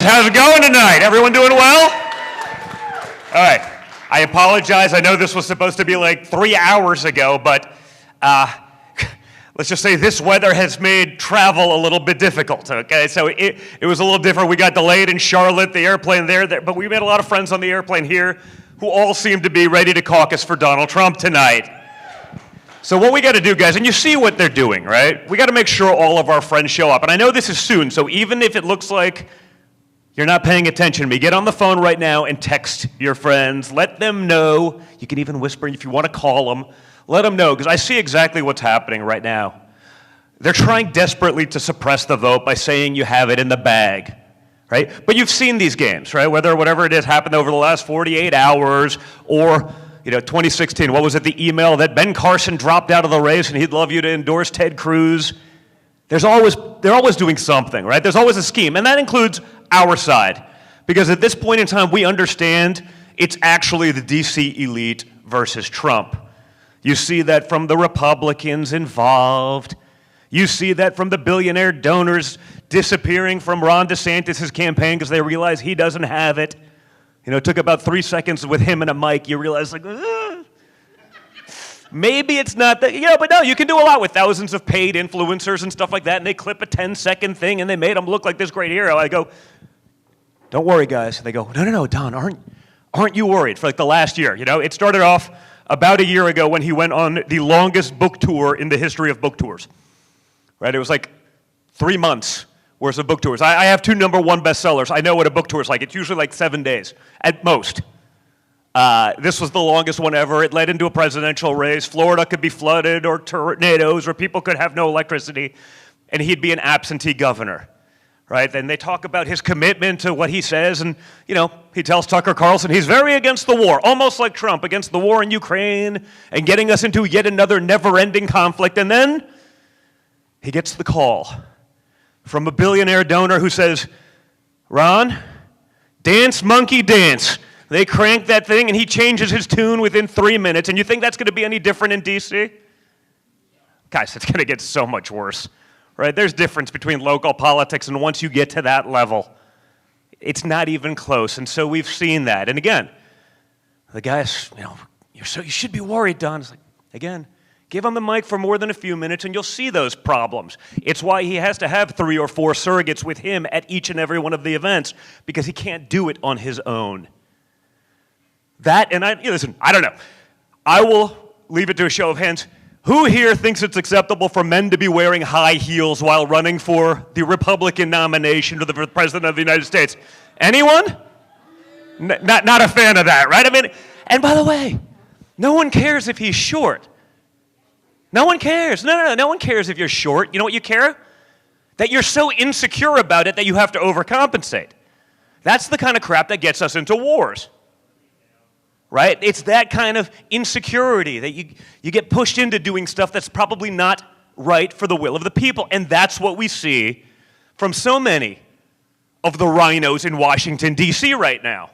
How's it going tonight? Everyone doing well? All right. I apologize. I know this was supposed to be like 3 hours ago, but let's just say this weather has made travel a little bit difficult, okay? So it was a little different. We got delayed in Charlotte, the airplane there, but we made a lot of friends on the airplane here who all seem to be ready to caucus for Donald Trump tonight. So what we got to do, guys, and you see what they're doing, right? We got to make sure all of our friends show up. And I know this is soon, so even if it looks like you're not paying attention to me, get on the phone right now and text your friends. Let them know. You can even whisper if you want to call them. Let them know, because I see exactly what's happening right now. They're trying desperately to suppress the vote by saying you have it in the bag, right? But you've seen these games, right? Whatever it is happened over the last 48 hours, or 2016, what was it, the email that Ben Carson dropped out of the race and he'd love you to endorse Ted Cruz. They're always doing something, right? There's always a scheme, and that includes our side. Because at this point in time, we understand it's actually the DC elite versus Trump. You see that from the Republicans involved. You see that from the billionaire donors disappearing from Ron DeSantis' campaign because they realize he doesn't have it. It took about 3 seconds with him and a mic. You realize, maybe it's not that, but no, you can do a lot with thousands of paid influencers and stuff like that, and they clip a 10-second thing, and they made him look like this great hero. I go, don't worry, guys. They go, no, Don, aren't you worried? For like the last year, it started off about a year ago when he went on the longest book tour in the history of book tours, right? It was like 3 months worth of book tours. I have 2 #1 bestsellers. I know what a book tour is like. It's usually like 7 days at most. This was the longest one ever. It led into a presidential race. Florida could be flooded, or tornadoes, or people could have no electricity, and he'd be an absentee governor, right? Then they talk about his commitment to what he says, and, he tells Tucker Carlson he's very against the war, almost like Trump, against the war in Ukraine and getting us into yet another never-ending conflict. And then he gets the call from a billionaire donor who says, Ron, dance, monkey, dance. They crank that thing, and he changes his tune within 3 minutes. And you think that's going to be any different in D.C.? Guys, it's going to get so much worse, right? There's difference between local politics, and once you get to that level, it's not even close. And so we've seen that. And again, the guys, you should be worried, Don. It's like, again, give him the mic for more than a few minutes, and you'll see those problems. It's why he has to have 3 or 4 surrogates with him at each and every one of the events, because he can't do it on his own. That, and listen, I don't know. I will leave it to a show of hands. Who here thinks it's acceptable for men to be wearing high heels while running for the Republican nomination for the President of the United States? Anyone? Not a fan of that, right? And by the way, no one cares if he's short. No one cares. No one cares if you're short. You know what you care? That you're so insecure about it that you have to overcompensate. That's the kind of crap that gets us into wars. Right? It's that kind of insecurity that you get pushed into doing stuff that's probably not right for the will of the people. And that's what we see from so many of the rhinos in Washington, D.C. right now.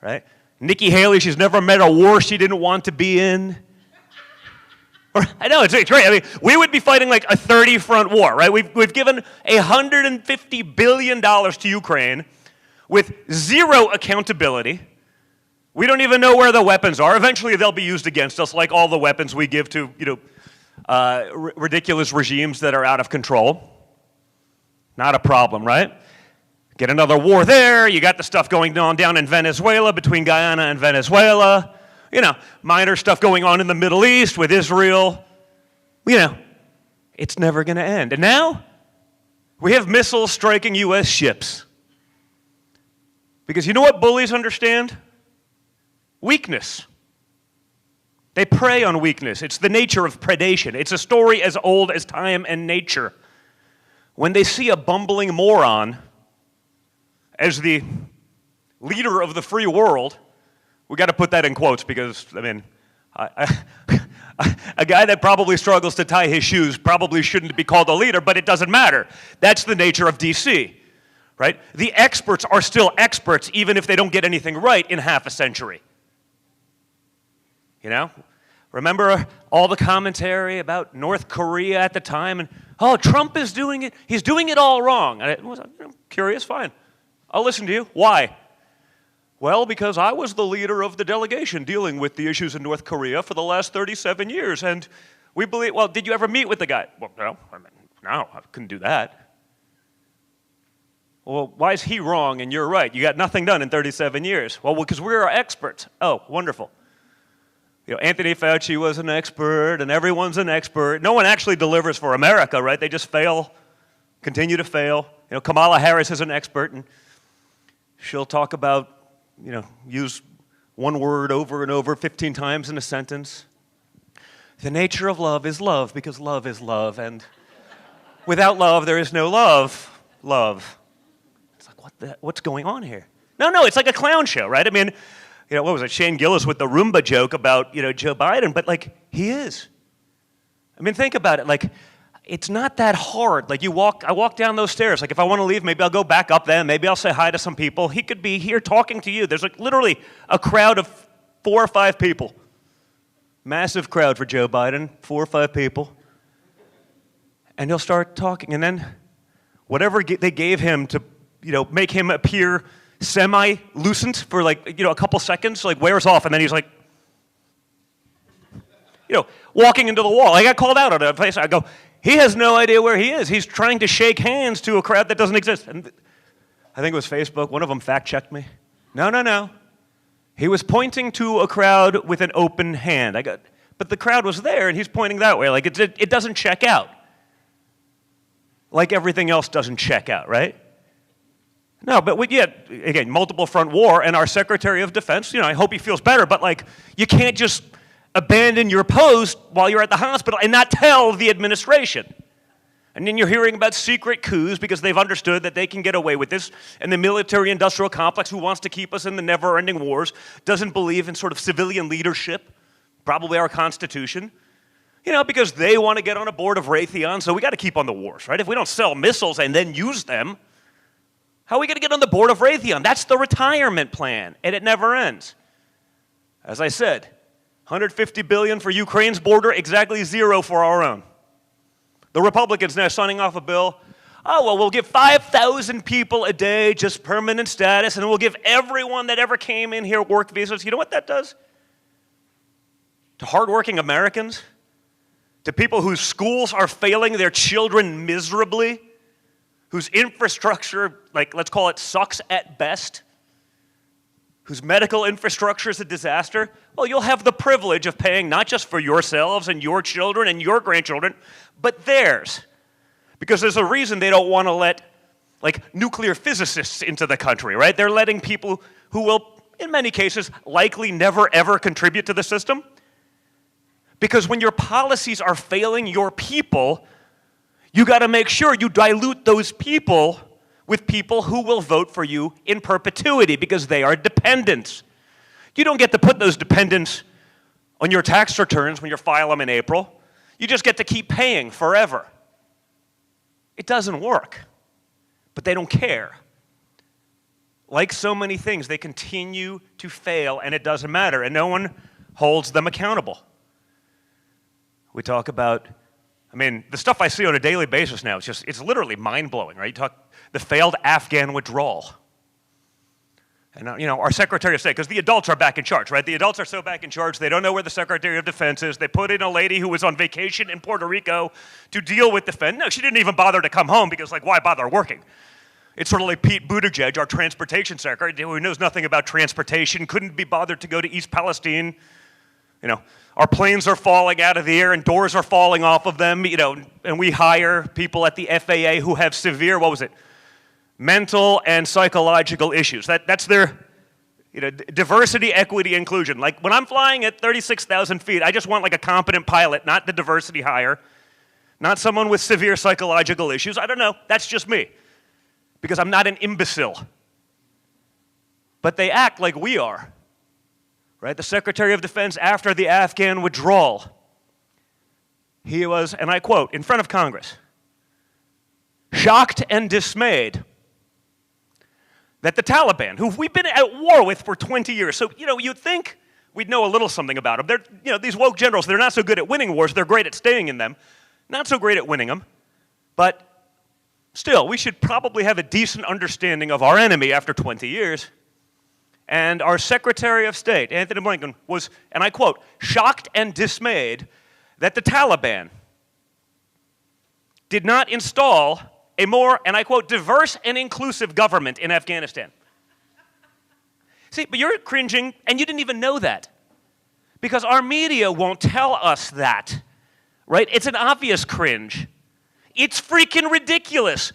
Right? Nikki Haley, she's never met a war she didn't want to be in. I know, it's great. We would be fighting like a 30-front war, right? We've given $150 billion to Ukraine with zero accountability. We don't even know where the weapons are. Eventually, they'll be used against us, like all the weapons we give to, ridiculous regimes that are out of control. Not a problem, right? Get another war there. You got the stuff going on down in Venezuela, between Guyana and Venezuela. Minor stuff going on in the Middle East with Israel. It's never going to end. And now, we have missiles striking U.S. ships. Because you know what bullies understand? Weakness. They prey on weakness. It's the nature of predation. It's a story as old as time and nature. When they see a bumbling moron as the leader of the free world, we got to put that in quotes because, a guy that probably struggles to tie his shoes probably shouldn't be called a leader, but it doesn't matter. That's the nature of D.C., right? The experts are still experts even if they don't get anything right in half a century. Remember all the commentary about North Korea at the time, and Trump is doing it. He's doing it all wrong. And I'm curious, fine. I'll listen to you. Why? Well, because I was the leader of the delegation dealing with the issues in North Korea for the last 37 years, and we believe, well, did you ever meet with the guy? Well, no, I couldn't do that. Well, why is he wrong and you're right? You got nothing done in 37 years. Well, because we're experts. Oh, wonderful. You know, Anthony Fauci was an expert, and everyone's an expert. No one actually delivers for America, right? They just fail, continue to fail. You know, Kamala Harris is an expert, and she'll talk about, you know, use one word over and over 15 times in a sentence. The nature of love is love, because love is love, and without love, there is no love. Love. It's like, what's going on here? No, it's like a clown show, right? I mean, you know, what was it, Shane Gillis with the Roomba joke about, you know, Joe Biden, but like, he is. I mean, think about it, like, it's not that hard. Like, I walk down those stairs, like if I want to leave, maybe I'll go back up then, maybe I'll say hi to some people. He could be here talking to you. There's like literally a crowd of 4 or 5 people. Massive crowd for Joe Biden, 4 or 5 people. And he'll start talking, and then whatever they gave him to, you know, make him appear semi-lucent for like, you know, a couple seconds, like wears off, and then he's like, you know, walking into the wall. I got called out on a place. I go, he has no idea where he is. He's trying to shake hands to a crowd that doesn't exist. And I think it was Facebook. One of them fact-checked me. No. He was pointing to a crowd with an open hand. But the crowd was there, and he's pointing that way. Like, it doesn't check out. Like everything else doesn't check out, right? No, but again, multiple front war, and our Secretary of Defense, you know, I hope he feels better, but like, you can't just abandon your post while you're at the hospital and not tell the administration. And then you're hearing about secret coups because they've understood that they can get away with this, and the military-industrial complex, who wants to keep us in the never-ending wars, doesn't believe in sort of civilian leadership, probably our Constitution, you know, because they want to get on a board of Raytheon, so we got to keep on the wars, right? If we don't sell missiles and then use them, how are we going to get on the board of Raytheon? That's the retirement plan, and it never ends. As I said, $150 billion for Ukraine's border, exactly 0 for our own. The Republicans now signing off a bill, oh, well, we'll give 5,000 people a day just permanent status, and we'll give everyone that ever came in here work visas. You know what that does? To hardworking Americans, to people whose schools are failing their children miserably, whose infrastructure, like, let's call it, sucks at best, whose medical infrastructure is a disaster, well, you'll have the privilege of paying not just for yourselves and your children and your grandchildren, but theirs. Because there's a reason they don't want to let, like, nuclear physicists into the country, right? They're letting people who will, in many cases, likely never, ever contribute to the system. Because when your policies are failing your people, you got to make sure you dilute those people with people who will vote for you in perpetuity because they are dependents. You don't get to put those dependents on your tax returns when you file them in April. You just get to keep paying forever. It doesn't work, but they don't care. Like so many things, they continue to fail, and it doesn't matter, and no one holds them accountable. We talk about, I mean, the stuff I see on a daily basis now, it's literally mind-blowing, right? You talk the failed Afghan withdrawal. And, you know, our Secretary of State, because the adults are back in charge, right? The adults are so back in charge, they don't know where the Secretary of Defense is. They put in a lady who was on vacation in Puerto Rico to deal with defense. No, she didn't even bother to come home because, like, why bother working? It's sort of like Pete Buttigieg, our transportation secretary, who knows nothing about transportation, couldn't be bothered to go to East Palestine. You know, our planes are falling out of the air and doors are falling off of them, you know, and we hire people at the FAA who have severe, mental and psychological issues. That's their, you know, diversity, equity, inclusion. Like, when I'm flying at 36,000 feet, I just want like a competent pilot, not the diversity hire, not someone with severe psychological issues. I don't know. That's just me, because I'm not an imbecile. But they act like we are, right? The Secretary of Defense, after the Afghan withdrawal, he was, and I quote, in front of Congress, shocked and dismayed that the Taliban, who we've been at war with for 20 years, so, you know, you'd think we'd know a little something about them. They're, you know, these woke generals, they're not so good at winning wars, they're great at staying in them. Not so great at winning them, but Still, we should probably have a decent understanding of our enemy after 20 years. And our Secretary of State, Anthony Blinken, was, and I quote, shocked and dismayed that the Taliban did not install a more, and I quote, diverse and inclusive government in Afghanistan. See, but you're cringing, and you didn't even know that. Because our media won't tell us that, right? It's an obvious cringe. It's freaking ridiculous.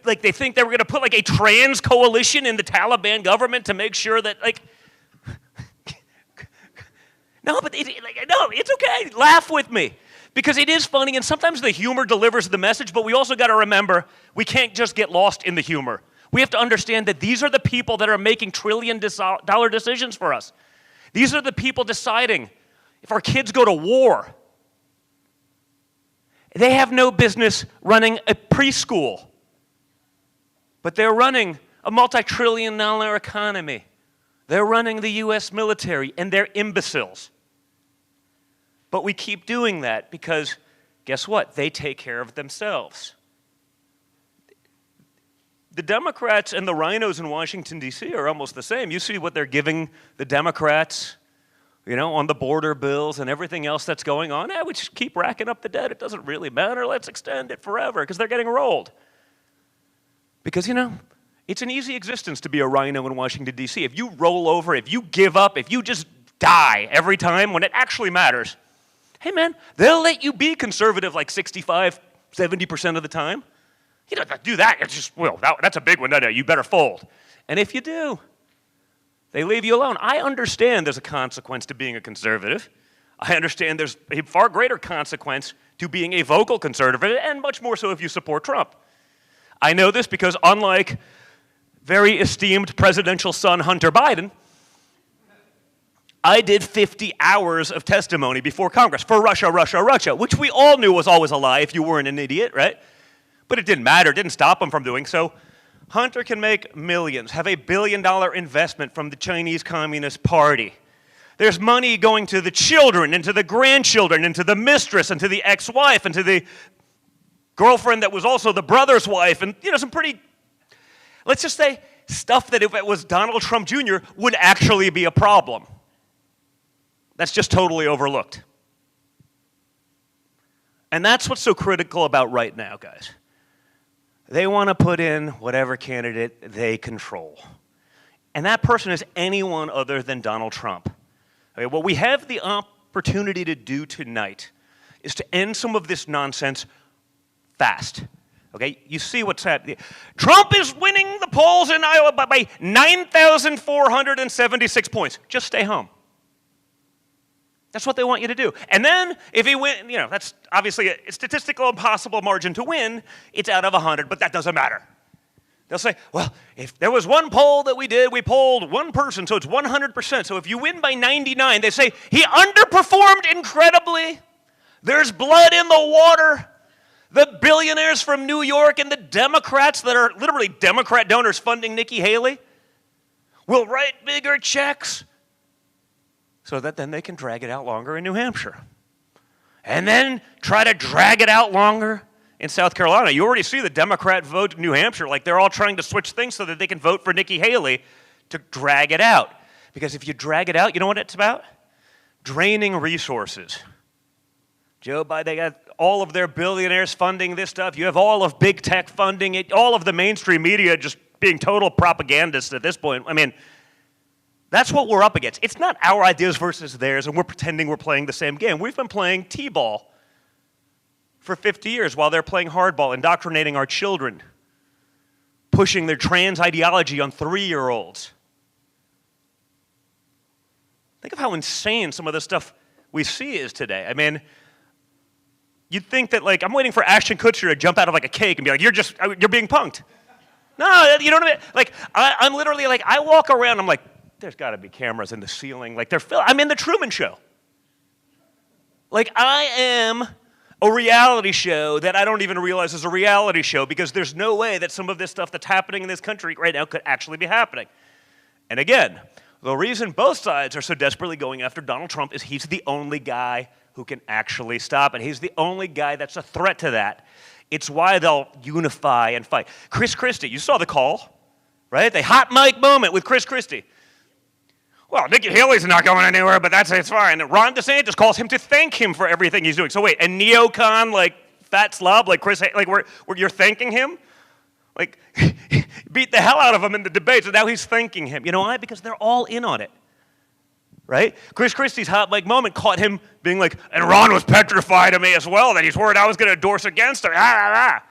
Like they think they were going to put like a trans coalition in the Taliban government to make sure that like, no, but no, it's okay. Laugh with me. Because it is funny, and sometimes the humor delivers the message, but we also got to remember we can't just get lost in the humor. We have to understand that these are the people that are making trillion-dollar decisions for us. These are the people deciding if our kids go to war. They have no business running a preschool, but they're running a multi-trillion-dollar economy. They're running the U.S. military, and they're imbeciles. But we keep doing that because, guess what? They take care of themselves. The Democrats and the rhinos in Washington, D.C. are almost the same. You see what they're giving the Democrats, on the border bills and everything else that's going on. We just keep racking up the debt. It doesn't really matter. Let's extend it forever because they're getting rolled. Because, it's an easy existence to be a rhino in Washington, D.C. If you roll over, if you give up, if you just die every time when it actually matters, hey, man, they'll let you be conservative like 65, 70% of the time. You don't do that. It's just, that's a big one. No, you better fold. And if you do, they leave you alone. I understand there's a consequence to being a conservative. I understand there's a far greater consequence to being a vocal conservative, and much more so if you support Trump. I know this because unlike very esteemed presidential son Hunter Biden, I did 50 hours of testimony before Congress for Russia, Russia, Russia, which we all knew was always a lie if you weren't an idiot, right? But it didn't matter. It didn't stop him from doing so. Hunter can make millions, have $1 billion investment from the Chinese Communist Party. There's money going to the children and to the grandchildren and to the mistress and to the ex-wife and to the girlfriend that was also the brother's wife and, some pretty, let's just say, stuff that if it was Donald Trump Jr. would actually be a problem. That's just totally overlooked. And that's what's so critical about right now, guys. They want to put in whatever candidate they control. And that person is anyone other than Donald Trump. Okay, what we have the opportunity to do tonight is to end some of this nonsense fast. Okay, you see what's happening. Trump is winning the polls in Iowa by 9,476 points. Just stay home. That's what they want you to do. And then, if he wins, that's obviously a statistical impossible margin to win. It's out of 100, but that doesn't matter. They'll say, well, if there was one poll that we did, we polled one person, so it's 100%. So if you win by 99, they say, he underperformed incredibly. There's blood in the water. The billionaires from New York and the Democrats that are literally Democrat donors funding Nikki Haley will write bigger checks, so that then they can drag it out longer in New Hampshire. And then try to drag it out longer in South Carolina. You already see the Democrat vote in New Hampshire, like they're all trying to switch things so that they can vote for Nikki Haley to drag it out. Because if you drag it out, you know what it's about? Draining resources. Joe Biden, they got all of their billionaires funding this stuff. You have all of big tech funding it, all of the mainstream media just being total propagandists at this point. That's what we're up against. It's not our ideas versus theirs, and we're pretending we're playing the same game. We've been playing T-ball for 50 years while they're playing hardball, indoctrinating our children, pushing their trans ideology on 3-year-olds. Think of how insane some of the stuff we see is today. You'd think that, I'm waiting for Ashton Kutcher to jump out of, a cake and be like, you're being punked. No, you know what I mean? I'm literally, I walk around, I'm like, there's got to be cameras in the ceiling. I'm in the Truman Show. I am a reality show that I don't even realize is a reality show because there's no way that some of this stuff that's happening in this country right now could actually be happening. And again, the reason both sides are so desperately going after Donald Trump is he's the only guy who can actually stop it. He's the only guy that's a threat to that. It's why they'll unify and fight. Chris Christie, you saw the call, right? The hot mic moment with Chris Christie. Well, Nikki Haley's not going anywhere, but it's fine. Ron DeSantis calls him to thank him for everything he's doing. So wait, a neocon like fat slob like Chris, like where you're thanking him? Like, beat the hell out of him in the debates, and now he's thanking him. You know why? Because they're all in on it, right? Chris Christie's hot mic moment caught him being like, and Ron was petrified of me as well, that he's worried I was going to endorse against her.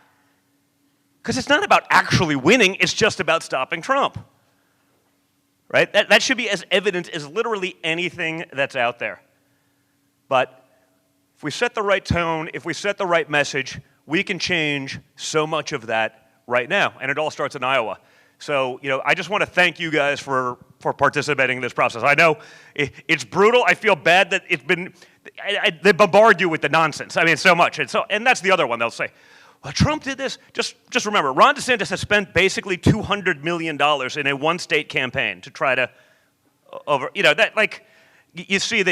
Because it's not about actually winning, it's just about stopping Trump, right? That should be as evident as literally anything that's out there. But if we set the right tone, if we set the right message, we can change so much of that right now, and it all starts in Iowa. So, I just want to thank you guys for participating in this process. I know it's brutal. I feel bad that it's been, they bombard you with the nonsense. I mean, so much. And that's the other one. They'll say, well, Trump did this. Just remember, Ron DeSantis has spent basically $200 million in a one-state campaign to try to, you see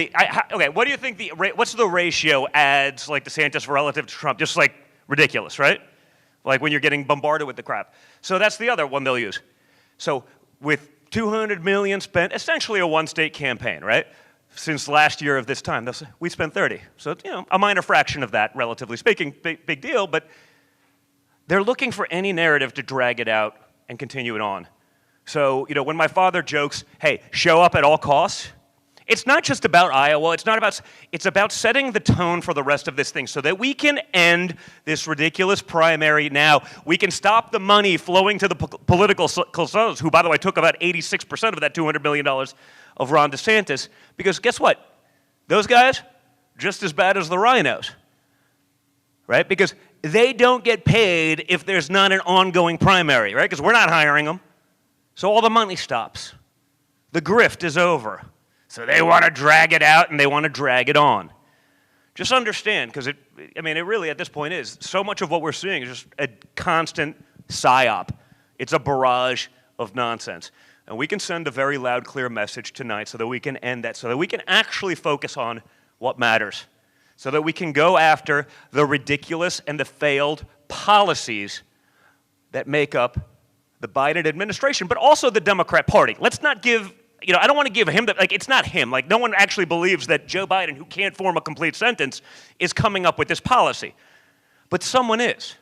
okay, what do you think what's the ratio ads like DeSantis relative to Trump? Just like ridiculous, right? Like when you're getting bombarded with the crap. So that's the other one they'll use. So with $200 million spent, essentially a one-state campaign, right? Since last year of this time, they'll say, we spent 30. So, a minor fraction of that, relatively speaking, big deal, but they're looking for any narrative to drag it out and continue it on. So, when my father jokes, hey, show up at all costs, it's not just about Iowa. It's about setting the tone for the rest of this thing so that we can end this ridiculous primary now. We can stop the money flowing to the political consultants, who, by the way, took about 86% of that $200 million of Ron DeSantis. Because guess what? Those guys, just as bad as the rhinos, right? Because they don't get paid if there's not an ongoing primary, right? Because we're not hiring them. So all the money stops. The grift is over. So they want to drag it out and they want to drag it on. Just understand, because it really at this point is. So much of what we're seeing is just a constant psyop. It's a barrage of nonsense. And we can send a very loud, clear message tonight so that we can end that, so that we can actually focus on what matters, so that we can go after the ridiculous and the failed policies that make up the Biden administration, but also the Democrat Party. Let's not give... I don't want to give him it's not him. Like, no one actually believes that Joe Biden, who can't form a complete sentence, is coming up with this policy. But someone is.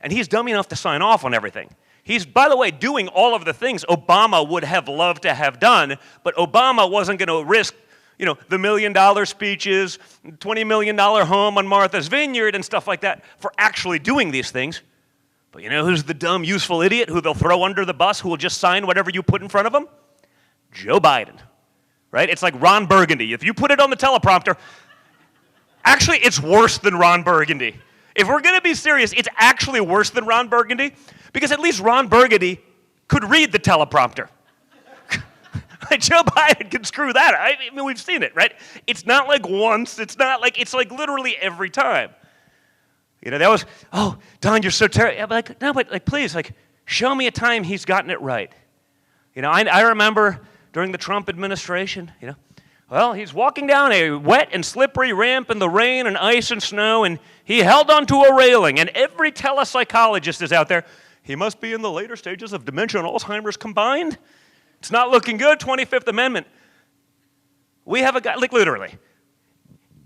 And he's dumb enough to sign off on everything. He's, by the way, doing all of the things Obama would have loved to have done, but Obama wasn't going to risk, the $1 million speeches, $20 million home on Martha's Vineyard and stuff like that for actually doing these things. But who's the dumb, useful idiot who they'll throw under the bus, who will just sign whatever you put in front of him? Joe Biden, right? It's like Ron Burgundy. If you put it on the teleprompter, actually, it's worse than Ron Burgundy. If we're going to be serious, it's actually worse than Ron Burgundy, because at least Ron Burgundy could read the teleprompter. Joe Biden can screw that. I mean, we've seen it, right? It's not like once. It's like literally every time. That was, oh, Don, you're so terrible. Yeah, but no, but please, show me a time he's gotten it right. I remember during the Trump administration, well, he's walking down a wet and slippery ramp in the rain and ice and snow, and he held onto a railing, and every telepsychologist is out there. He must be in the later stages of dementia and Alzheimer's combined. It's not looking good, 25th Amendment. We have a guy, literally,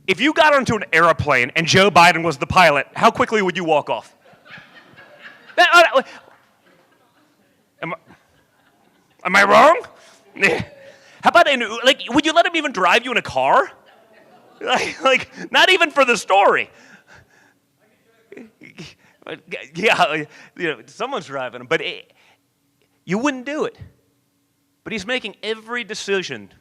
if you got onto an airplane and Joe Biden was the pilot, how quickly would you walk off? Am I wrong? How about, would you let him even drive you in a car? Not even for the story. Yeah, someone's driving him, but you wouldn't do it. But he's making every decision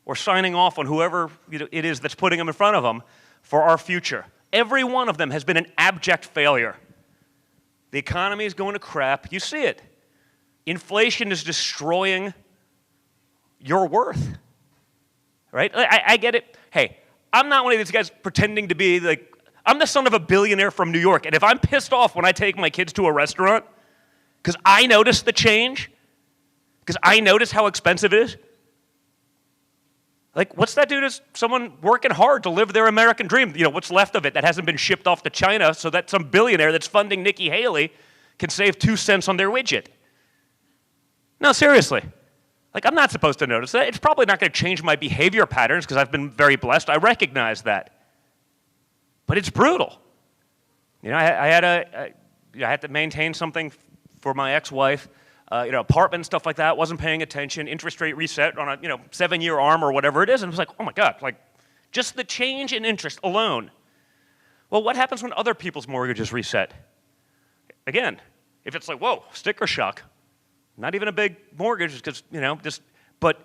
or signing off on whoever it is that's putting him in front of him for our future. Every one of them has been an abject failure. The economy is going to crap. You see it. Inflation is destroying your worth, right? I get it. Hey, I'm not one of these guys pretending to be I'm the son of a billionaire from New York, and if I'm pissed off when I take my kids to a restaurant because I notice the change, because I notice how expensive it is, Like, what's that do to someone working hard to live their American dream? You know, what's left of it that hasn't been shipped off to China so that some billionaire that's funding Nikki Haley can save 2 cents on their widget? No, seriously. Like, I'm not supposed to notice that. It's probably not going to change my behavior patterns because I've been very blessed. I recognize that. But it's brutal. You know, I had to maintain something for my ex-wife. Apartment and stuff like that, wasn't paying attention, interest rate reset on a, 7-year ARM or whatever it is, and it was like, oh my God, like, just the change in interest alone. Well, what happens when other people's mortgages reset? Again, if it's like, whoa, sticker shock, not even a big mortgage, because, but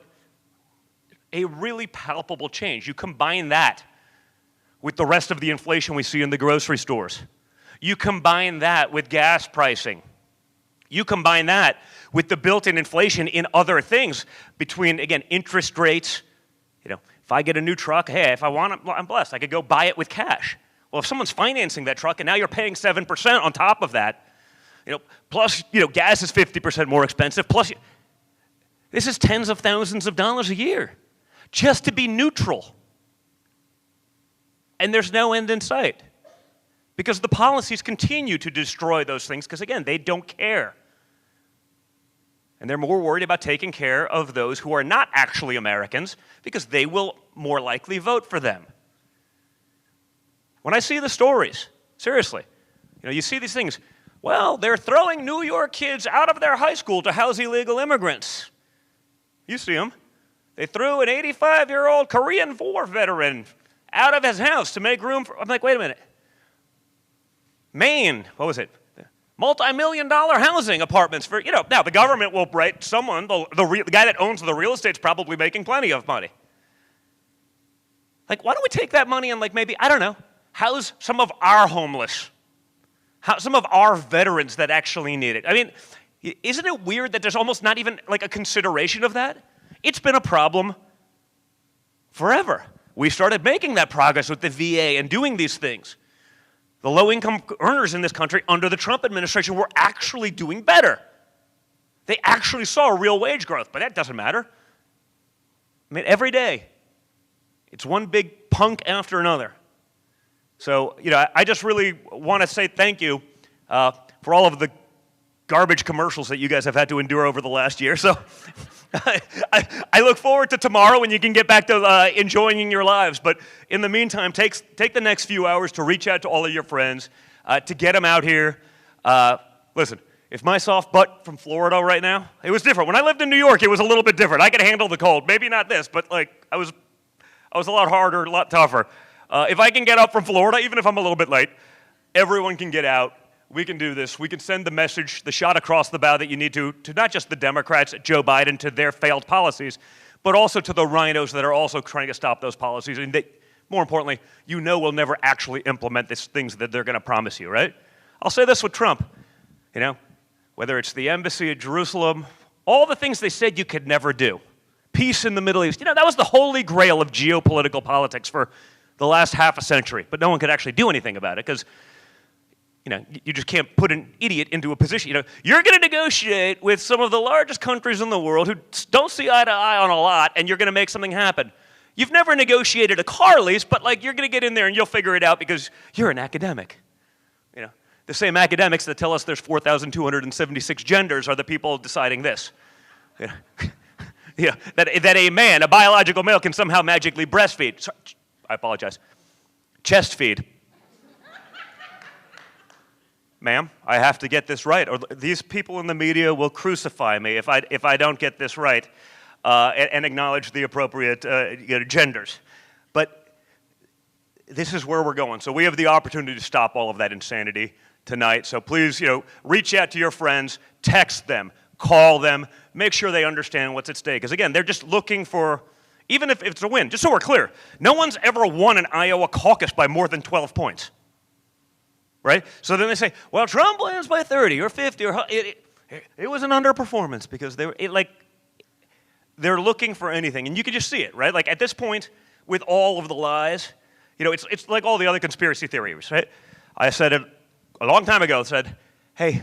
a really palpable change. You combine that with the rest of the inflation we see in the grocery stores. You combine that with gas pricing. You combine that with the built-in inflation in other things between, again, interest rates. If I get a new truck, hey, if I want it, I'm blessed. I could go buy it with cash. Well, if someone's financing that truck and now you're paying 7% on top of that, plus, gas is 50% more expensive, plus, this is tens of thousands of dollars a year just to be neutral. And there's no end in sight because the policies continue to destroy those things because, again, they don't care. And they're more worried about taking care of those who are not actually Americans because they will more likely vote for them. When I see the stories, seriously, you see these things. Well, they're throwing New York kids out of their high school to house illegal immigrants. You see them. They threw an 85-year-old Korean War veteran out of his house to make room for, I'm like, wait a minute. Maine, what was it? Multi-million-dollar housing apartments for, now the government will, right, someone, the guy that owns the real estate's probably making plenty of money. Like, why don't we take that money and, like, maybe, I don't know, house some of our homeless, some of our veterans that actually need it? I mean, isn't it weird that there's almost not even, like, a consideration of that? It's been a problem forever. We started making that progress with the VA and doing these things. The low-income earners in this country under the Trump administration were actually doing better. They actually saw real wage growth, but that doesn't matter. I mean, every day, it's one big punk after another. So, I just really want to say thank you for all of the garbage commercials that you guys have had to endure over the last year. So I look forward to tomorrow when you can get back to enjoying your lives. But in the meantime, take the next few hours to reach out to all of your friends, to get them out here. Listen, if my soft butt from Florida right now, it was different. When I lived in New York, it was a little bit different. I could handle the cold. Maybe not this, but like I was a lot harder, a lot tougher. If I can get up from Florida, even if I'm a little bit late, everyone can get out. We can do this. We can send the message, the shot across the bow that you need to not just the Democrats, Joe Biden, to their failed policies, but also to the rhinos that are also trying to stop those policies. And they, more importantly, will never actually implement these things that they're going to promise you, right? I'll say this with Trump, whether it's the embassy at Jerusalem, all the things they said you could never do. Peace in the Middle East. That was the holy grail of geopolitical politics for the last half a century, but no one could actually do anything about it because you just can't put an idiot into a position. You're going to negotiate with some of the largest countries in the world who don't see eye to eye on a lot, and you're going to make something happen. You've never negotiated a car lease, but you're going to get in there and you'll figure it out because you're an academic. The same academics that tell us there's 4,276 genders are the people deciding this. That a man, a biological male, can somehow magically breastfeed. Sorry, I apologize. Chest feed. Ma'am, I have to get this right, or these people in the media will crucify me if I don't get this right and acknowledge the appropriate genders. But this is where we're going. So we have the opportunity to stop all of that insanity tonight. So please, reach out to your friends, text them, call them, make sure they understand what's at stake. Because again, they're just looking for, even if it's a win, just so we're clear, no one's ever won an Iowa caucus by more than 12 points. Right? So then they say, well, Trump wins by 30 or 50 or it was an underperformance because they're looking for anything, and you can just see it, right? Like at this point, with all of the lies, it's like all the other conspiracy theories, right? I said it a long time ago. Said, hey,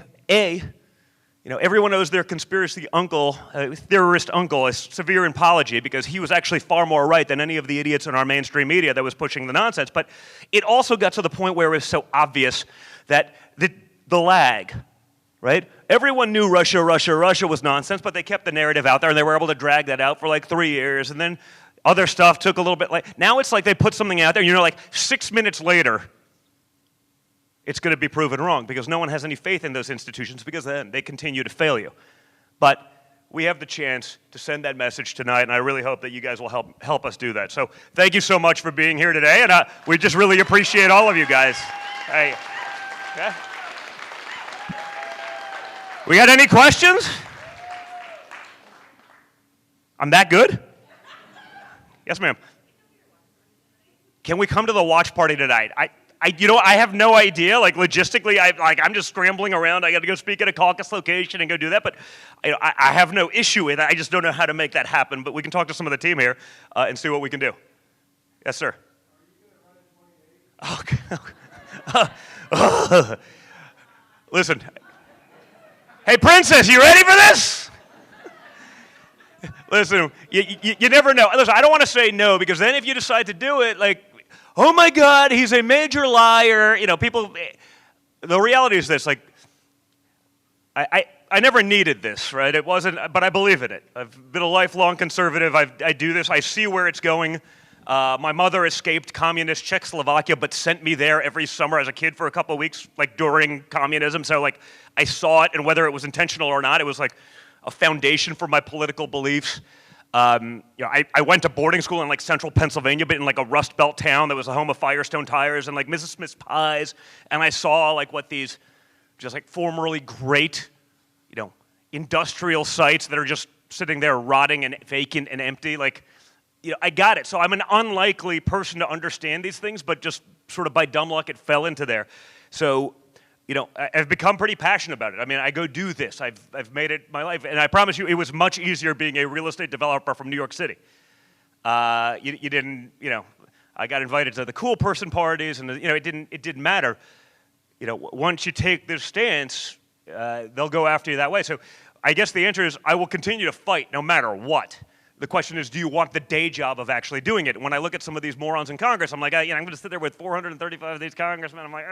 everyone knows their conspiracy uncle, theorist uncle, is severe in apology because he was actually far more right than any of the idiots in our mainstream media that was pushing the nonsense. But it also got to the point where it was so obvious that the lag, right? Everyone knew Russia was nonsense, but they kept the narrative out there, and they were able to drag that out for like 3 years, and then other stuff took a little bit. Now it's like they put something out there, and like 6 minutes later, it's going to be proven wrong because no one has any faith in those institutions because then they continue to fail you. But we have the chance to send that message tonight, and I really hope that you guys will help us do that. So thank you so much for being here today, and we just really appreciate all of you guys. Hey. Okay. We got any questions? I'm that good? Yes, ma'am. Can we come to the watch party tonight? I have no idea. Like logistically, I'm just scrambling around. I got to go speak at a caucus location and go do that. But I have no issue with it. I just don't know how to make that happen. But we can talk to some of the team here and see what we can do. Yes, sir. Okay. Listen. Hey, Princess, you ready for this? Listen, you never know. Listen, I don't want to say no because then if you decide to do it, like, oh my God, he's a major liar. People. The reality is this: like, I never needed this, right? It wasn't, but I believe in it. I've been a lifelong conservative. I do this. I see where it's going. My mother escaped communist Czechoslovakia, but sent me there every summer as a kid for a couple of weeks, like during communism. So like I saw it, and whether it was intentional or not, it was like a foundation for my political beliefs. I went to boarding school in like central Pennsylvania, but in like a Rust Belt town that was the home of Firestone tires and like Mrs. Smith's pies. And I saw like what these just like formerly great, industrial sites that are just sitting there rotting and vacant and empty. Like, I got it. So I'm an unlikely person to understand these things, but just sort of by dumb luck, it fell into there. So, I've become pretty passionate about it. I mean, I go do this. I've made it my life. And I promise you, it was much easier being a real estate developer from New York City. You didn't, I got invited to the cool person parties, and, it didn't matter. Once you take this stance, they'll go after you that way. So I guess the answer is I will continue to fight no matter what. The question is, do you want the day job of actually doing it? When I look at some of these morons in Congress, I'm like, I'm going to sit there with 435 of these congressmen. I'm like,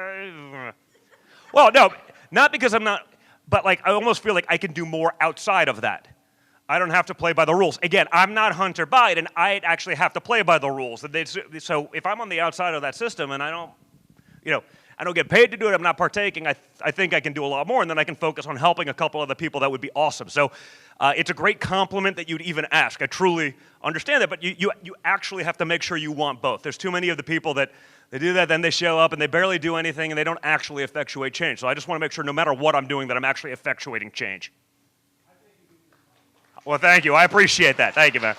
Well, no, not because I'm not, but like I almost feel like I can do more outside of that. I don't have to play by the rules. Again, I'm not Hunter Biden. I actually have to play by the rules. So if I'm on the outside of that system and I don't get paid to do it, I'm not partaking, I think I can do a lot more, and then I can focus on helping a couple other people. That would be awesome. So it's a great compliment that you'd even ask. I truly understand that, but you actually have to make sure you want both. There's too many of the people that they do that, then they show up and they barely do anything and they don't actually effectuate change. So I just want to make sure no matter what I'm doing that I'm actually effectuating change. Well, thank you. I appreciate that. Thank you, man.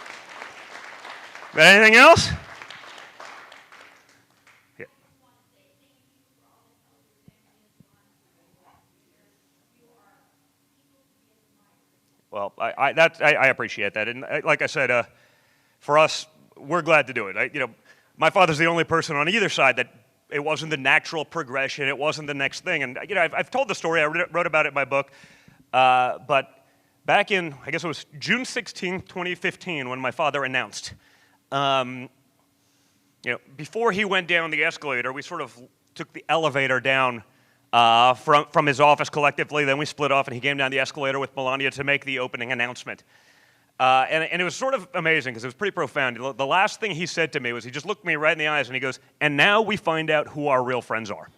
Got anything else? Yeah. Well, I appreciate that. And like I said, for us, we're glad to do it. My father's the only person on either side that it wasn't the natural progression. It wasn't the next thing. And, I've told the story. I wrote about it in my book. But back in, I guess it was June 16th, 2015, when my father announced, before he went down the escalator, we sort of took the elevator down from his office collectively. Then we split off, and he came down the escalator with Melania to make the opening announcement. And it was sort of amazing because it was pretty profound. The last thing he said to me was he just looked me right in the eyes and he goes, "And now we find out who our real friends are."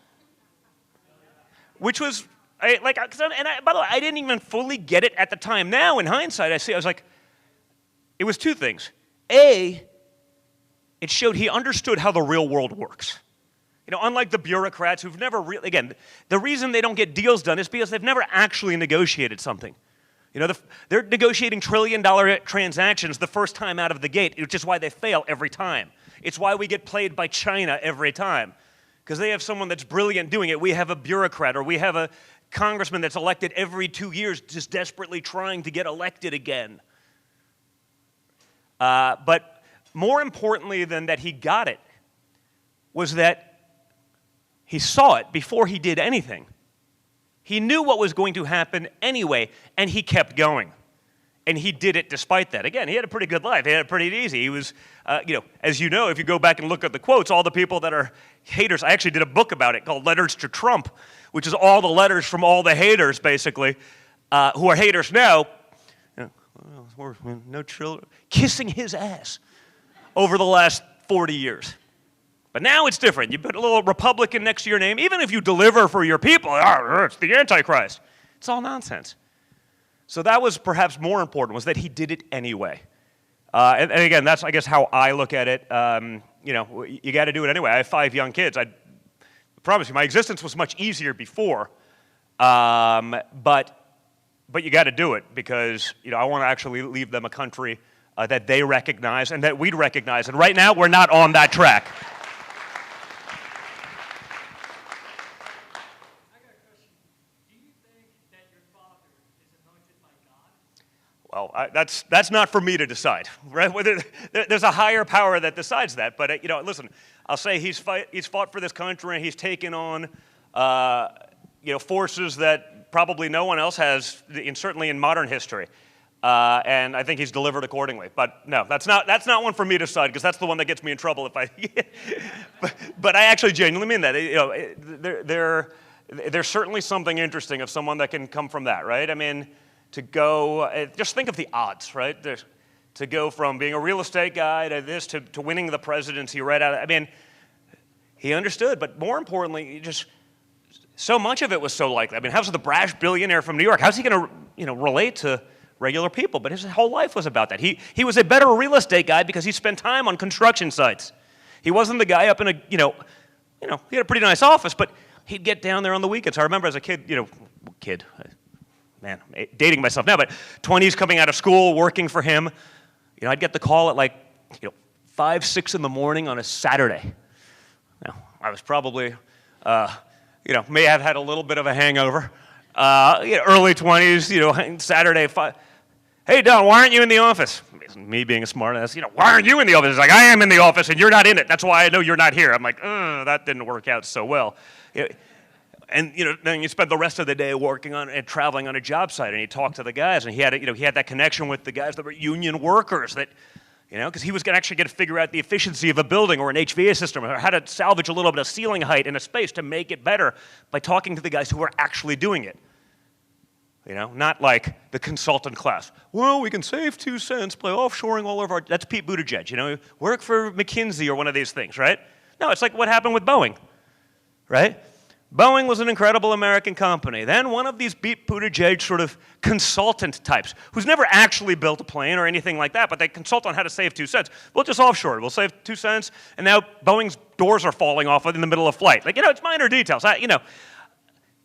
Which was, by the way, I didn't even fully get it at the time. Now, in hindsight, I was like, it was two things. A, it showed he understood how the real world works. Unlike the bureaucrats who've never really, again, the reason they don't get deals done is because they've never actually negotiated something. They're negotiating trillion-dollar transactions the first time out of the gate, which is why they fail every time. It's why we get played by China every time, because they have someone that's brilliant doing it. We have a bureaucrat, or we have a congressman that's elected every 2 years just desperately trying to get elected again. But more importantly than that he got it was that he saw it before he did anything. He knew what was going to happen anyway, and he kept going. And he did it despite that. Again, he had a pretty good life. He had it pretty easy. He was, as you know, if you go back and look at the quotes, all the people that are haters, I actually did a book about it called Letters to Trump, which is all the letters from all the haters, basically, who are haters now, no children, kissing his ass over the last 40 years. But now it's different. You put a little Republican next to your name, even if you deliver for your people, it's the Antichrist. It's all nonsense. So that was perhaps more important, was that he did it anyway. And again, that's, I guess, how I look at it. You got to do it anyway. I have 5 young kids. I promise you, my existence was much easier before. But you got to do it because, I want to actually leave them a country that they recognize and that we'd recognize. And right now, we're not on that track. Well, that's not for me to decide, right? There's a higher power that decides that. But listen, I'll say he's fought for this country, and he's taken on forces that probably no one else has, certainly in modern history. And I think he's delivered accordingly. But no, that's not one for me to decide, because that's the one that gets me in trouble if I. but I actually genuinely mean that. There's certainly something interesting of someone that can come from that, right? I mean, to go, just think of the odds, right? To go from being a real estate guy to this, to winning the presidency right out of, I mean, he understood, but more importantly, just so much of it was so likely. I mean, how's the brash billionaire from New York, how's he going to, relate to regular people? But his whole life was about that. He was a better real estate guy because he spent time on construction sites. He wasn't the guy up in a, he had a pretty nice office, but he'd get down there on the weekends. I remember as a kid, man, dating myself now, but 20s, coming out of school, working for him, I'd get the call at 5, 6 in the morning on a Saturday. Now, I was probably, may have had a little bit of a hangover. Early 20s, Saturday, 5. Hey, Don, why aren't you in the office? Me being a smartass, why aren't you in the office? It's like, I am in the office and you're not in it. That's why I know you're not here. I'm like, that didn't work out so well. And then you spend the rest of the day working on and traveling on a job site, and he talked to the guys, and he had that connection with the guys that were union workers, that because he was actually going to figure out the efficiency of a building or an HVAC system, or how to salvage a little bit of ceiling height in a space to make it better by talking to the guys who were actually doing it. Not like the consultant class. Well, we can save 2 cents by offshoring all of our. That's Pete Buttigieg. Work for McKinsey or one of these things, right? No, it's like what happened with Boeing, right? Boeing was an incredible American company. Then one of these Pete Buttigieg sort of consultant types, who's never actually built a plane or anything like that, but they consult on how to save 2 cents. We'll just offshore it. We'll save 2 cents, and now Boeing's doors are falling off in the middle of flight. It's minor details.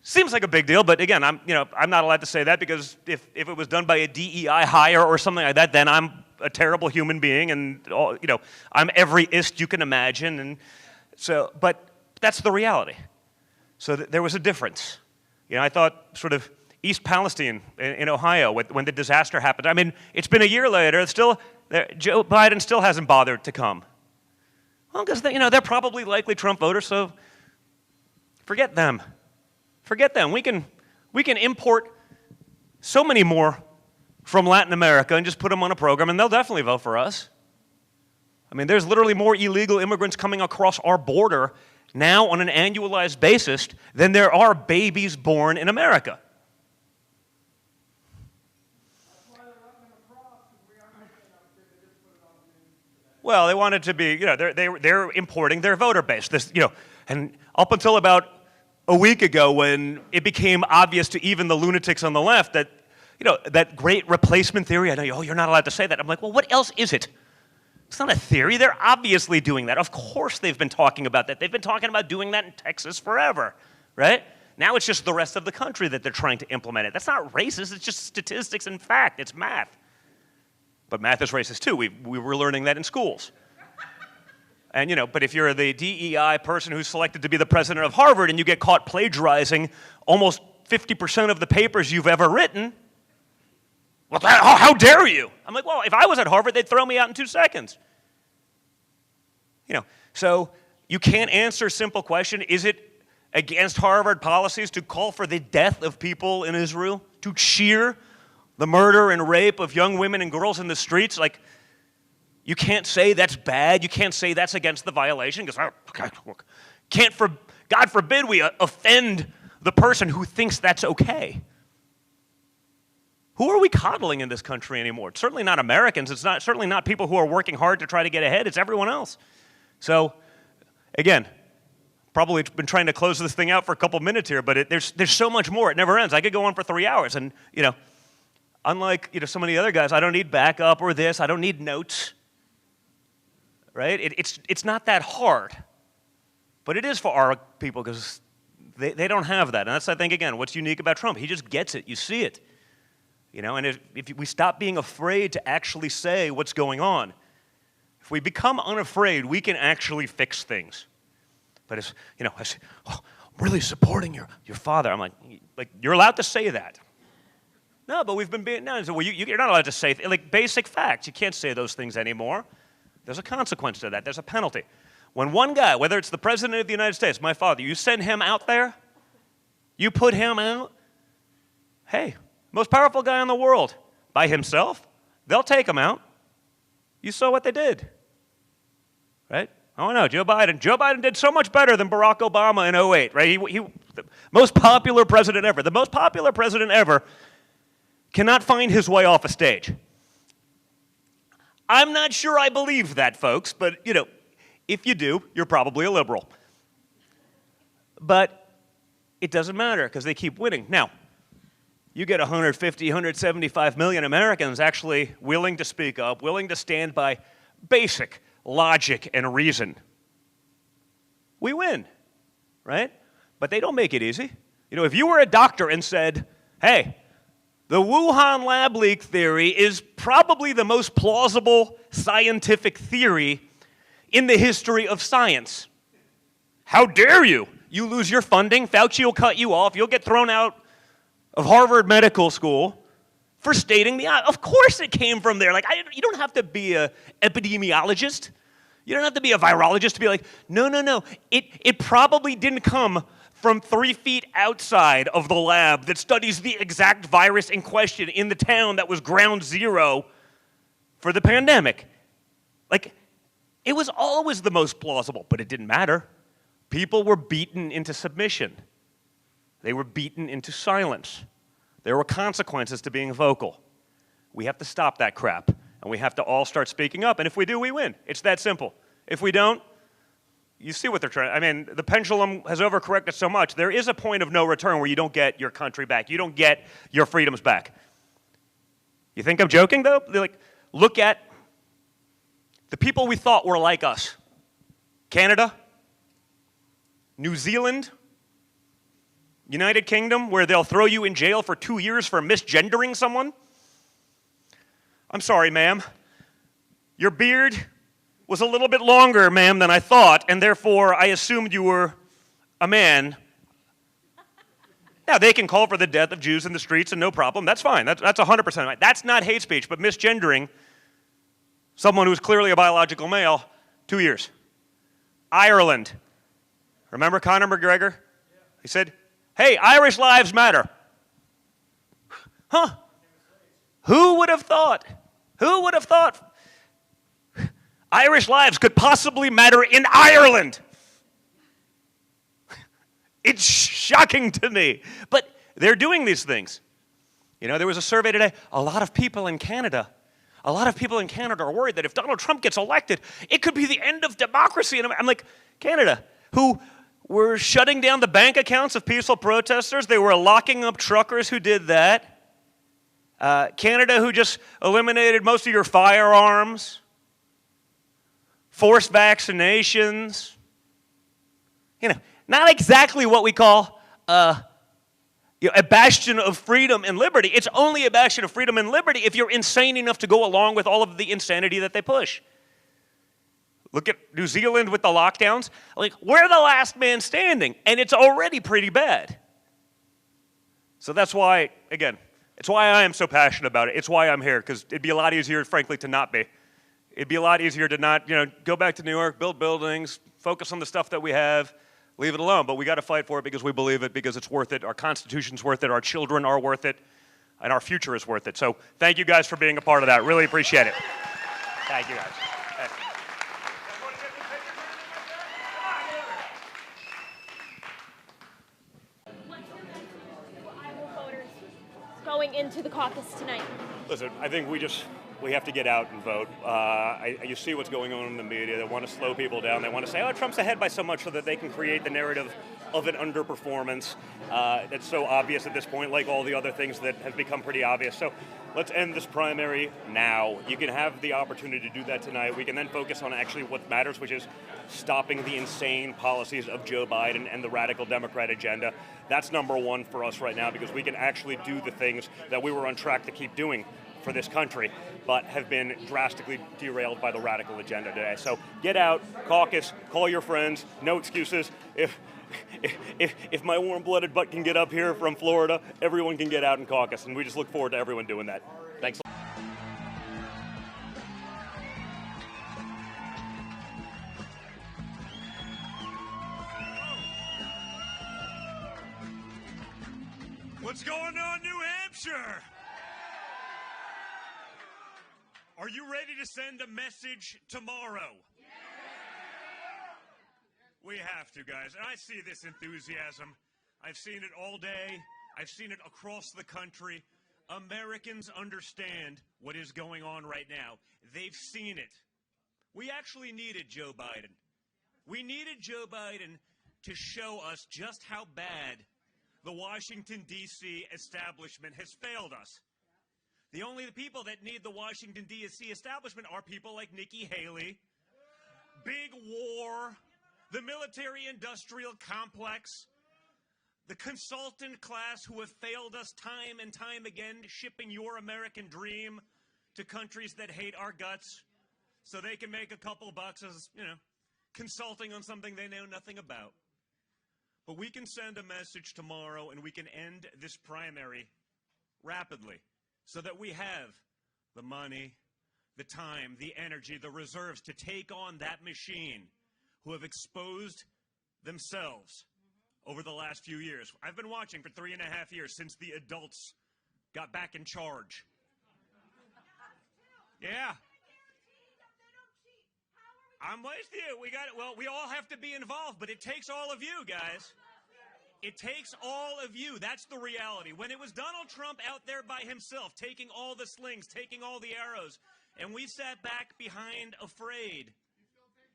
Seems like a big deal, but again, I'm not allowed to say that, because if it was done by a DEI hire or something like that, then I'm a terrible human being, and I'm every ist you can imagine, and so. But that's the reality. So there was a difference. I thought sort of East Palestine in Ohio when the disaster happened. I mean, it's been a year later. Joe Biden still hasn't bothered to come. Well, because they're probably likely Trump voters. So forget them. Forget them. We can import so many more from Latin America and just put them on a program, and they'll definitely vote for us. I mean, there's literally more illegal immigrants coming across our border now on an annualized basis than there are babies born in America. Well, they wanted to be, they're importing their voter base. And up until about a week ago, when it became obvious to even the lunatics on the left that, that great replacement theory, I know, you're not allowed to say that. I'm like, well, what else is it? It's not a theory. They're obviously doing that. Of course they've been talking about that. They've been talking about doing that in Texas forever, right? Now it's just the rest of the country that they're trying to implement it. That's not racist. It's just statistics and fact. It's math. But math is racist too. We were learning that in schools. And, but if you're the DEI person who's selected to be the president of Harvard and you get caught plagiarizing almost 50% of the papers you've ever written, well, how dare you? I'm like, well, if I was at Harvard, they'd throw me out in 2 seconds. So you can't answer a simple question. Is it against Harvard policies, to call for the death of people in Israel, to cheer the murder and rape of young women and girls in the streets. Like, you can't say that's bad. You can't say that's against the violation because God forbid we offend the person who thinks that's okay. Who are we coddling in this country anymore? It's certainly not Americans. It's certainly not people who are working hard to try to get ahead. It's everyone else. So, again, probably been trying to close this thing out for a couple minutes here, but there's so much more. It never ends. I could go on for 3 hours, and unlike some of the other guys, I don't need backup or this. I don't need notes. Right? It's not that hard, but it is for our people because they don't have that, and that's, I think, again, what's unique about Trump. He just gets it. You see it. And if we stop being afraid to actually say what's going on, if we become unafraid, we can actually fix things. But I say, I'm really supporting your father. I'm like, you're allowed to say that. No, but we've been being, no, so, well, you're not allowed to say, like, basic facts. You can't say those things anymore. There's a consequence to that. There's a penalty. When one guy, whether it's the President of the United States, my father, you send him out there, you put him out, hey, most powerful guy in the world, by himself, they'll take him out. You saw what they did, right? Oh, no, Joe Biden. Joe Biden did so much better than Barack Obama in 2008, right? He the most popular president ever. The most popular president ever cannot find his way off a stage. I'm not sure I believe that, folks, but, if you do, you're probably a liberal. But it doesn't matter because they keep winning. Now, you get 150, 175 million Americans actually willing to speak up, willing to stand by basic logic and reason. We win, right? But they don't make it easy. If you were a doctor and said, hey, the Wuhan lab leak theory is probably the most plausible scientific theory in the history of science. How dare you? You lose your funding, Fauci will cut you off, you'll get thrown out of Harvard Medical School for stating the obvious. Of course it came from there. Like, you don't have to be an epidemiologist. You don't have to be a virologist to be like, no. It probably didn't come from 3 feet outside of the lab that studies the exact virus in question in the town that was ground zero for the pandemic. Like, it was always the most plausible, but it didn't matter. People were beaten into submission. They were beaten into silence. There were consequences to being vocal. We have to stop that crap, and we have to all start speaking up, and if we do, we win. It's that simple. If we don't, you see what they're trying. I mean, the pendulum has overcorrected so much. There is a point of no return where you don't get your country back. You don't get your freedoms back. You think I'm joking, though? Look at the people we thought were like us. Canada, New Zealand, United Kingdom, where they'll throw you in jail for 2 years for misgendering someone. I'm sorry, ma'am. Your beard was a little bit longer, ma'am, than I thought, and therefore I assumed you were a man. Now, they can call for the death of Jews in the streets, and no problem. That's fine. That's 100% right. That's not hate speech, but misgendering someone who's clearly a biological male, 2 years. Ireland. Remember Conor McGregor? He said, hey, Irish lives matter. Huh? Who would have thought? Who would have thought Irish lives could possibly matter in Ireland? It's shocking to me. But they're doing these things. There was a survey today. A lot of people in Canada are worried that if Donald Trump gets elected, it could be the end of democracy. And I'm like, Canada, who were shutting down the bank accounts of peaceful protesters. They were locking up truckers who did that. Canada, who just eliminated most of your firearms. Forced vaccinations. Not exactly what we call a bastion of freedom and liberty. It's only a bastion of freedom and liberty if you're insane enough to go along with all of the insanity that they push. Look at New Zealand with the lockdowns. Like, we're the last man standing, and it's already pretty bad. So that's why, again, it's why I am so passionate about it. It's why I'm here, because it'd be a lot easier, frankly, to not be. It'd be a lot easier to not, go back to New York, build buildings, focus on the stuff that we have, leave it alone. But we got to fight for it because we believe it, because it's worth it. Our Constitution's worth it. Our children are worth it. And our future is worth it. So thank you guys for being a part of that. Really appreciate it. Thank you guys. Going into the caucus tonight? Listen, I think we have to get out and vote. You see what's going on in the media. They want to slow people down. They want to say, oh, Trump's ahead by so much, so that they can create the narrative of an underperformance. That's so obvious at this point, like all the other things that have become pretty obvious. So let's end this primary now. You can have the opportunity to do that tonight. We can then focus on actually what matters, which is stopping the insane policies of Joe Biden and the radical Democrat agenda. That's number one for us right now, because we can actually do the things that we were on track to keep doing for this country, but have been drastically derailed by the radical agenda today. So get out, caucus, call your friends, no excuses. If my warm-blooded butt can get up here from Florida, everyone can get out and caucus, and we just look forward to everyone doing that. Thanks. What's going on, New Hampshire? Are you ready to send a message tomorrow? We have to, guys. And I see this enthusiasm. I've seen it all day. I've seen it across the country. Americans understand what is going on right now. They've seen it. We actually needed Joe Biden. We needed Joe Biden to show us just how bad the Washington, D.C. establishment has failed us. The only people that need the Washington, D.C. establishment are people like Nikki Haley, big war, the military-industrial complex, the consultant class who have failed us time and time again, shipping your American dream to countries that hate our guts so they can make a couple bucks as, consulting on something they know nothing about. But we can send a message tomorrow, and we can end this primary rapidly so that we have the money, the time, the energy, the reserves to take on that machine who have exposed themselves over the last few years. I've been watching for 3.5 years since the adults got back in charge. Yeah. I'm with you. We all have to be involved, but it takes all of you, guys. It takes all of you. That's the reality. When it was Donald Trump out there by himself, taking all the slings, taking all the arrows, and we sat back behind afraid,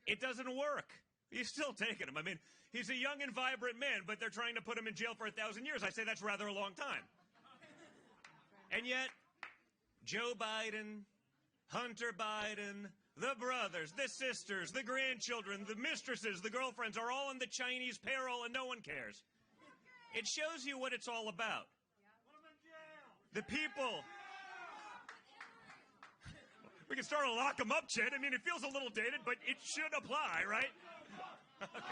it doesn't work. He's still taking them. I mean, he's a young and vibrant man, but they're trying to put him in jail for 1,000 years. I say that's rather a long time. And yet, Joe Biden, Hunter Biden, the brothers, the sisters, the grandchildren, the mistresses, the girlfriends are all on the Chinese payroll and no one cares. It shows you what it's all about. The people. We can start to lock them up, Chet. I mean, it feels a little dated, but it should apply, right? Lock him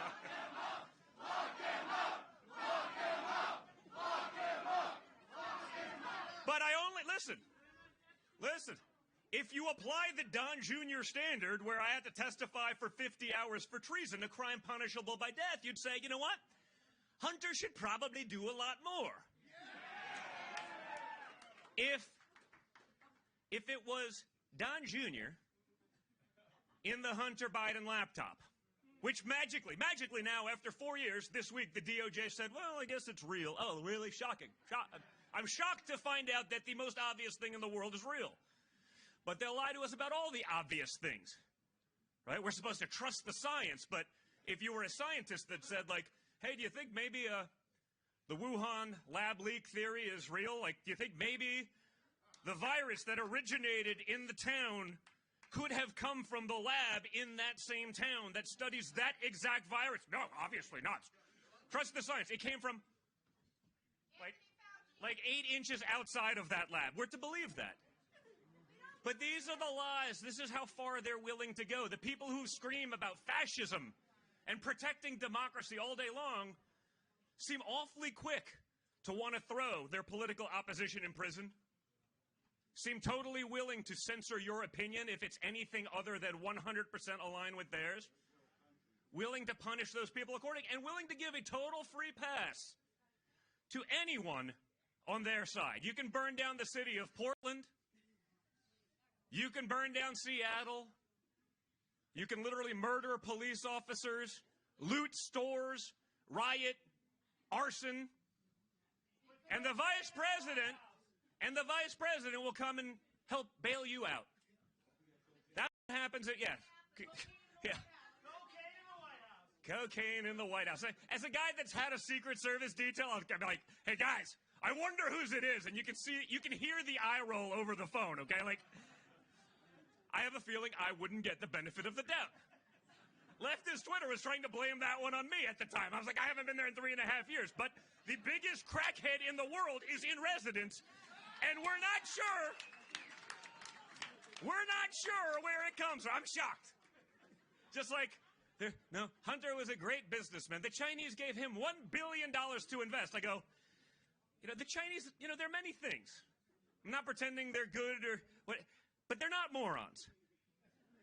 up! Lock him up! Lock him up! Lock him up! Lock him up! But listen. If you apply the Don Jr. standard, where I had to testify for 50 hours for treason, a crime punishable by death, you'd say, you know what? Hunter should probably do a lot more. If it was Don Jr. in the Hunter Biden laptop, which magically now, after 4 years, this week, the DOJ said, well, I guess it's real. Oh, really? Shocking. I'm shocked to find out that the most obvious thing in the world is real. But they'll lie to us about all the obvious things, right? We're supposed to trust the science, but if you were a scientist that said, like, hey, do you think maybe the Wuhan lab leak theory is real? Like, do you think maybe the virus that originated in the town could have come from the lab in that same town that studies that exact virus? No, obviously not. Trust the science. It came from like 8 inches outside of that lab. We're to believe that. But these are the lies. This is how far they're willing to go. The people who scream about fascism and protecting democracy all day long seem awfully quick to want to throw their political opposition in prison, seem totally willing to censor your opinion if it's anything other than 100% aligned with theirs. willing to punish those people accordingly, and willing to give a total free pass to anyone on their side. You can burn down the city of Portland. You can burn down Seattle. You can literally murder police officers, loot stores, riot, arson. And the vice president will come and help bail you out. That happens at, yeah. Yeah. Cocaine in the White House. As a guy that's had a Secret Service detail, I'll be like, hey guys, I wonder whose it is. And you can hear the eye roll over the phone, okay? Like, I have a feeling I wouldn't get the benefit of the doubt. Leftist Twitter was trying to blame that one on me at the time. I was like, I haven't been there in 3.5 years. But the biggest crackhead in the world is in residence, and we're not sure where it comes from. I'm shocked. Just like, no, Hunter was a great businessman. The Chinese gave him $1 billion to invest. I go, the Chinese, they're many things. I'm not pretending they're good or what, but they're not morons.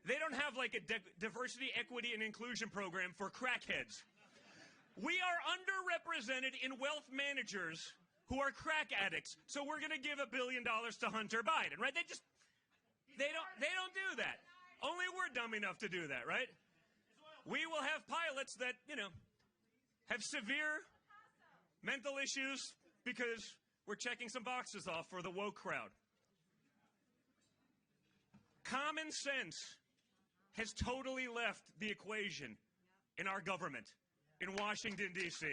They don't have like a diversity, equity, and inclusion program for crackheads. We are underrepresented in wealth managers who are crack addicts, so we're going to give $1 billion to Hunter Biden, right? They don't do that. Only we're dumb enough to do that, right? We will have pilots that, have severe mental issues because we're checking some boxes off for the woke crowd. Common sense has totally left the equation in our government in Washington, D.C.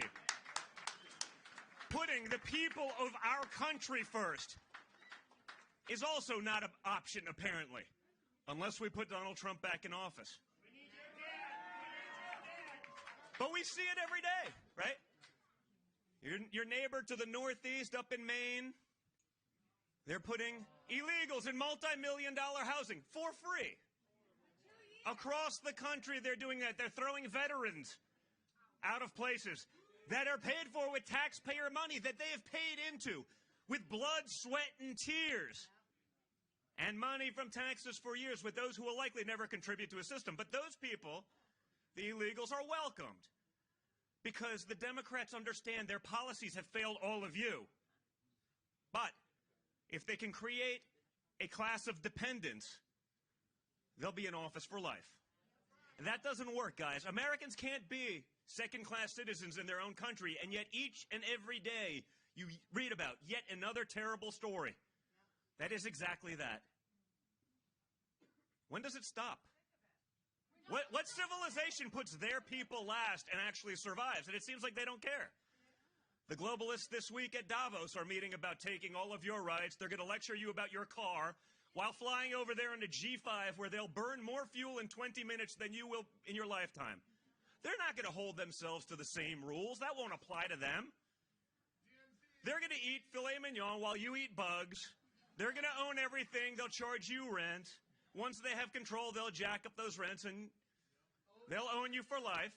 Putting the people of our country first is also not an option, apparently, unless we put Donald Trump back in office. But we see it every day, right? Your neighbor to the northeast up in Maine, they're putting illegals in multi-million-dollar housing for free. Across the country, they're doing that. They're throwing veterans out of places that are paid for with taxpayer money that they have paid into with blood, sweat, and tears. And money from taxes for years with those who will likely never contribute to a system. But those people, the illegals, are welcomed because the Democrats understand their policies have failed all of you. But if they can create a class of dependents, they'll be in office for life. And that doesn't work, guys. Americans can't be second-class citizens in their own country, and yet each and every day you read about yet another terrible story. That is exactly that. When does it stop? What civilization puts their people last and actually survives? And it seems like they don't care. The globalists this week at Davos are meeting about taking all of your rights. They're going to lecture you about your car while flying over there in a G5 where they'll burn more fuel in 20 minutes than you will in your lifetime. They're not going to hold themselves to the same rules. That won't apply to them. They're going to eat filet mignon while you eat bugs. They're going to own everything. They'll charge you rent. Once they have control, they'll jack up those rents and they'll own you for life.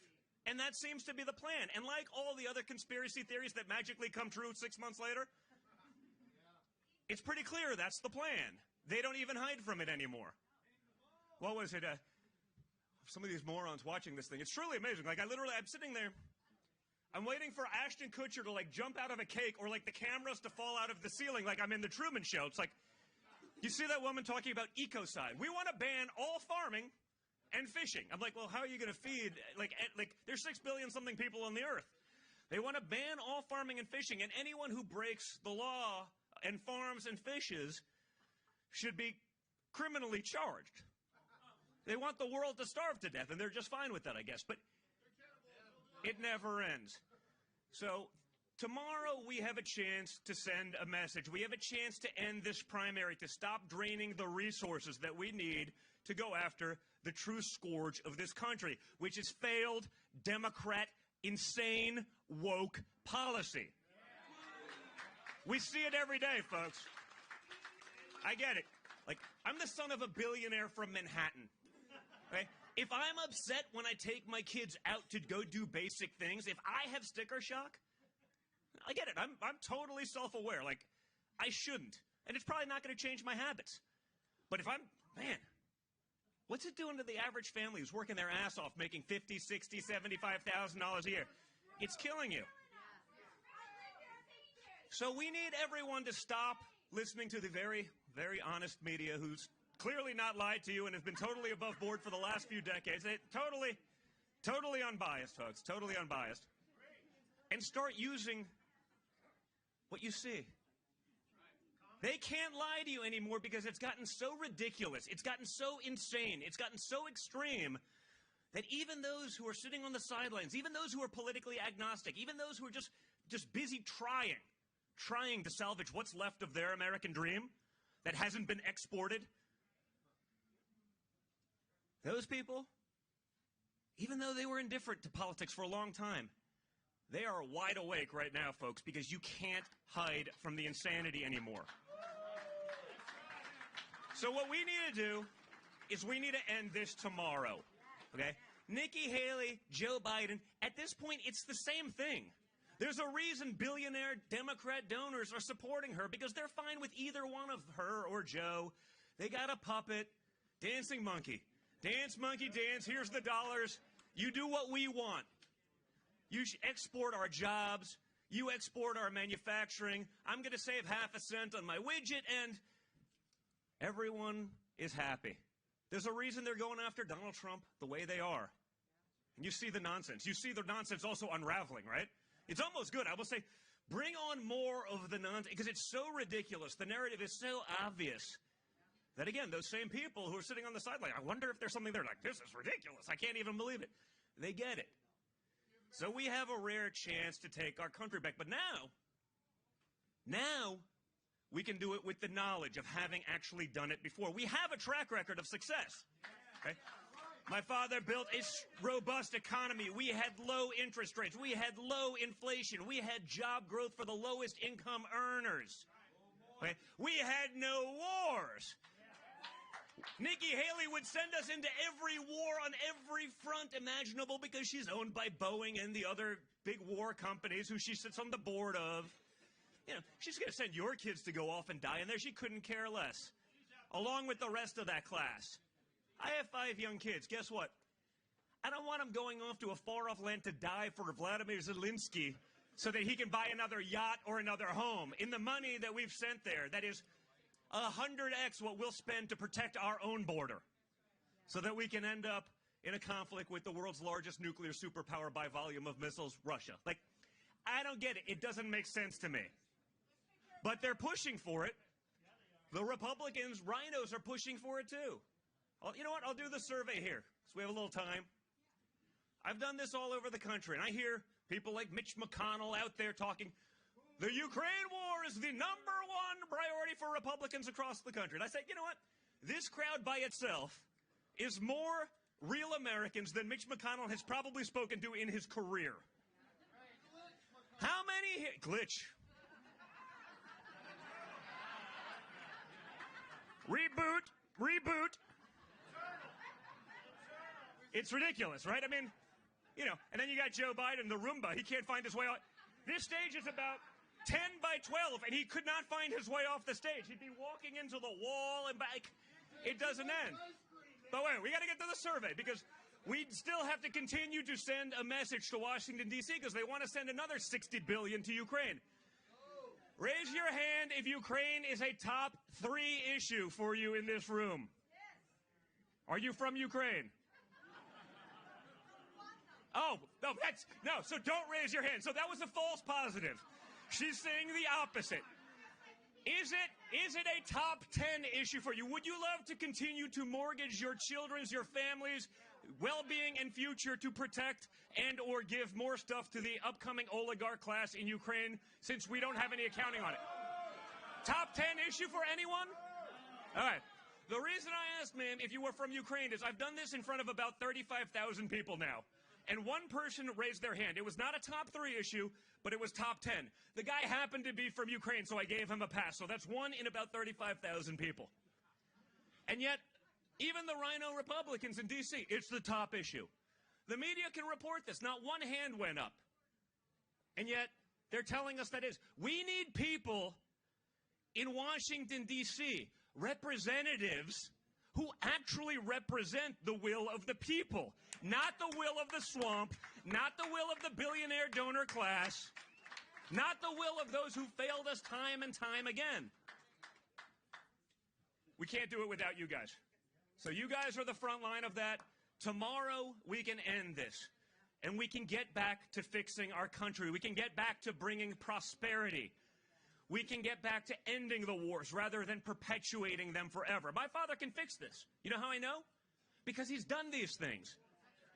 And that seems to be the plan. And like all the other conspiracy theories that magically come true 6 months later, it's pretty clear that's the plan. They don't even hide from it anymore. What was it? Some of these morons watching this thing. It's truly amazing. Like, I'm sitting there. I'm waiting for Ashton Kutcher to, like, jump out of a cake or, like, the cameras to fall out of the ceiling like I'm in the Truman Show. It's like, you see that woman talking about ecocide. We want to ban all farming and fishing. I'm like, well, how are you going to feed? Like, there's 6 billion something people on the earth. They want to ban all farming and fishing, and anyone who breaks the law and farms and fishes should be criminally charged. They want the world to starve to death, and they're just fine with that, I guess. But it never ends. So tomorrow we have a chance to send a message. We have a chance to end this primary, to stop draining the resources that we need to go after the true scourge of this country, which is failed Democrat, insane, woke policy. We see it every day, folks. I get it. Like, I'm the son of a billionaire from Manhattan. Okay? If I'm upset when I take my kids out to go do basic things, if I have sticker shock, I get it. I'm totally self-aware. Like, I shouldn't. And it's probably not going to change my habits. But if What's it doing to the average family who's working their ass off, making $50,000, $60,000, $75,000 a year? It's killing you. So we need everyone to stop listening to the very, very honest media who's clearly not lied to you and has been totally above board for the last few decades. Totally unbiased, folks. Totally unbiased. And start using what you see. They can't lie to you anymore because it's gotten so ridiculous. It's gotten so insane. It's gotten so extreme that even those who are sitting on the sidelines, even those who are politically agnostic, even those who are just busy trying to salvage what's left of their American dream that hasn't been exported, those people, even though they were indifferent to politics for a long time, they are wide awake right now, folks, because you can't hide from the insanity anymore. So what we need to do is we need to end this tomorrow, okay? Nikki Haley, Joe Biden, at this point, it's the same thing. There's a reason billionaire Democrat donors are supporting her, because they're fine with either one of her or Joe. They got a puppet, dancing monkey. Dance, monkey, dance. Here's the dollars. You do what we want. You export our jobs. You export our manufacturing. I'm going to save half a cent on my widget, and everyone is happy. There's a reason they're going after Donald Trump the way they are. And you see the nonsense. You see the nonsense also unraveling, right? It's almost good. I will say, bring on more of the nonsense, because it's so ridiculous. The narrative is so obvious that, again, those same people who are sitting on the sideline, I wonder if there's something there like, this is ridiculous. I can't even believe it. They get it. So we have a rare chance to take our country back. But now we can do it with the knowledge of having actually done it before. We have a track record of success. Okay? My father built a robust economy. We had low interest rates. We had low inflation. We had job growth for the lowest income earners. Okay? We had no wars. Nikki Haley would send us into every war on every front imaginable because she's owned by Boeing and the other big war companies who she sits on the board of. You know, she's going to send your kids to go off and die in there. She couldn't care less, along with the rest of that class. I have 5 young kids. Guess what? I don't want them going off to a far-off land to die for Vladimir Zelensky so that he can buy another yacht or another home. In the money that we've sent there, that is 100x what we'll spend to protect our own border so that we can end up in a conflict with the world's largest nuclear superpower by volume of missiles, Russia. Like, I don't get it. It doesn't make sense to me. But they're pushing for it. The Republicans, rhinos, are pushing for it too. Well, you know what? I'll do the survey here, so we have a little time. I've done this all over the country, and I hear people like Mitch McConnell out there talking, the Ukraine war is the #1 priority for Republicans across the country. And I say, you know what? This crowd by itself is more real Americans than Mitch McConnell has probably spoken to in his career. How many here? Glitch. Reboot. It's ridiculous, right? I mean, you know, and then you got Joe Biden, the Roomba. He can't find his way out. This stage is about 10 by 12, and he could not find his way off the stage. He'd be walking into the wall and back. It doesn't end. But wait, we got to get to the survey, because we still have to continue to send a message to Washington, D.C., because they want to send another $60 billion to Ukraine. Raise your hand if Ukraine is a top 3 issue for you in this room. Are you from Ukraine? Oh, no, so don't raise your hand. So that was a false positive. She's saying the opposite. Is it a top 10 issue for you? Would you love to continue to mortgage your children's, your family's well-being and future to protect and or give more stuff to the upcoming oligarch class in Ukraine, since we don't have any accounting on it? Top 10 issue for anyone? All right. The reason I asked, ma'am, if you were from Ukraine is I've done this in front of about 35,000 people now. And one person raised their hand. It was not a top 3 issue, but it was top 10. The guy happened to be from Ukraine, so I gave him a pass. So that's 1 in about 35,000 people. And yet, even the rhino Republicans in D.C., it's the top issue. The media can report this. Not one hand went up. And yet, they're telling us that is. We need people in Washington, D.C., representatives who actually represent the will of the people, not the will of the swamp, not the will of the billionaire donor class, not the will of those who failed us time and time again. We can't do it without you guys. So you guys are the front line of that. Tomorrow, we can end this, and we can get back to fixing our country. We can get back to bringing prosperity. We can get back to ending the wars rather than perpetuating them forever. My father can fix this. You know how I know? Because he's done these things,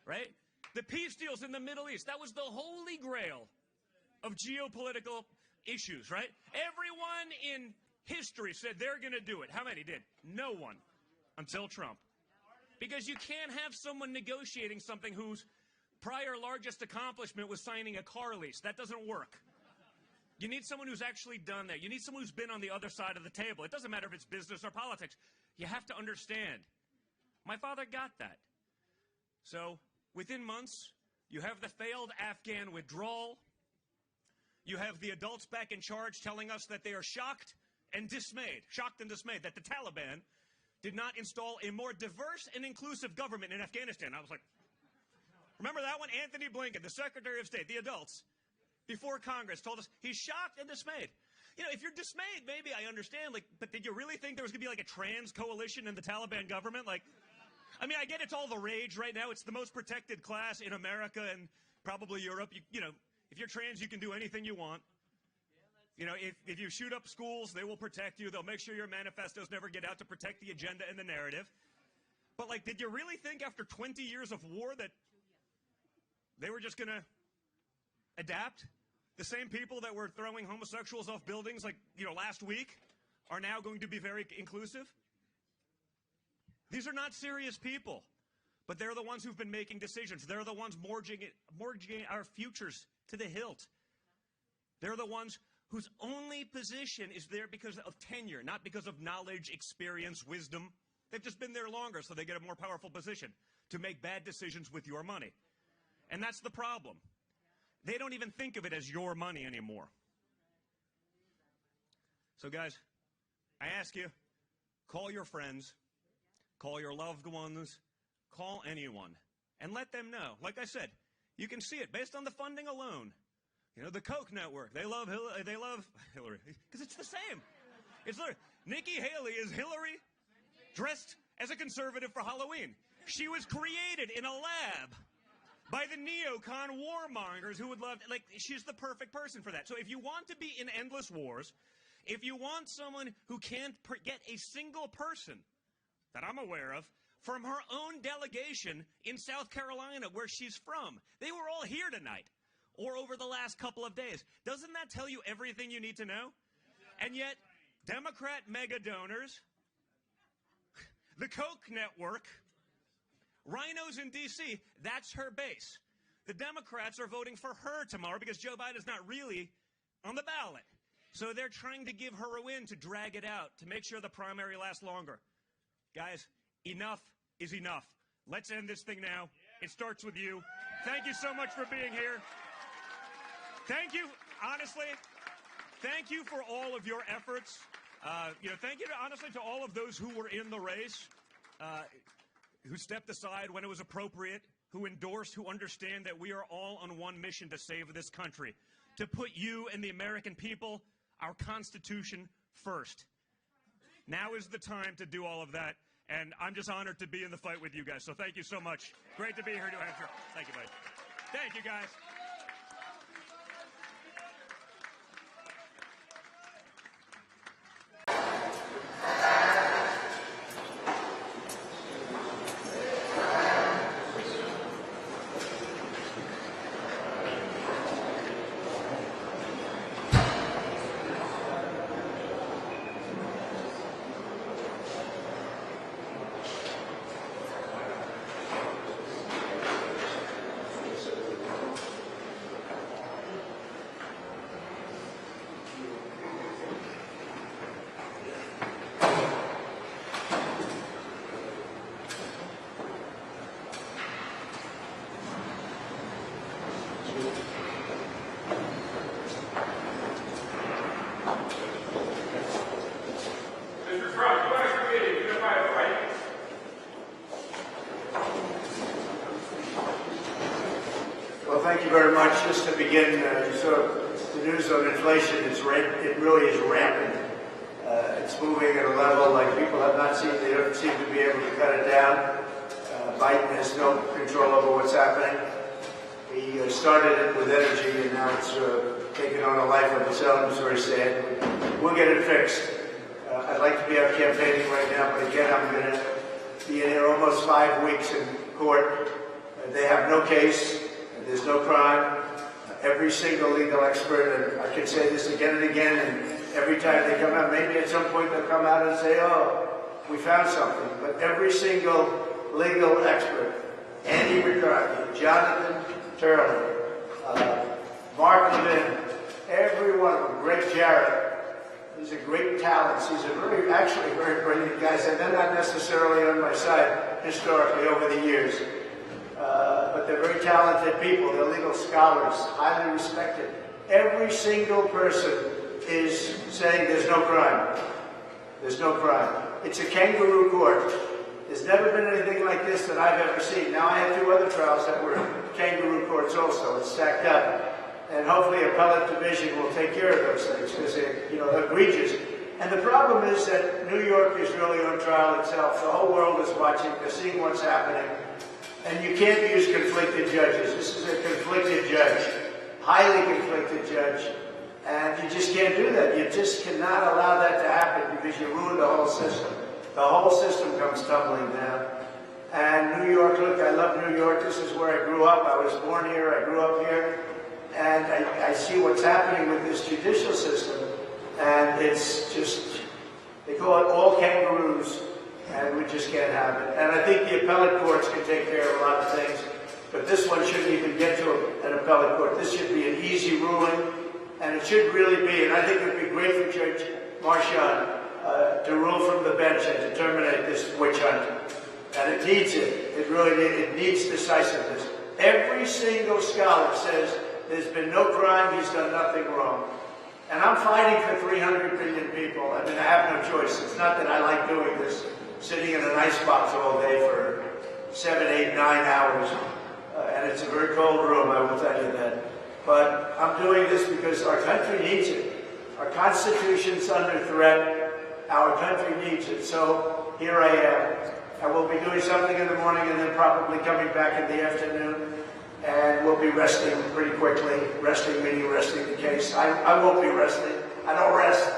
right? The peace deals in the Middle East, that was the holy grail of geopolitical issues, right? Everyone in history said they're going to do it. How many did? No one, until Trump. Because you can't have someone negotiating something whose prior largest accomplishment was signing a car lease. That doesn't work. You need someone who's actually done that. You need someone who's been on the other side of the table. It doesn't matter if it's business or politics. You have to understand. My father got that. So within months, you have the failed Afghan withdrawal. You have the adults back in charge telling us that they are shocked and dismayed that the Taliban did not install a more diverse and inclusive government in Afghanistan. I was like, remember that one? Anthony Blinken, the Secretary of State, the adults, before Congress told us he's shocked and dismayed. You know, if you're dismayed, maybe I understand, but did you really think there was going to be like a trans coalition in the Taliban government? I mean, I get it's all the rage right now. It's the most protected class in America and probably Europe. You know, if you're trans, you can do anything you want. You know, if you shoot up schools, they will protect you. They'll make sure your manifestos never get out to protect the agenda and the narrative. But, did you really think after 20 years of war that they were just going to adapt? The same people that were throwing homosexuals off buildings last week are now going to be very inclusive? These are not serious people, but they're the ones who've been making decisions. They're the ones mortgaging our futures to the hilt. They're the ones whose only position is there because of tenure, not because of knowledge, experience, wisdom. They've just been there longer, so they get a more powerful position to make bad decisions with your money. And that's the problem. They don't even think of it as your money anymore. So, guys, I ask you, call your friends, call your loved ones, call anyone, and let them know. Like I said, you can see it based on the funding alone. You know, the Koch network, they love Hillary, because it's the same. It's literally, Nikki Haley is Hillary dressed as a conservative for Halloween. She was created in a lab by the neocon warmongers who would love, she's the perfect person for that. So if you want to be in endless wars, if you want someone who can't get a single person that I'm aware of from her own delegation in South Carolina, where she's from, they were all here tonight or over the last couple of days. Doesn't that tell you everything you need to know? And yet, Democrat mega donors, the Koch network, rhinos in D.C., that's her base. The Democrats are voting for her tomorrow because Joe Biden's not really on the ballot. So they're trying to give her a win to drag it out, to make sure the primary lasts longer. Guys, enough is enough. Let's end this thing now. It starts with you. Thank you so much for being here. Thank you, honestly. Thank you for all of your efforts. Thank you, honestly, to all of those who were in the race, who stepped aside when it was appropriate, who endorsed, who understand that we are all on one mission to save this country, to put you and the American people, our Constitution, first. Now is the time to do all of that, and I'm just honored to be in the fight with you guys. So thank you so much. Great to be here in New Hampshire. Thank you, buddy. Thank you, guys. thank you very much. Just to begin, you saw the news on inflation. It really is rampant. It's moving at a level like people have not seen. They don't seem to be able to cut it down. Biden has no control over what's happening. He started it with energy, and now it's taken on a life of its own. It's very sad. We'll get it fixed. I'd like to be out campaigning right now, but again, I'm going to be in here almost 5 weeks in court. They have no case. There's no crime. Every single legal expert, and I can say this again and again, and every time they come out, maybe at some point they'll come out and say, oh, we found something. But every single legal expert, Andy McCarthy, Jonathan Turley, Mark Levin, every one of them, Greg Jarrett, these are great talents. These are actually very brilliant guys, and they're not necessarily on my side historically over the years. But they're very talented people. They're legal scholars, highly respected. Every single person is saying there's no crime. There's no crime. It's a kangaroo court. There's never been anything like this that I've ever seen. Now, I had 2 other trials that were kangaroo courts also. It's stacked up. And hopefully appellate division will take care of those things because they're egregious. And the problem is that New York is really on trial itself. The whole world is watching. They're seeing what's happening. And you can't use conflicted judges. This is a conflicted judge, highly conflicted judge. And you just can't do that. You just cannot allow that to happen because you ruin the whole system. The whole system comes tumbling down. And New York, look, I love New York. This is where I grew up. I was born here. I grew up here. And I see what's happening with this judicial system. And it's just, they call it all kangaroos. And we just can't have it. And I think the appellate courts can take care of a lot of things, but this one shouldn't even get to an appellate court. This should be an easy ruling, and it should really be, and I think it would be great for Judge Marchand to rule from the bench and to terminate this witch hunt. And it needs it. It really needs decisiveness. Every single scholar says there's been no crime, he's done nothing wrong. And I'm fighting for 300 million people. I mean, I have no choice. It's not that I like doing this, sitting in an icebox all day for 7, 8, 9 hours. And it's a very cold room, I will tell you that. But I'm doing this because our country needs it. Our Constitution's under threat. Our country needs it. So here I am. I will be doing something in the morning and then probably coming back in the afternoon. And we'll be resting pretty quickly. Resting meaning resting the case. I won't be resting. I don't rest.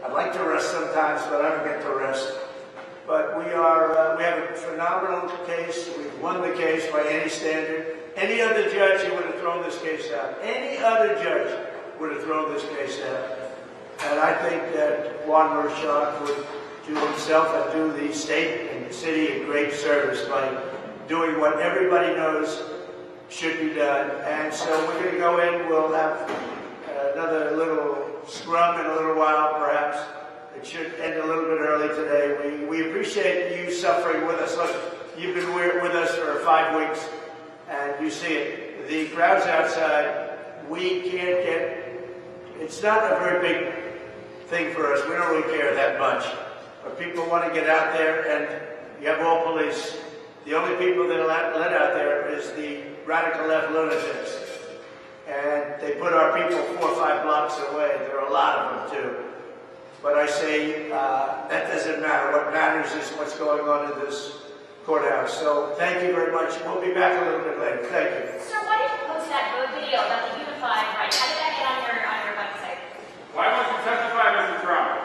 I'd like to rest sometimes, but I don't get to rest. But we have a phenomenal case. We've won the case by any standard. Any other judge who would have thrown this case out. Any other judge would have thrown this case out. And I think that Juan Merchan would do himself and do the state and the city a great service by doing what everybody knows should be done. And so we're going to go in. We'll have another little scrum in a little while, perhaps. It should end a little bit early today. We appreciate you suffering with us. Look, you've been with us for 5 weeks, and you see it. The crowds outside, we can't get, it's not a very big thing for us. We don't really care that much. But people want to get out there, and you have all police. The only people that are let out there is the radical left lunatics. And they put our people 4 or 5 blocks away. There are a lot of them, too. But I say that doesn't matter. What matters is what's going on in this courthouse. So thank you very much. We'll be back a little bit later. Thank you. Sir, why did you post that video about the unified right? How did that get on your website? Why won't you testify, Mr. Trump?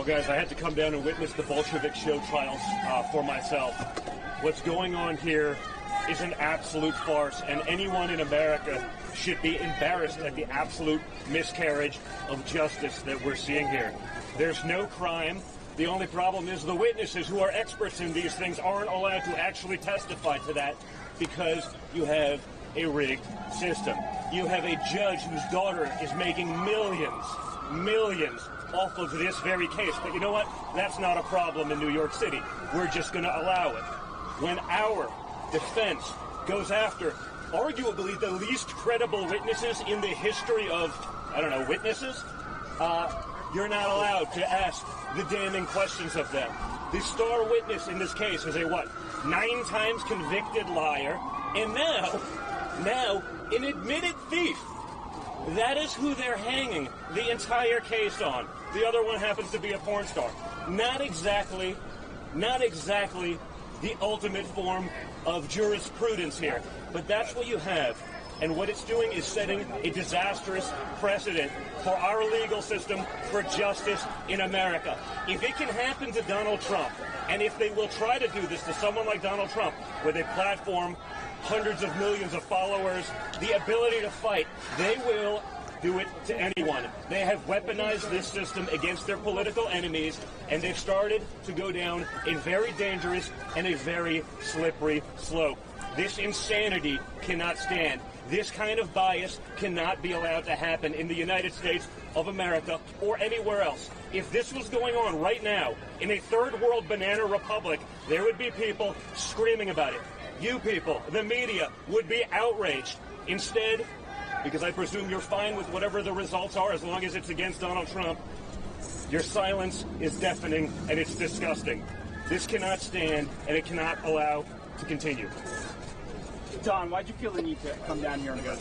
guys, I had to come down and witness the Bolshevik show trials for myself. What's going on here is an absolute farce, and anyone in America should be embarrassed at the absolute miscarriage of justice that we're seeing here. There's no crime. The only problem is the witnesses who are experts in these things aren't allowed to actually testify to that because you have a rigged system. You have a judge whose daughter is making millions off of this very case. But you know what? That's not a problem in New York City. We're just going to allow it. When our defense goes after arguably the least credible witnesses in the history of, witnesses, you're not allowed to ask the damning questions of them. The star witness in this case is a 9 times convicted liar, and now an admitted thief. That is who they're hanging the entire case on. The other one happens to be a porn star. Not exactly the ultimate form of jurisprudence here. But that's what you have. And what it's doing is setting a disastrous precedent for our legal system for justice in America. If it can happen to Donald Trump, and if they will try to do this to someone like Donald Trump, with a platform, hundreds of millions of followers, the ability to fight, they will do it to anyone. They have weaponized this system against their political enemies, and they've started to go down a very dangerous and a very slippery slope. This insanity cannot stand. This kind of bias cannot be allowed to happen in the United States of America or anywhere else. If this was going on right now in a third world banana republic, there would be people screaming about it. You people, the media, would be outraged. Instead, because I presume you're fine with whatever the results are as long as it's against Donald Trump, your silence is deafening and it's disgusting. This cannot stand and it cannot allow to continue. Don, why'd you feel the need to come down here and go?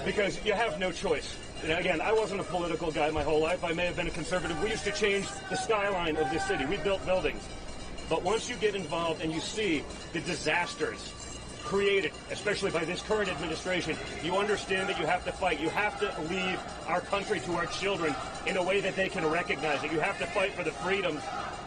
Because you have no choice. And again, I wasn't a political guy my whole life. I may have been a conservative. We used to change the skyline of this city. We built buildings. But once you get involved and you see the disasters created, especially by this current administration, you understand that you have to fight. You have to leave our country to our children in a way that they can recognize it. You have to fight for the freedoms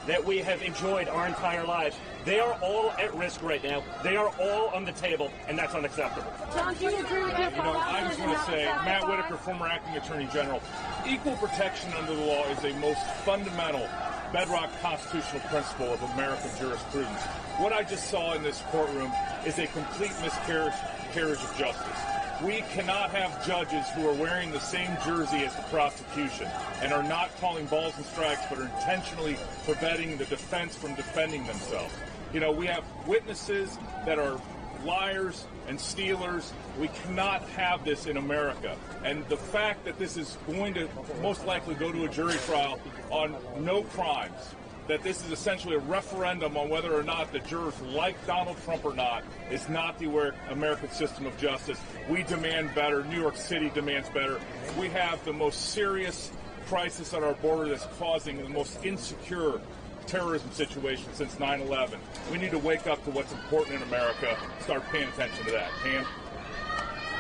that we have enjoyed our entire lives. They are all at risk right now. They are all on the table, and that's unacceptable. John, do you agree with that? I just want to say, Matt Whitaker, former acting attorney general, equal protection under the law is a most fundamental bedrock constitutional principle of American jurisprudence. What I just saw in this courtroom is a complete miscarriage of justice. We cannot have judges who are wearing the same jersey as the prosecution and are not calling balls and strikes, but are intentionally preventing the defense from defending themselves. We have witnesses that are liars and stealers. We cannot have this in America. And the fact that this is going to most likely go to a jury trial on no crimes, that this is essentially a referendum on whether or not the jurors like Donald Trump or not, is not the American system of justice. We demand better. New York City demands better. We have the most serious crisis on our border that's causing the most insecure terrorism situation since 9/11. We need to wake up to what's important in America, start paying attention to that. Pam?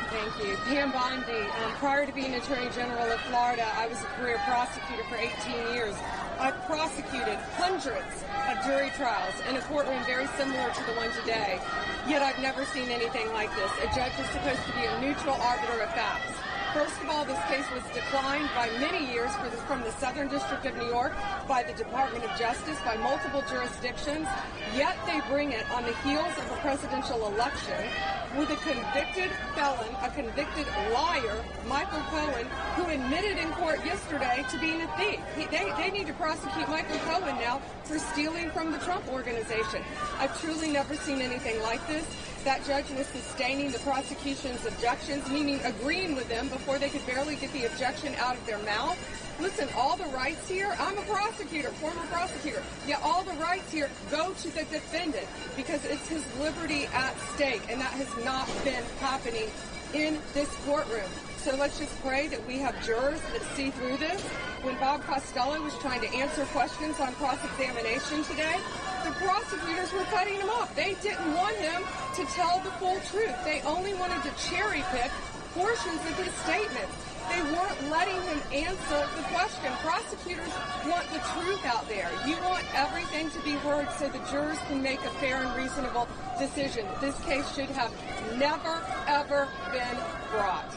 Thank you. Pam Bondi. Prior to being Attorney General of Florida, I was a career prosecutor for 18 years. I've prosecuted hundreds of jury trials in a courtroom very similar to the one today, yet I've never seen anything like this. A judge is supposed to be a neutral arbiter of facts. First of all, this case was declined by many years from the Southern District of New York, by the Department of Justice, by multiple jurisdictions, yet they bring it on the heels of a presidential election with a convicted felon, a convicted liar, Michael Cohen, who admitted in court yesterday to being a thief. They need to prosecute Michael Cohen now for stealing from the Trump organization. I've truly never seen anything like this. That judge was sustaining the prosecution's objections, meaning agreeing with them before they could barely get the objection out of their mouth. Listen, all the rights here, I'm a prosecutor, former prosecutor, yet all the rights here go to the defendant because it's his liberty at stake, and that has not been happening in this courtroom. So let's just pray that we have jurors that see through this. When Bob Costello was trying to answer questions on cross-examination today, the prosecutors were cutting him off. They didn't want him to tell the full truth. They only wanted to cherry-pick portions of his statements. They weren't letting him answer the question. Prosecutors want the truth out there. You want everything to be heard so the jurors can make a fair and reasonable decision. This case should have never, ever been brought.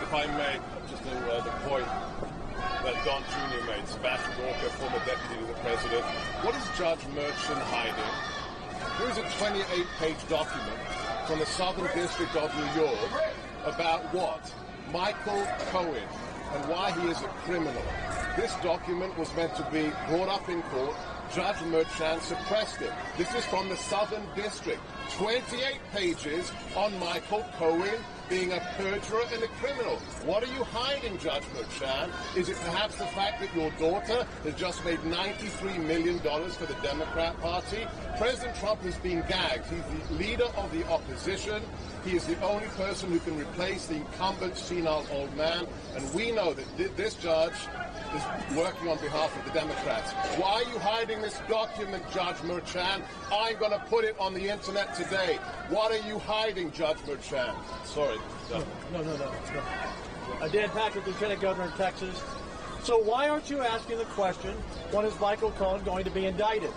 If I may, just the point that Don Jr. made, Sebastian Walker, former deputy to the president. What is Judge Merchant hiding? Here is a 28-page document from the Southern District of New York about what? Michael Cohen and why he is a criminal. This document was meant to be brought up in court. Judge Merchant suppressed it. This is from the Southern District. 28 pages on Michael Cohen being a perjurer and a criminal. What are you hiding, Judge Merchant? Is it perhaps the fact that your daughter has just made $93 million for the Democrat Party? President Trump has been gagged. He's the leader of the opposition. He is the only person who can replace the incumbent senile old man. And we know that this judge is working on behalf of the Democrats. Why are you hiding this document, Judge Merchant? I'm going to put it on the internet today. What are you hiding, Judge Merchant? Sorry. No. Dan Patrick, Lieutenant Governor of Texas. So why aren't you asking the question, when is Michael Cohen going to be indicted?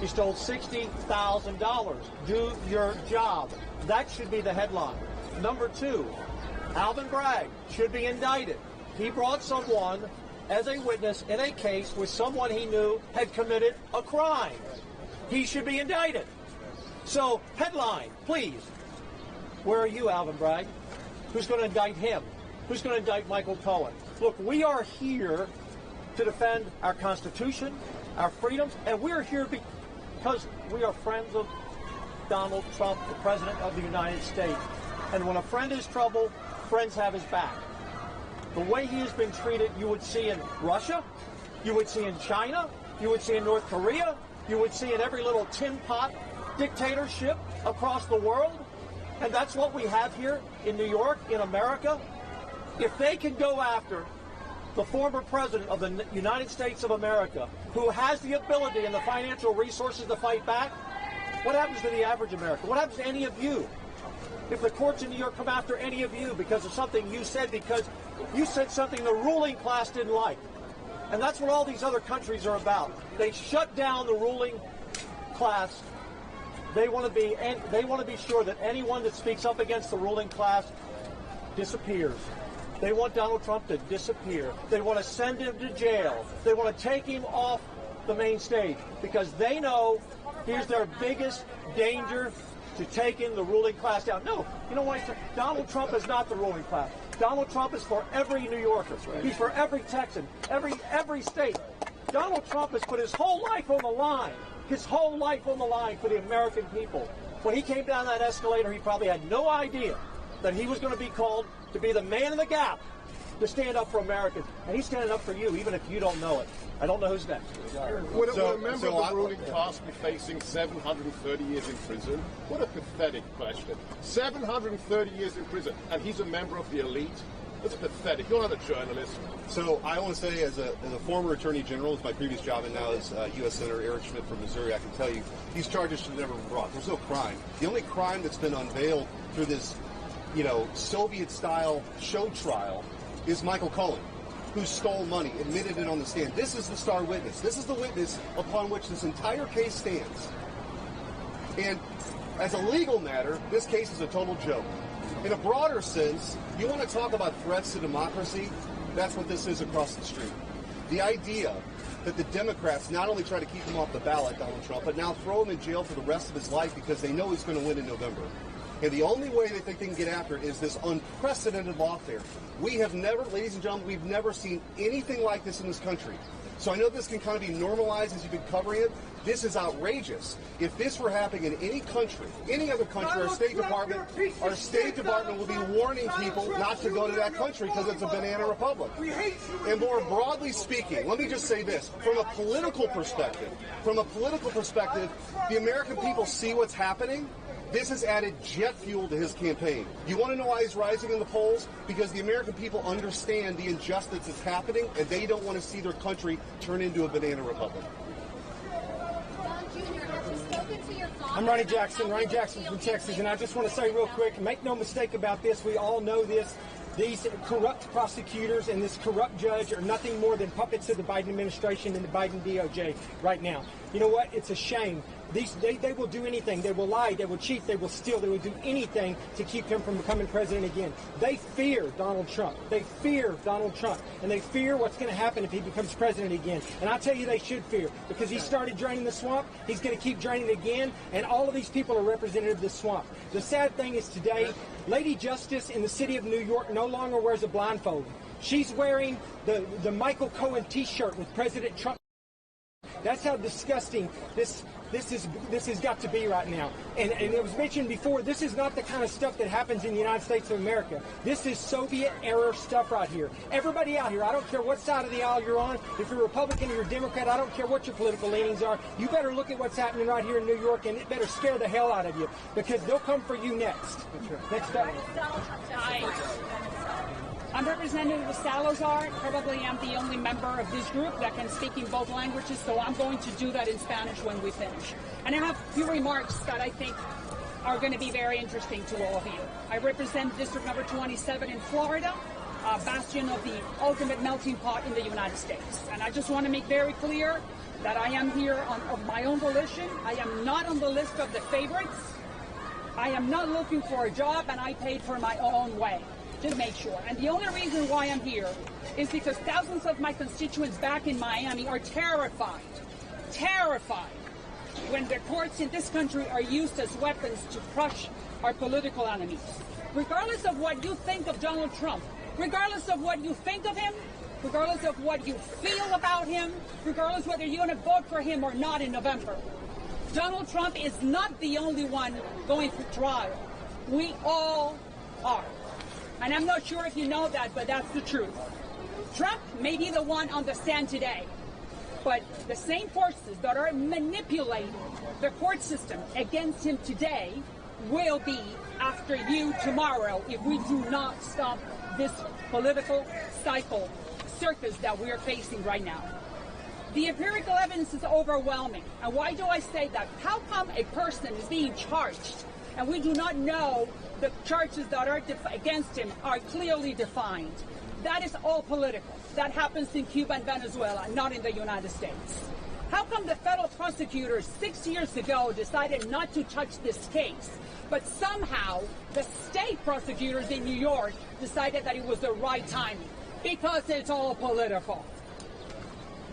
He stole $60,000. Do your job. That should be the headline. Number two, Alvin Bragg should be indicted. He brought someone as a witness in a case with someone he knew had committed a crime. He should be indicted. So, headline, please. Where are you, Alvin Bragg? Who's going to indict him? Who's going to indict Michael Cohen? Look, we are here to defend our Constitution, our freedoms, and we're here because we are friends of Donald Trump, the President of the United States. And when a friend is trouble, friends have his back. The way he has been treated, you would see in Russia, you would see in China, you would see in North Korea, you would see in every little tin pot dictatorship across the world. And that's what we have here in New York, in America. If they can go after the former president of the United States of America, who has the ability and the financial resources to fight back, what happens to the average American? What happens to any of you? If the courts in New York come after any of you because of something you said, because you said something the ruling class didn't like. And that's what all these other countries are about. They shut down the ruling class. They want to be sure that anyone that speaks up against the ruling class disappears. They want Donald Trump to disappear. They want to send him to jail. They want to take him off the main stage because they know here's their biggest danger to taking the ruling class down. No, you know why? Donald Trump is not the ruling class. Donald Trump is for every New Yorker. He's for every Texan, every state. Donald Trump has put his whole life on the line. His whole life on the line for the American people. When he came down that escalator, he probably had no idea that he was going to be called to be the man in the gap to stand up for Americans. And he's standing up for you, even if you don't know it. I don't know who's next. Would a member of the ruling class be facing 730 years in prison? What a pathetic question. 730 years in prison, and he's a member of the elite? That's pathetic. You're not a journalist. So I want to say, as a former attorney general, it's my previous job, and now as U.S. Senator Eric Schmidt from Missouri, I can tell you these charges should never be brought. There's no crime. The only crime that's been unveiled through this, Soviet-style show trial is Michael Cohen, who stole money, admitted it on the stand. This is the star witness. This is the witness upon which this entire case stands. And as a legal matter, this case is a total joke. In a broader sense, you want to talk about threats to democracy? That's what this is across the street. The idea that the Democrats not only try to keep him off the ballot, Donald Trump, but now throw him in jail for the rest of his life because they know he's going to win in November. And the only way they think they can get after it is this unprecedented lawfare. We have never, ladies and gentlemen, we've never seen anything like this in this country. So I know this can kind of be normalized as you've been covering it. This is outrageous. If this were happening in any country, any other country, our State Department will be warning people not to go to that country because it's a banana republic. And more broadly speaking, let me just say this. From a political perspective, the American people see what's happening. This has added jet fuel to his campaign. You want to know why he's rising in the polls? Because the American people understand the injustice that's happening, and they don't want to see their country turn into a banana republic. Ron Jr., have you spoken to your father? I'm Ronnie Jackson from Texas, and I just want to say real quick, make no mistake about this, we all know this. These corrupt prosecutors and this corrupt judge are nothing more than puppets of the Biden administration and the Biden DOJ right now. You know what? It's a shame. They will do anything. They will lie. They will cheat. They will steal. They will do anything to keep him from becoming president again. They fear Donald Trump. They fear Donald Trump. And they fear what's going to happen if he becomes president again. And I tell you, they should fear, because he started draining the swamp. He's going to keep draining it again. And all of these people are representative of the swamp. The sad thing is today, Lady Justice in the city of New York no longer wears a blindfold. She's wearing the Michael Cohen T-shirt with President Trump. That's how disgusting this has got to be right now. And it was mentioned before, this is not the kind of stuff that happens in the United States of America. This is Soviet-era stuff right here. Everybody out here, I don't care what side of the aisle you're on, if you're Republican or you're Democrat, I don't care what your political leanings are, you better look at what's happening right here in New York, and it better scare the hell out of you, because they'll come for you next. Next up. I'm Representative Salazar. Probably am the only member of this group that can speak in both languages, so I'm going to do that in Spanish when we finish. And I have a few remarks that I think are going to be very interesting to all of you. I represent District Number 27 in Florida, a bastion of the ultimate melting pot in the United States. And I just want to make very clear that I am here of my own volition. I am not on the list of the favorites. I am not looking for a job, and I paid for my own way. To make sure. And the only reason why I'm here is because thousands of my constituents back in Miami are terrified when the courts in this country are used as weapons to crush our political enemies. Regardless of what you think of Donald Trump, regardless of what you think of him, regardless of what you feel about him, regardless whether you're going to vote for him or not in November, Donald Trump is not the only one going through trial. We all are. And I'm not sure if you know that, but that's the truth. Trump may be the one on the stand today, but the same forces that are manipulating the court system against him today will be after you tomorrow if we do not stop this political cycle circus that we are facing right now. The empirical evidence is overwhelming. And why do I say that? How come a person is being charged and we do not know the charges that are against him are clearly defined? That is all political. That happens in Cuba and Venezuela, not in the United States. How come the federal prosecutors 6 years ago decided not to touch this case, but somehow the state prosecutors in New York decided that it was the right timing? Because it's all political.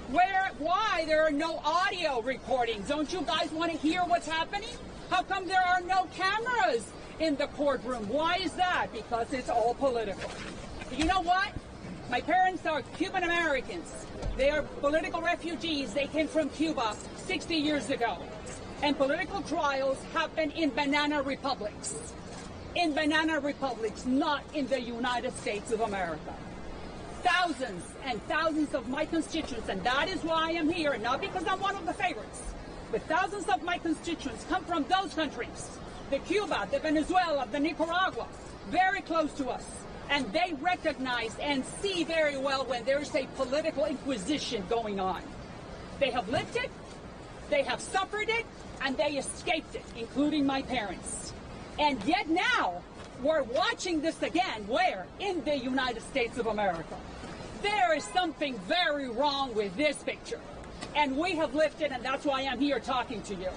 Why there are no audio recordings? Don't you guys want to hear what's happening? How come there are no cameras in the courtroom? Why is that? Because it's all political. You know what? My parents are Cuban Americans. They are political refugees. They came from Cuba 60 years ago. And political trials happen in banana republics. In banana republics, not in the United States of America. Thousands and thousands of my constituents, and that is why I am here, not because I'm one of the favorites, but thousands of my constituents come from those countries, the Cuba, the Venezuela, the Nicaragua, very close to us. And they recognize and see very well when there is a political inquisition going on. They have lived it, they have suffered it, and they escaped it, including my parents. And yet now, we're watching this again. Where? In the United States of America. There is something very wrong with this picture. And we have lived it, and that's why I'm here talking to you.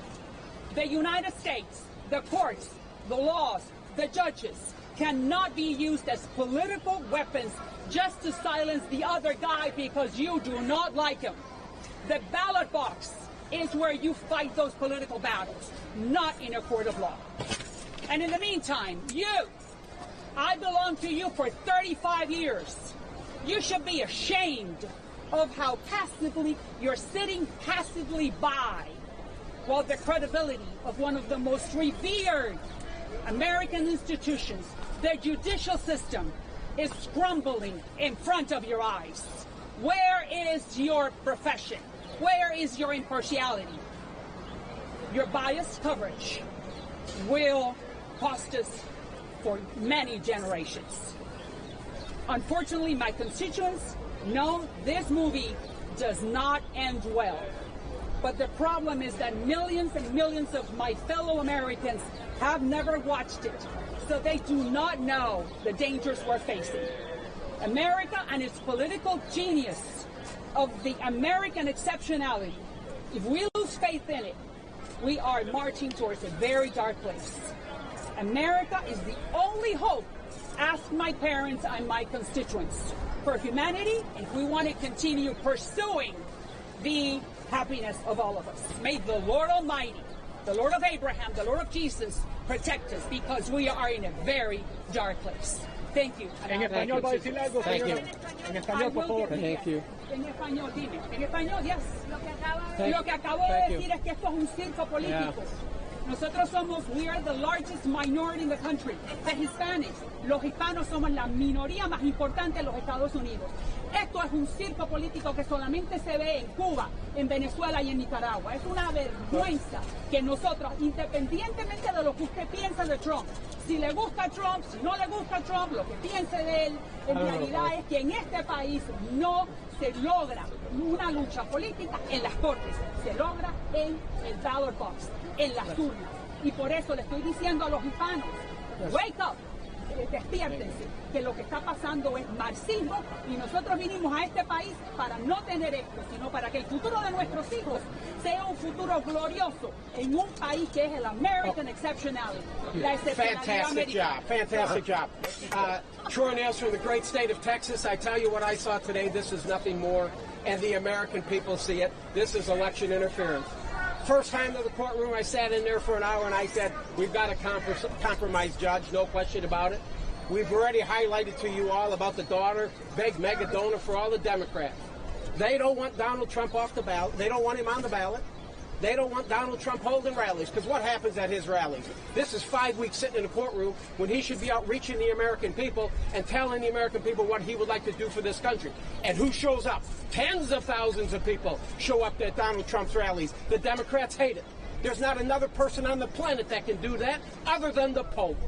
The United States, the courts, the laws, the judges cannot be used as political weapons just to silence the other guy because you do not like him. The ballot box is where you fight those political battles, not in a court of law. And in the meantime, I belong to you for 35 years. You should be ashamed of how passively you're sitting passively by while the credibility of one of the most revered American institutions, the judicial system, is crumbling in front of your eyes. Where is your profession? Where is your impartiality? Your biased coverage will cost us for many generations. Unfortunately, my constituents know this movie does not end well. But the problem is that millions and millions of my fellow Americans have never watched it. So they do not know the dangers we're facing. America and its political genius of the American exceptionality, if we lose faith in it, we are marching towards a very dark place. America is the only hope, ask my parents and my constituents, for humanity, and if we want to continue pursuing the happiness of all of us. May the Lord Almighty, the Lord of Abraham, the Lord of Jesus, protect us, because we are in a very dark place. Thank you. En español va a decir algo, señora. En español, por favor. Thank you. En español, dime. En español, yes. Lo que acabo de decir es que esto es un circo político. Nosotros we are the largest minority in the country, the Hispanics. Los hispanos somos la minoría más importante en los Estados Unidos. Esto es un circo político que solamente se ve en Cuba, en Venezuela y en Nicaragua. Es una vergüenza que nosotros, independientemente de lo que usted piensa de Trump, si le gusta Trump, si no le gusta Trump, lo que piense de él, en realidad es que en este país no se logra una lucha política en las cortes, se logra en el ballot box, en las urnas. Y por eso le estoy diciendo a los hispanos, wake up, despiértense, que lo que está pasando es marxismo, y nosotros vinimos a este país para no tener esto, sino para que el futuro de nuestros hijos sea un futuro glorioso en un país que es el American Exceptionality. Fantastic job. Fantastic job. Troy Nails from the great state of Texas. I tell you what I saw today. This is nothing more, and the American people see it. This is election interference. First time to the courtroom, I sat in there for an hour and I said, we've got a compromise judge, no question about it. We've already highlighted to you all about the daughter, big mega donor for all the Democrats. They don't want Donald Trump off the ballot. They don't want him on the ballot. They don't want Donald Trump holding rallies, because what happens at his rallies? This is 5 weeks sitting in the courtroom when he should be out reaching the American people and telling the American people what he would like to do for this country. And who shows up? Tens of thousands of people show up at Donald Trump's rallies. The Democrats hate it. There's not another person on the planet that can do that other than the Pope.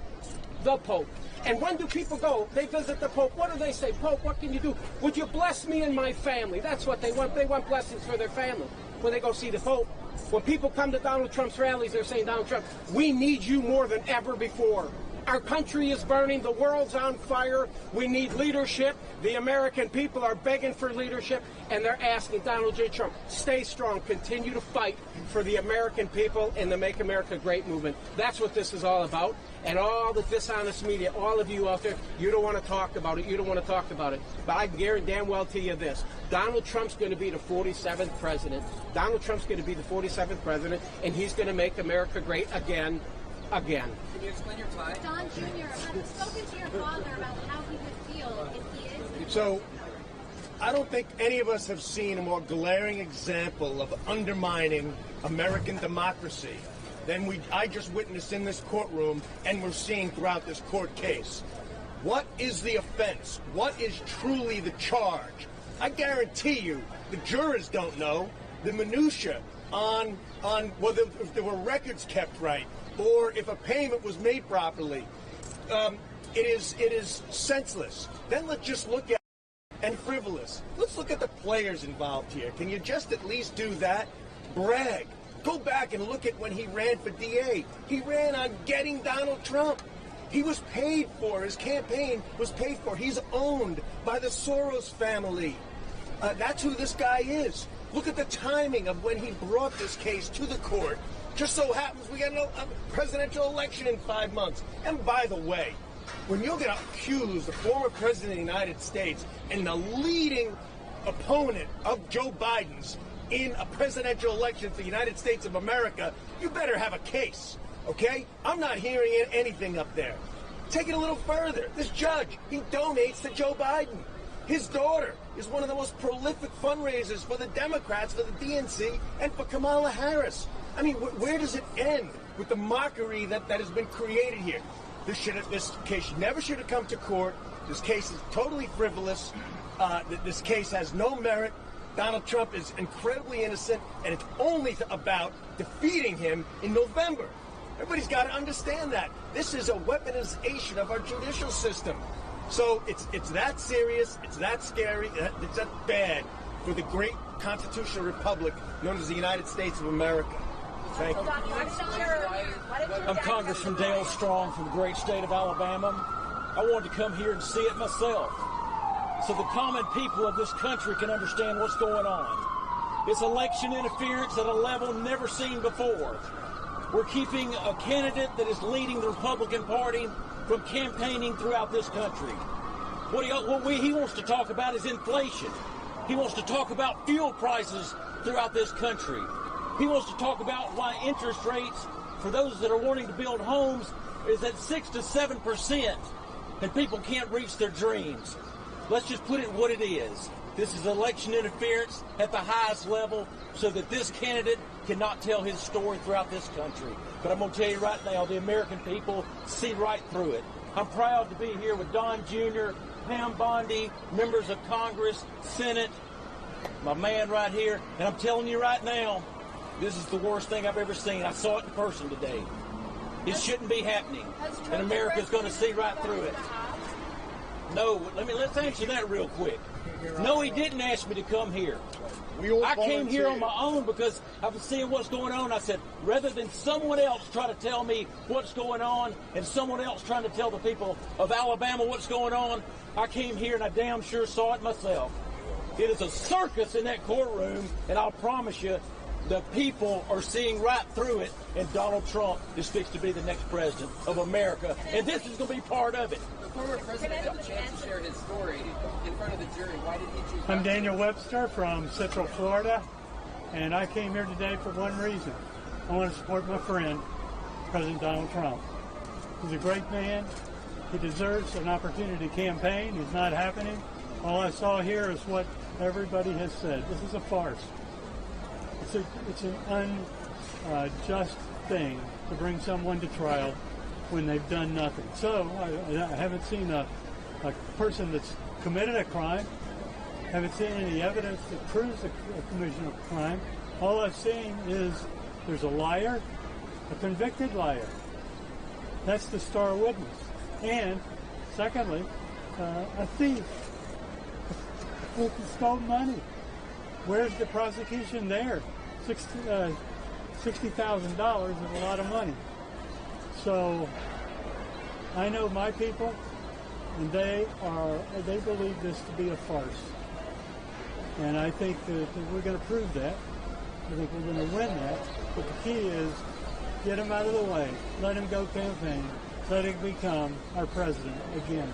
The Pope. And when do people go? They visit the Pope. What do they say? Pope, what can you do? Would you bless me and my family? That's what they want. They want blessings for their family when they go see the Pope. When people come to Donald Trump's rallies, they're saying, Donald Trump, we need you more than ever before. Our country is burning. The world's on fire. We need leadership. The American people are begging for leadership, and they're asking Donald J. Trump, stay strong, continue to fight for the American people and the Make America Great movement. That's what this is all about. And all the dishonest media, all of you out there, you don't want to talk about it. You don't want to talk about it. But I guarantee damn well to you this. Donald Trump's going to be the 47th president. Donald Trump's going to be the 47th president, and he's going to make America great again. Again. Can you explain your tie? Don Jr., have you spoken to your father about how he would feel if he is? So, I don't think any of us have seen a more glaring example of undermining American democracy than I just witnessed in this courtroom and we're seeing throughout this court case. What is the offense? What is truly the charge? I guarantee you the jurors don't know the minutia on whether if there were records kept right, or if a payment was made properly. It is senseless. Then let's just look at and frivolous. Let's look at the players involved here. Can you just at least do that? Brag. Go back and look at when he ran for DA. He ran on getting Donald Trump. He was paid for. His campaign was paid for. He's owned by the Soros family. That's who this guy is. Look at the timing of when he brought this case to the court. Just so happens we got a presidential election in 5 months. And by the way, when you're going to accuse the former president of the United States and the leading opponent of Joe Biden's in a presidential election for the United States of America, you better have a case, okay? I'm not hearing anything up there. Take it a little further. This judge, he donates to Joe Biden. His daughter is one of the most prolific fundraisers for the Democrats, for the DNC, and for Kamala Harris. I mean, where does it end with the mockery that has been created here? This case never should have come to court. This case is totally frivolous. This case has no merit. Donald Trump is incredibly innocent, and it's only about defeating him in November. Everybody's got to understand that. This is a weaponization of our judicial system. So it's that serious, it's that scary, it's that bad for the great constitutional republic known as the United States of America. Thank you. I'm Congressman Dale Strong from the great state of Alabama. I wanted to come here and see it myself so the common people of this country can understand what's going on. It's election interference at a level never seen before. We're keeping a candidate that is leading the Republican Party from campaigning throughout this country. What he wants to talk about is inflation. He wants to talk about fuel prices throughout this country. He wants to talk about why interest rates for those that are wanting to build homes is at 6 to 7%, and people can't reach their dreams. Let's just put it what it is. This is election interference at the highest level so that this candidate cannot tell his story throughout this country. But I'm going to tell you right now, the American people see right through it. I'm proud to be here with Don Jr., Pam Bondi, members of Congress, Senate, my man right here. And I'm telling you right now, this is the worst thing I've ever seen. I saw it in person today. It shouldn't be happening. And America's going to see right through it. No, let's answer that real quick. No, he didn't ask me to come here. I came here on my own because I was seeing what's going on. I said, rather than someone else try to tell me what's going on and someone else trying to tell the people of Alabama what's going on, I came here and I damn sure saw it myself. It is a circus in that courtroom, and I'll promise you, the people are seeing right through it, and Donald Trump is fixed to be the next president of America, and this is going to be part of it. The former president got a chance to share his story in front of the jury. Why did he choose? I'm Daniel Webster from Central Florida, and I came here today for one reason. I want to support my friend, President Donald Trump. He's a great man. He deserves an opportunity to campaign. It's not happening. All I saw here is what everybody has said. This is a farce. It's an unjust thing to bring someone to trial when they've done nothing. So I haven't seen a person that's committed a crime. Haven't seen any evidence that proves the commission of a crime. All I've seen is there's a liar, a convicted liar. That's the star witness. And secondly, a thief who stole money. Where's the prosecution there? $60,000 is a lot of money. So I know my people, and they believe this to be a farce. And I think that we're going to prove that. I think we're going to win that. But the key is get him out of the way. Let him go campaign. Let him become our president again.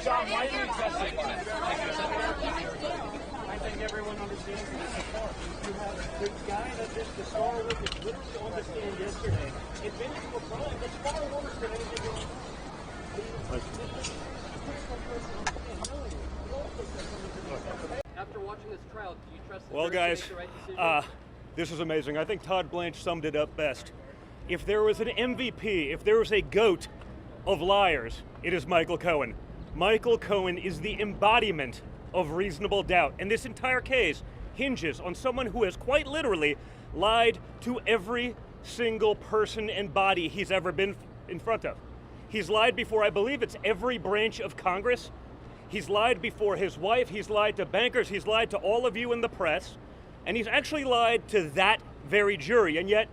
John, why are you testing? I think everyone understands that it's a farce. You have the guy that just the star witness literally on the stand yesterday admitted to a crime that's far worse than anything else. After watching this trial, do you trust the Well, jury to guys, make the right decision? this is amazing. I think Todd Blanche summed it up best. If there was an MVP, if there was a GOAT of liars, it is Michael Cohen. Michael Cohen is the embodiment of reasonable doubt. And this entire case hinges on someone who has quite literally lied to every single person and body he's ever been in front of. He's lied before, I believe it's every branch of Congress. He's lied before his wife. He's lied to bankers. He's lied to all of you in the press. And he's actually lied to that very jury. And yet,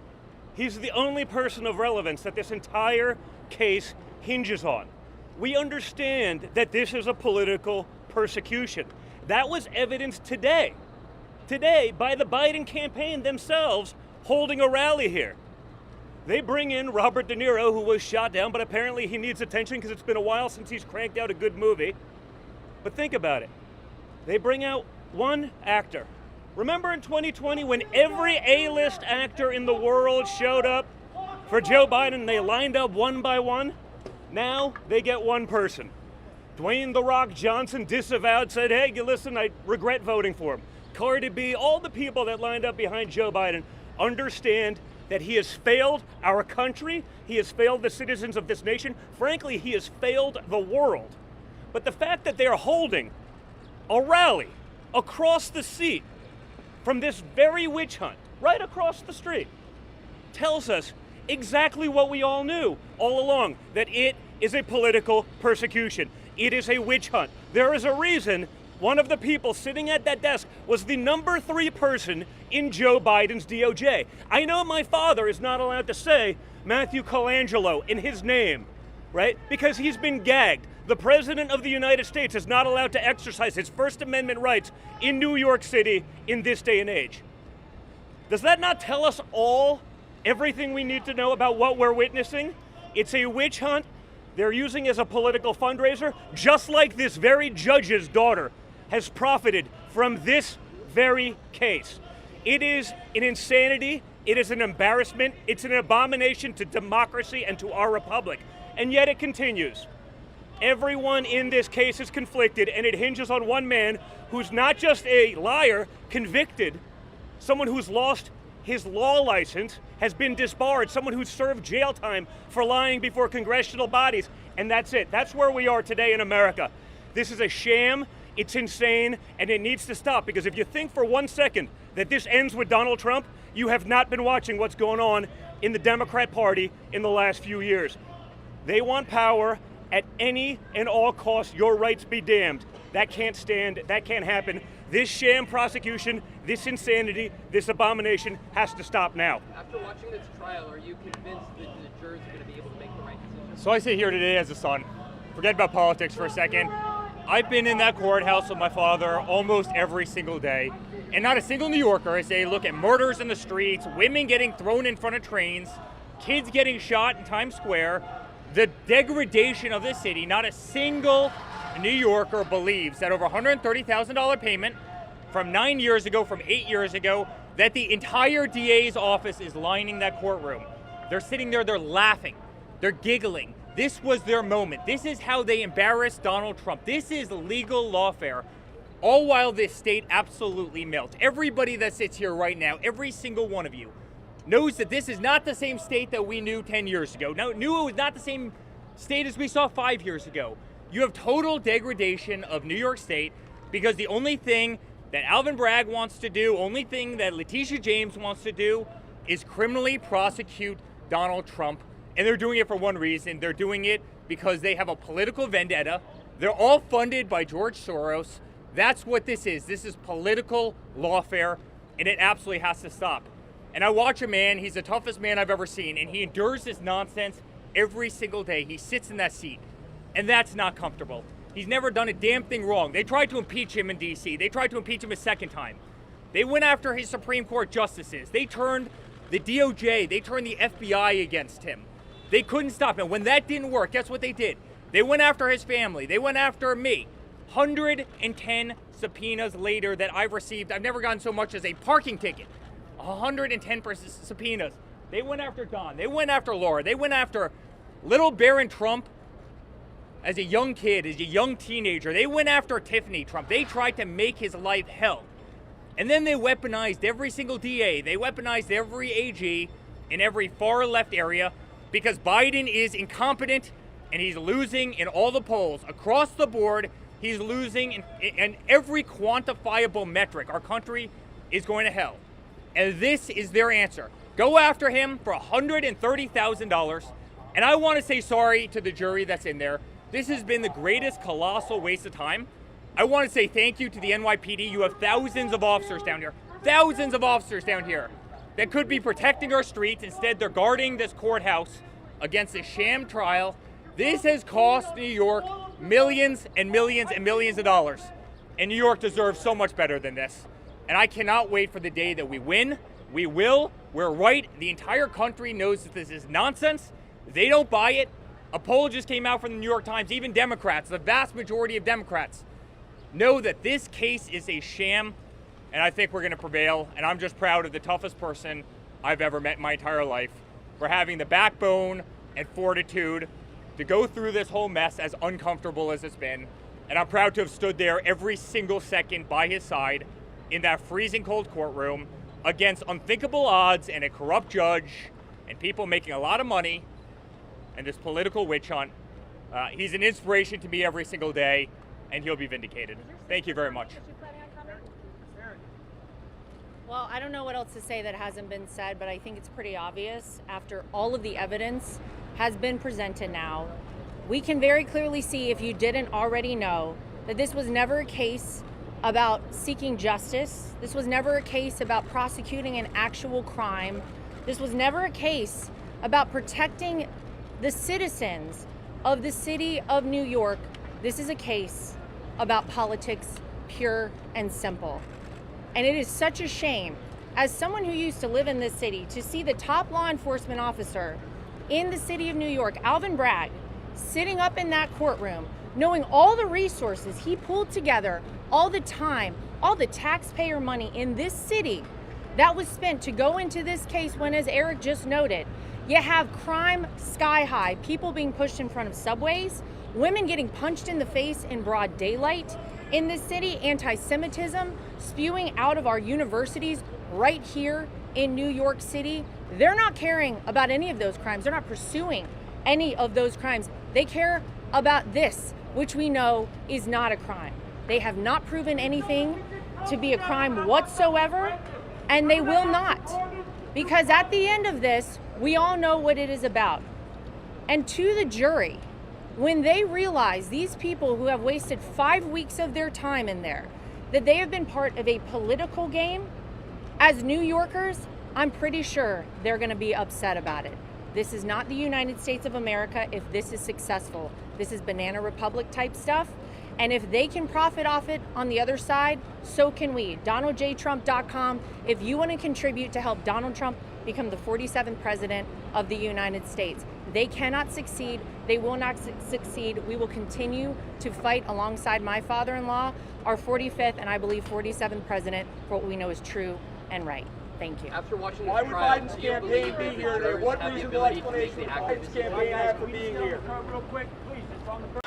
he's the only person of relevance that this entire case hinges on. We understand that this is a political persecution. That was evidenced today by the Biden campaign themselves holding a rally here. They bring in Robert De Niro, who was shot down, but apparently he needs attention because it's been a while since he's cranked out a good movie. But think about it. They bring out one actor. Remember in 2020 when every A-list actor in the world showed up for Joe Biden, they lined up one by one? Now they get one person. Dwayne "The Rock" Johnson disavowed, said, hey, listen, I regret voting for him. Cardi B, all the people that lined up behind Joe Biden understand that he has failed our country, he has failed the citizens of this nation, frankly, he has failed the world. But the fact that they're holding a rally across the seat from this very witch hunt, right across the street, tells us exactly what we all knew all along, that it is a political persecution. It is a witch hunt. There is a reason one of the people sitting at that desk was the number 3 person in Joe Biden's DOJ. I know my father is not allowed to say Matthew Colangelo in his name, right? Because he's been gagged. The President of the United States is not allowed to exercise his First Amendment rights in New York City in this day and age. Does that not tell us all everything we need to know about what we're witnessing? It's a witch hunt they're using as a political fundraiser, just like this very judge's daughter has profited from this very case. It is an insanity. It is an embarrassment. It's an abomination to democracy and to our republic. And yet it continues. Everyone in this case is conflicted, and it hinges on one man who's not just a liar, convicted, someone who's lost his law license, has been disbarred, someone who's served jail time for lying before congressional bodies, and that's it. That's where we are today in America. This is a sham, it's insane, and it needs to stop, because if you think for 1 second that this ends with Donald Trump, you have not been watching what's going on in the Democrat Party in the last few years. They want power at any and all costs. Your rights be damned. That can't stand, that can't happen. This sham prosecution, this insanity, this abomination has to stop now. After watching this trial, are you convinced that the jurors are going to be able to make the right decision? So I sit here today as a son. Forget about politics for a second. I've been in that courthouse with my father almost every single day. And not a single New Yorker, as they look at murders in the streets, women getting thrown in front of trains, kids getting shot in Times Square, the degradation of this city, not a single New Yorker believes that over $130,000 payment from 9 years ago, from 8 years ago, that the entire DA's office is lining that courtroom. They're sitting there, they're laughing, they're giggling. This was their moment. This is how they embarrassed Donald Trump. This is legal lawfare, all while this state absolutely melts. Everybody that sits here right now, every single one of you, knows that this is not the same state that we knew 10 years ago. Knew it was not the same state as we saw 5 years ago. You have total degradation of New York State because the only thing that Alvin Bragg wants to do, only thing that Letitia James wants to do is criminally prosecute Donald Trump. And they're doing it for one reason. They're doing it because they have a political vendetta. They're all funded by George Soros. That's what this is. This is political lawfare, and it absolutely has to stop. And I watch a man, he's the toughest man I've ever seen, and he endures this nonsense every single day. He sits in that seat, and that's not comfortable. He's never done a damn thing wrong. They tried to impeach him in D.C. They tried to impeach him a second time. They went after his Supreme Court justices. They turned the DOJ, they turned the FBI against him. They couldn't stop him. When that didn't work, guess what they did? They went after his family. They went after me. 110 subpoenas later that I've received. I've never gotten so much as a parking ticket. 110 subpoenas. They went after Don. They went after Laura. They went after little Barron Trump as a young kid, as a young teenager. They went after Tiffany Trump. They tried to make his life hell. And then they weaponized every single DA. They weaponized every AG in every far left area because Biden is incompetent and he's losing in all the polls. Across the board, he's losing in every quantifiable metric. Our country is going to hell. And this is their answer. Go after him for $130,000. And I want to say sorry to the jury that's in there. This has been the greatest colossal waste of time. I want to say thank you to the NYPD. You have thousands of officers down here. Thousands of officers down here that could be protecting our streets. Instead, they're guarding this courthouse against a sham trial. This has cost New York millions and millions and millions of dollars. And New York deserves so much better than this. And I cannot wait for the day that we win. We will. We're right. The entire country knows that this is nonsense. They don't buy it. A poll just came out from the New York Times. Even Democrats, the vast majority of Democrats, know that this case is a sham. And I think we're going to prevail. And I'm just proud of the toughest person I've ever met in my entire life for having the backbone and fortitude to go through this whole mess, as uncomfortable as it's been. And I'm proud to have stood there every single second by his side in that freezing cold courtroom against unthinkable odds and a corrupt judge and people making a lot of money and this political witch hunt. He's an inspiration to me every single day, and he'll be vindicated. Thank you very much. Well, I don't know what else to say that hasn't been said, but I think it's pretty obvious after all of the evidence has been presented now. We can very clearly see, if you didn't already know, that this was never a case about seeking justice. This was never a case about prosecuting an actual crime. This was never a case about protecting the citizens of the city of New York. This is a case about politics, pure and simple. And it is such a shame, as someone who used to live in this city, to see the top law enforcement officer in the city of New York, Alvin Bragg, sitting up in that courtroom, knowing all the resources he pulled together, all the time, all the taxpayer money in this city that was spent to go into this case when, as Eric just noted, you have crime sky high, people being pushed in front of subways, women getting punched in the face in broad daylight in this city, anti-Semitism spewing out of our universities right here in New York City. They're not caring about any of those crimes. They're not pursuing any of those crimes. They care about this, which we know is not a crime. They have not proven anything to be a crime whatsoever, and they will not. Because at the end of this, we all know what it is about. And to the jury, when they realize these people who have wasted 5 weeks of their time in there, that they have been part of a political game, as New Yorkers, I'm pretty sure they're going to be upset about it. This is not the United States of America if this is successful. This is Banana Republic type stuff. And if they can profit off it on the other side, so can we. DonaldJTrump.com. If you want to contribute to help Donald Trump become the 47th president of the United States. They cannot succeed. They will not succeed. We will continue to fight alongside my father-in-law, our 45th and I believe 47th president, for what we know is true and right. Thank you. After watching why would Biden's campaign be here today? What reasonable explanation would Biden's campaign have for being here? Real quick, please, just on the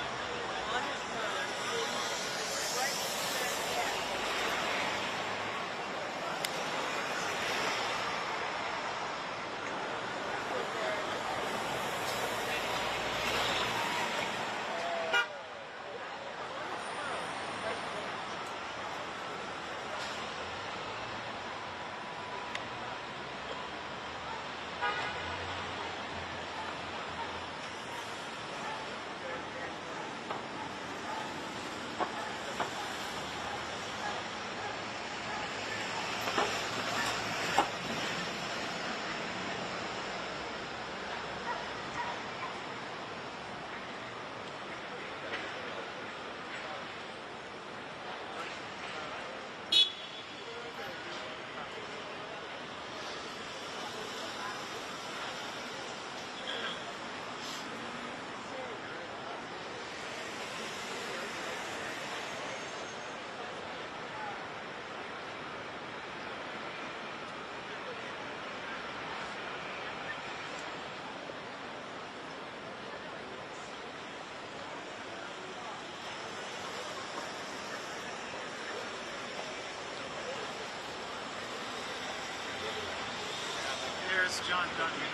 Here's John Duncan.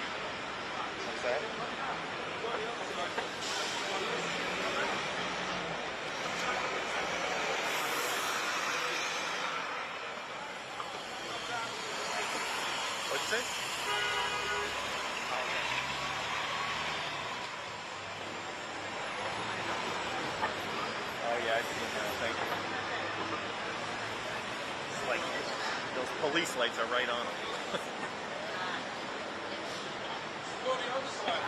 What's that? What'd you say? Oh yeah, I see it now. Thank you. It's like those police lights are right on them. Go to the other side.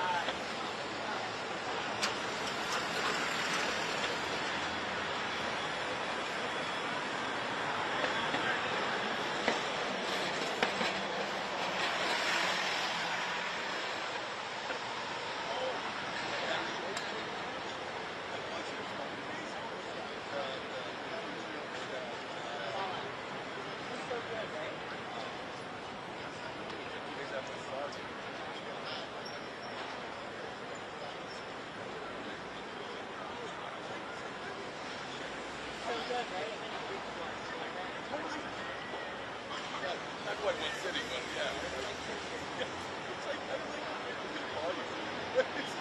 Not quite one city, but yeah. It's like, I don't think I can call you. It's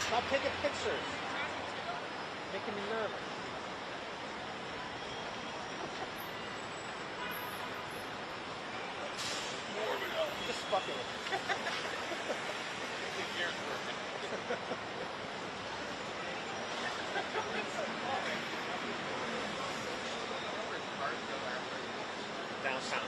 Stop taking pictures. Making me nervous. Just fucking with downtown.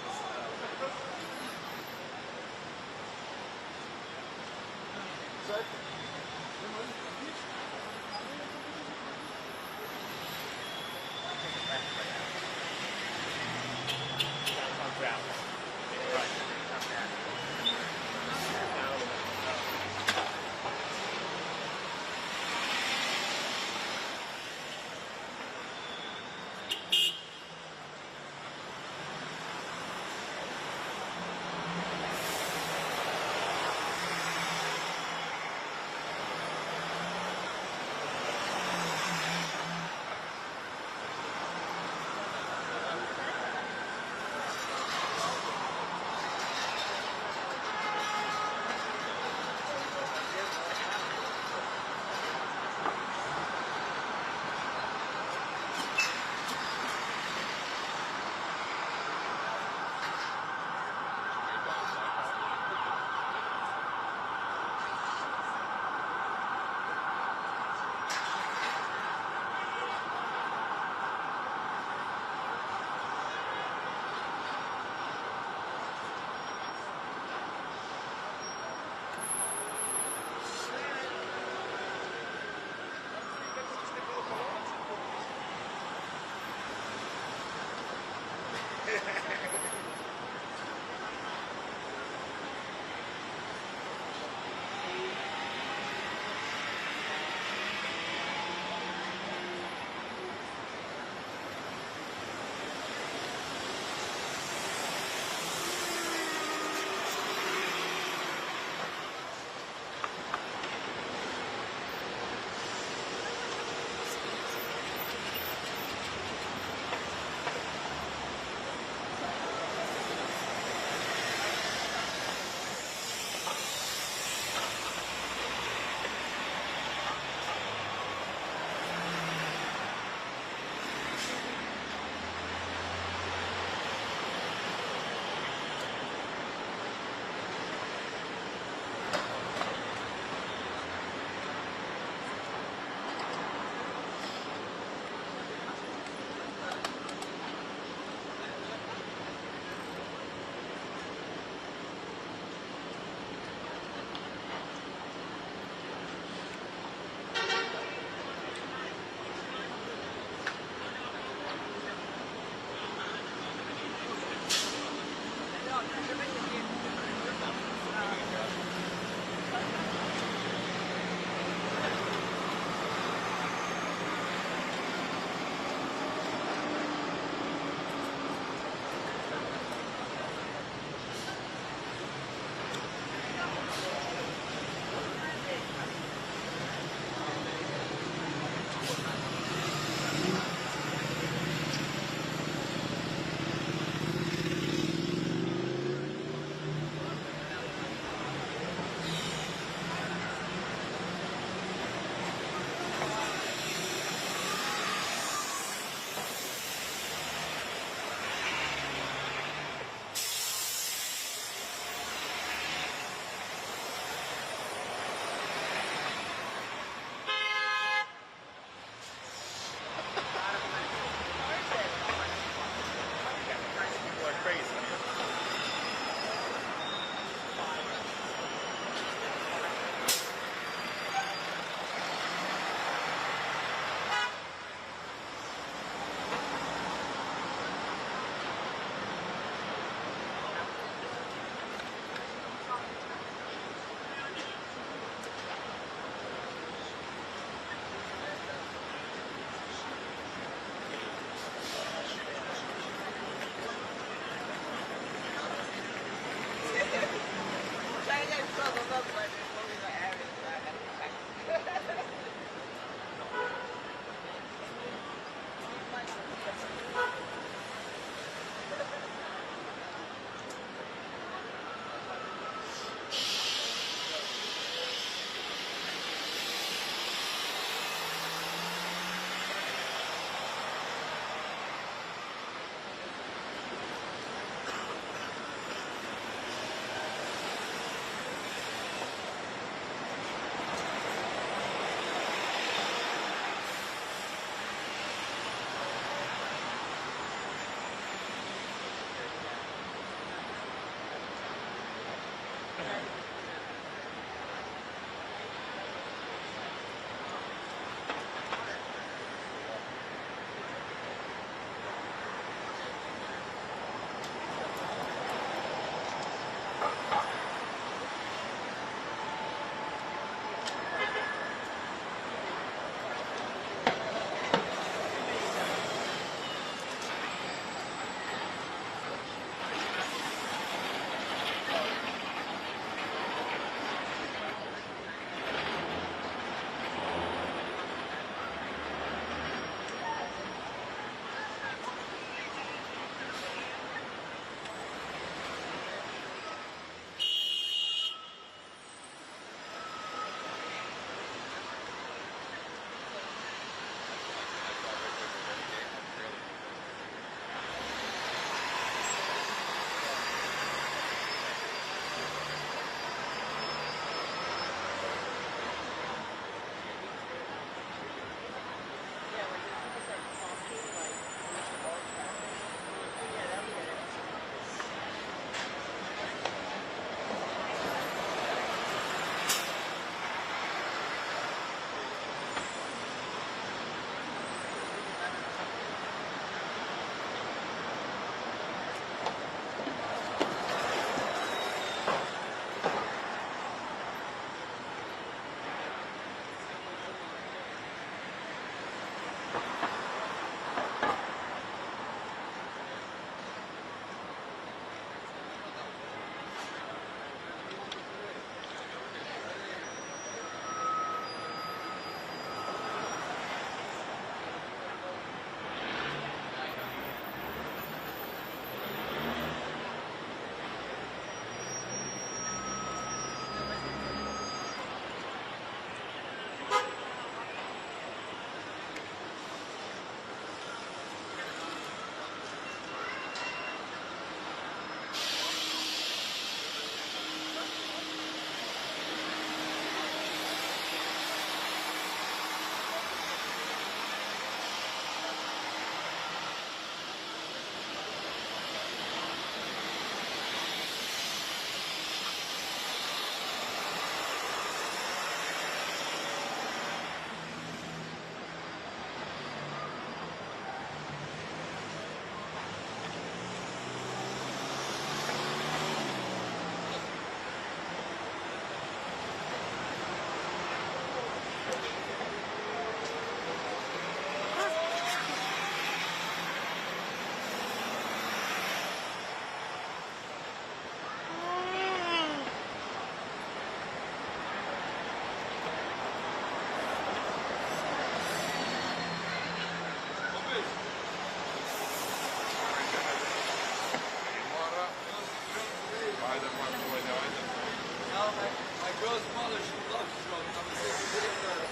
Girl's mother, she loves drugs. I'm gonna take a video of her.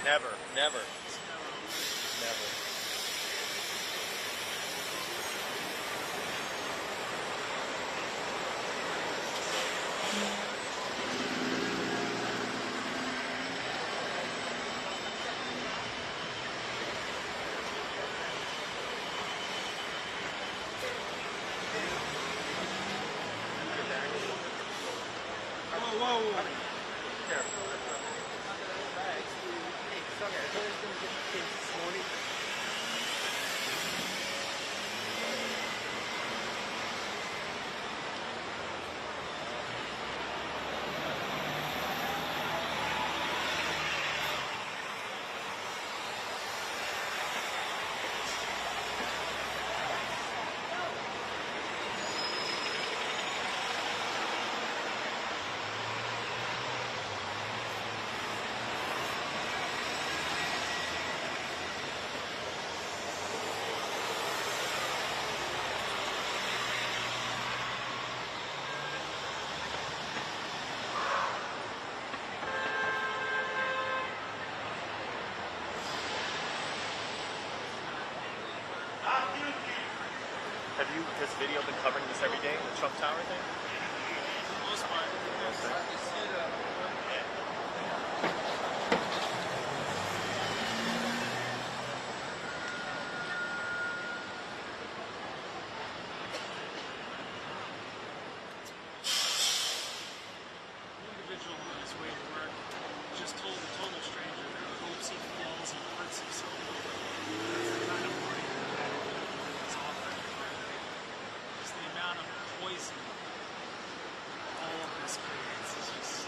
Never, never. Never. Whoa. Has video been covering this every day, the Trump Tower thing? For the most part. Individual on his way to work just told a total stranger that he hopes he falls and hurts himself. That's the kind of warning that is offered. Just the amount of poison all of this creates is just.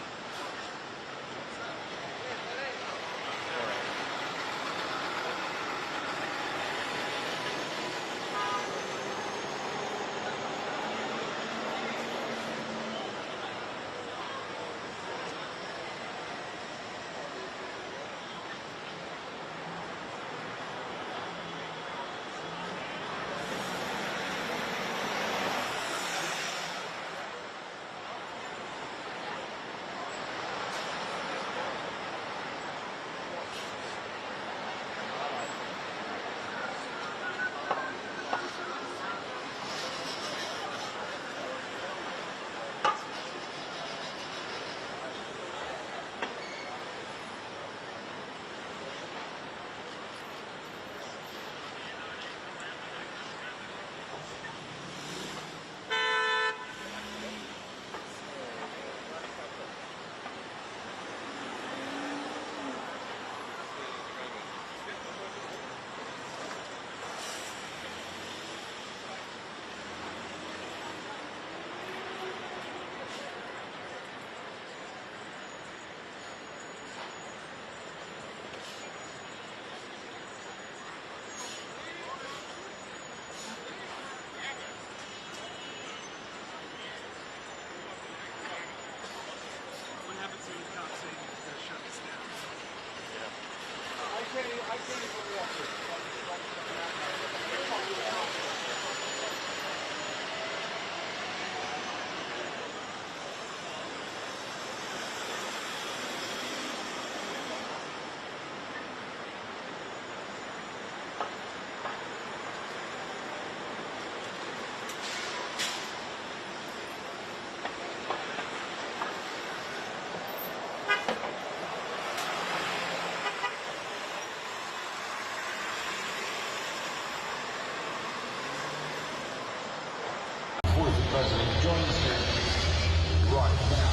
What happens when the cops say they're going to shut this down? I can't even walk it. President joins me right now.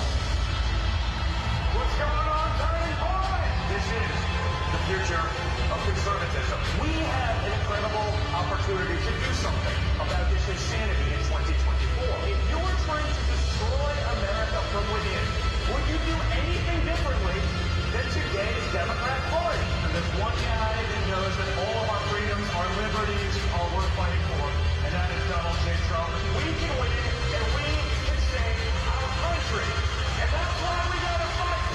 What's going on, Turning Point? This is the future of conservatism. We have an incredible opportunity to do something about this insanity in 2024. If you were trying to destroy America from within, would you do anything differently than today's Democrat Party? And there's one guy that knows that all of our freedoms, our liberties are worth fighting for, and that is Donald J. Trump. We can win, and we can save our country. And that's why we gotta fight.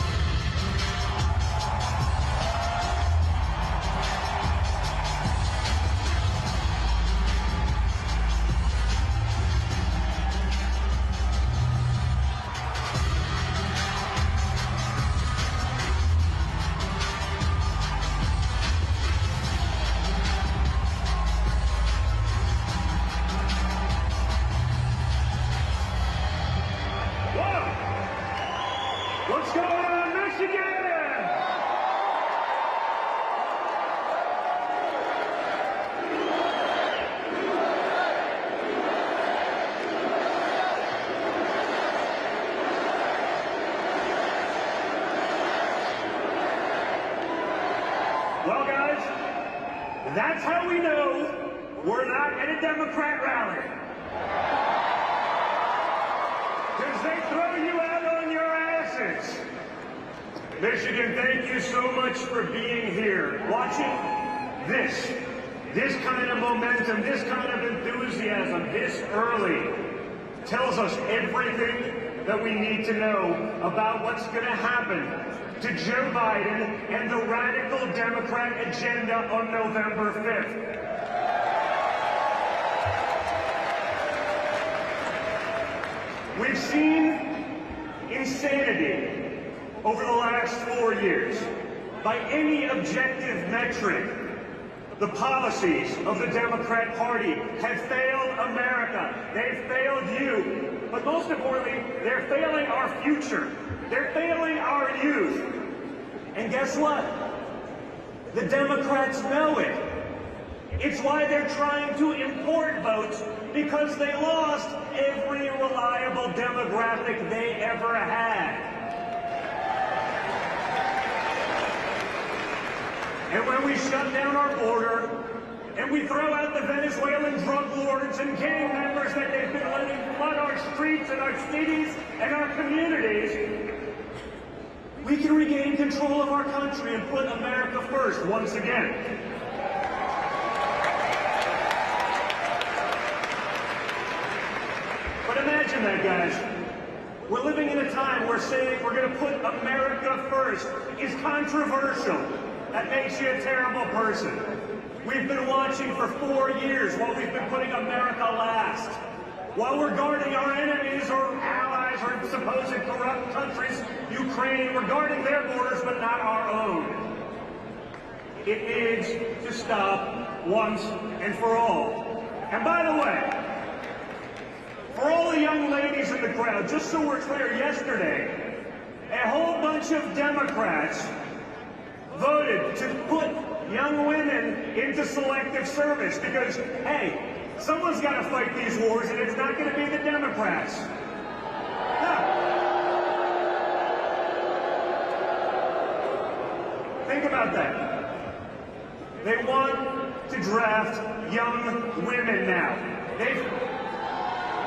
That's how we know we're not at a Democrat rally. Because they throw you out on your asses. Michigan, thank you so much for being here. Watching this kind of momentum, this kind of enthusiasm this early tells us everything that we need to know about what's going to happen to Joe Biden and the radical Democrat agenda on November 5th. We've seen insanity over the last 4 years. By any objective metric, the policies of the Democrat Party have failed America. They've failed you. But most importantly, they're failing our future. They're failing our youth. And guess what? The Democrats know it. It's why they're trying to import votes, because they lost every reliable demographic they ever had. And when we shut down our border, and we throw out the Venezuelan drug lords and gang members that they've been letting flood our streets and our cities and our communities, we can regain control of our country and put America first once again. But imagine that, guys. We're living in a time where saying we're going to put America first is controversial. That makes you a terrible person. We've been watching for 4 years while we've been putting America last. While we're guarding our enemies or allies or supposed corrupt countries, Ukraine, we're guarding their borders but not our own. It needs to stop once and for all. And by the way, for all the young ladies in the crowd, just so we're clear, yesterday, a whole bunch of Democrats voted to put young women into selective service because, hey, someone's got to fight these wars, and it's not going to be the Democrats. No. Think about that. They want to draft young women now.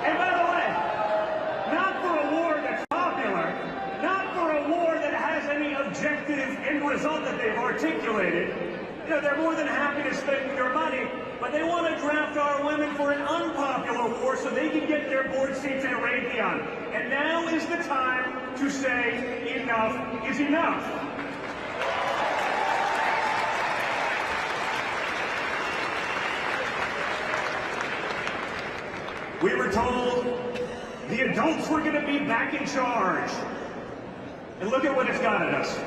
And by the way, not for a war that's popular, not for a war that has any objective end result that they've articulated. You know, they're more than happy to spend your money, but they want to draft our women for an unpopular war so they can get their board seats at Raytheon. And now is the time to say enough is enough. We were told the adults were going to be back in charge. And look at what it's got at us.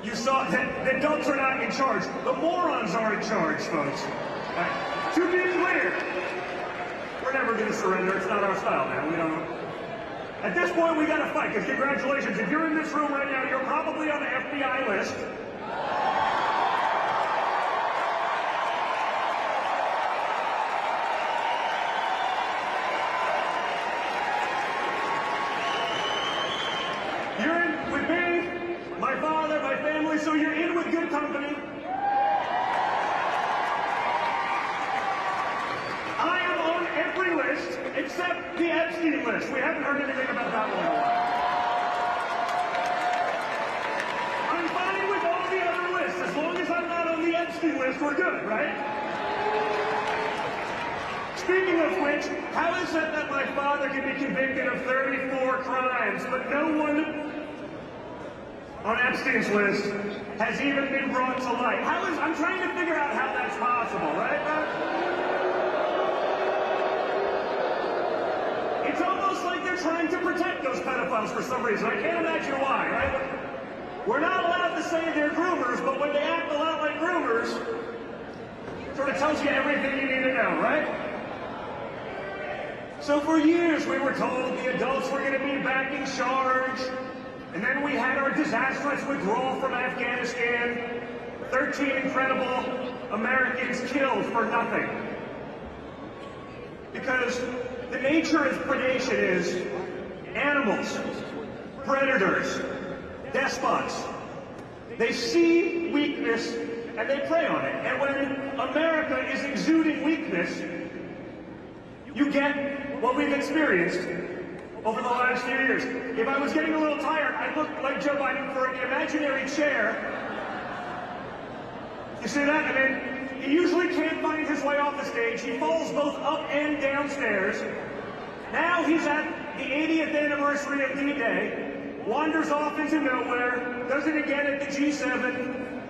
You saw that the adults are not in charge. The morons are in charge, folks. To be clear, we're never going to surrender. It's not our style, man. We don't. At this point, we got to fight. Because congratulations, if you're in this room right now, you're probably on the FBI list. You're in with me, my father, my family, so you're in with good company. I am on every list except the Epstein list. We haven't heard anything about that one in a while. I'm fine with all the other lists. As long as I'm not on the Epstein list, we're good, right? Speaking of which, how is it that my father can be convicted of 34 crimes, but no one on Epstein's list has even been brought to light? I'm trying to figure out how that's possible, right? It's almost like they're trying to protect those pedophiles for some reason. I can't imagine why, right? We're not allowed to say they're groomers, but when they act a lot like groomers, it sort of tells you everything you need to know, right? So for years we were told the adults were going to be back in charge, and then we had our disastrous withdrawal from Afghanistan, 13 incredible Americans killed for nothing. Because the nature of predation is animals, predators, despots. They see weakness and they prey on it. And when America is exuding weakness, you get what we've experienced over the last few years. If I was getting a little tired, I looked like Joe Biden for an imaginary chair. You see that? I mean, he usually can't find his way off the stage. He falls both up and downstairs. Now he's at the 80th anniversary of D-Day, wanders off into nowhere, does it again at the G7,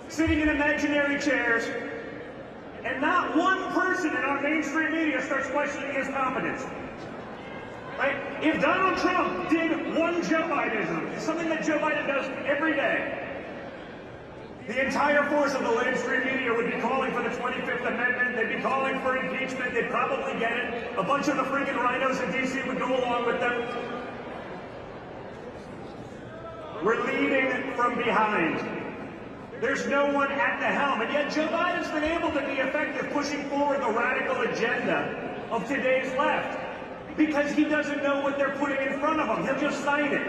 sitting in imaginary chairs, and not one person in our mainstream media starts questioning his competence. Right? If Donald Trump did one Joe Bidenism, something that Joe Biden does every day, the entire force of the mainstream media would be calling for the 25th Amendment, they'd be calling for impeachment, they'd probably get it, a bunch of the freaking rhinos in D.C. would go along with them. We're leading from behind. There's no one at the helm, and yet Joe Biden's been able to be effective pushing forward the radical agenda of today's left because he doesn't know what they're putting in front of him. He'll just sign it.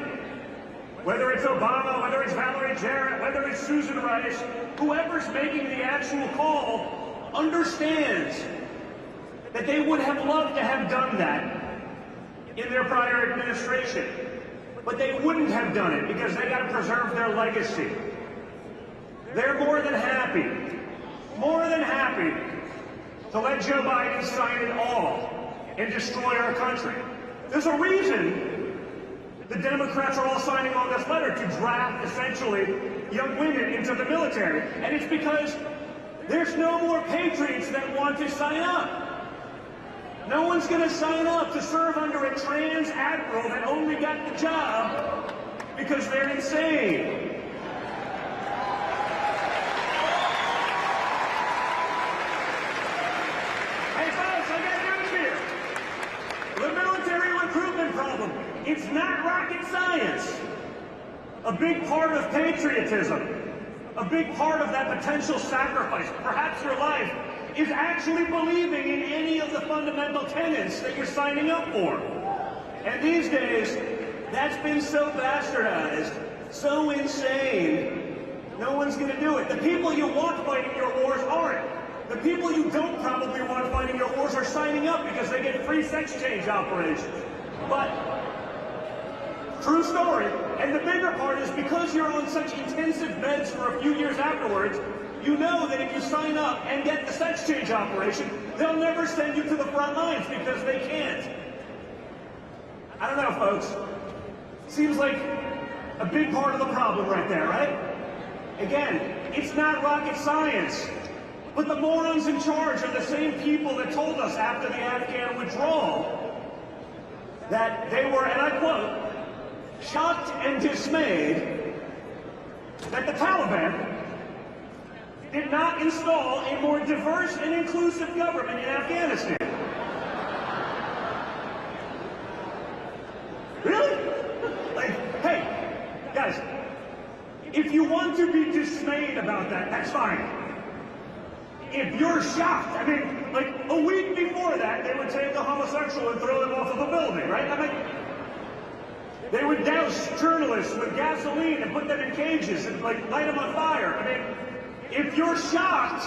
Whether it's Obama, whether it's Valerie Jarrett, whether it's Susan Rice, whoever's making the actual call understands that they would have loved to have done that in their prior administration. But they wouldn't have done it because they got to preserve their legacy. They're more than happy to let Joe Biden sign it all and destroy our country. There's a reason the Democrats are all signing on this letter to draft, essentially, young women into the military. And it's because there's no more patriots that want to sign up. No one's going to sign up to serve under a trans admiral that only got the job because they're insane. Hey folks, I got news here. The military recruitment problem. It's not rocket science. A big part of patriotism, a big part of that potential sacrifice, perhaps your life, is actually believing in any of the fundamental tenets that you're signing up for. And these days, that's been so bastardized, so insane, no one's going to do it. The people you want fighting your wars aren't. The people you don't probably want fighting your wars are signing up because they get free sex change operations. But true story. And the bigger part is because you're on such intensive meds for a few years afterwards, you know that if you sign up and get the sex change operation, they'll never send you to the front lines because they can't. I don't know, folks. Seems like a big part of the problem right there, right? Again, it's not rocket science. But the morons in charge are the same people that told us after the Afghan withdrawal that they were, and I quote, shocked and dismayed that the Taliban did not install a more diverse and inclusive government in Afghanistan. Really? Like, hey, guys, if you want to be dismayed about that, that's fine. If you're shocked, I mean, like a week before that, they would take a homosexual and throw them off of a building, right? I mean, they would douse journalists with gasoline and put them in cages and like light them on fire. I mean, if you're shocked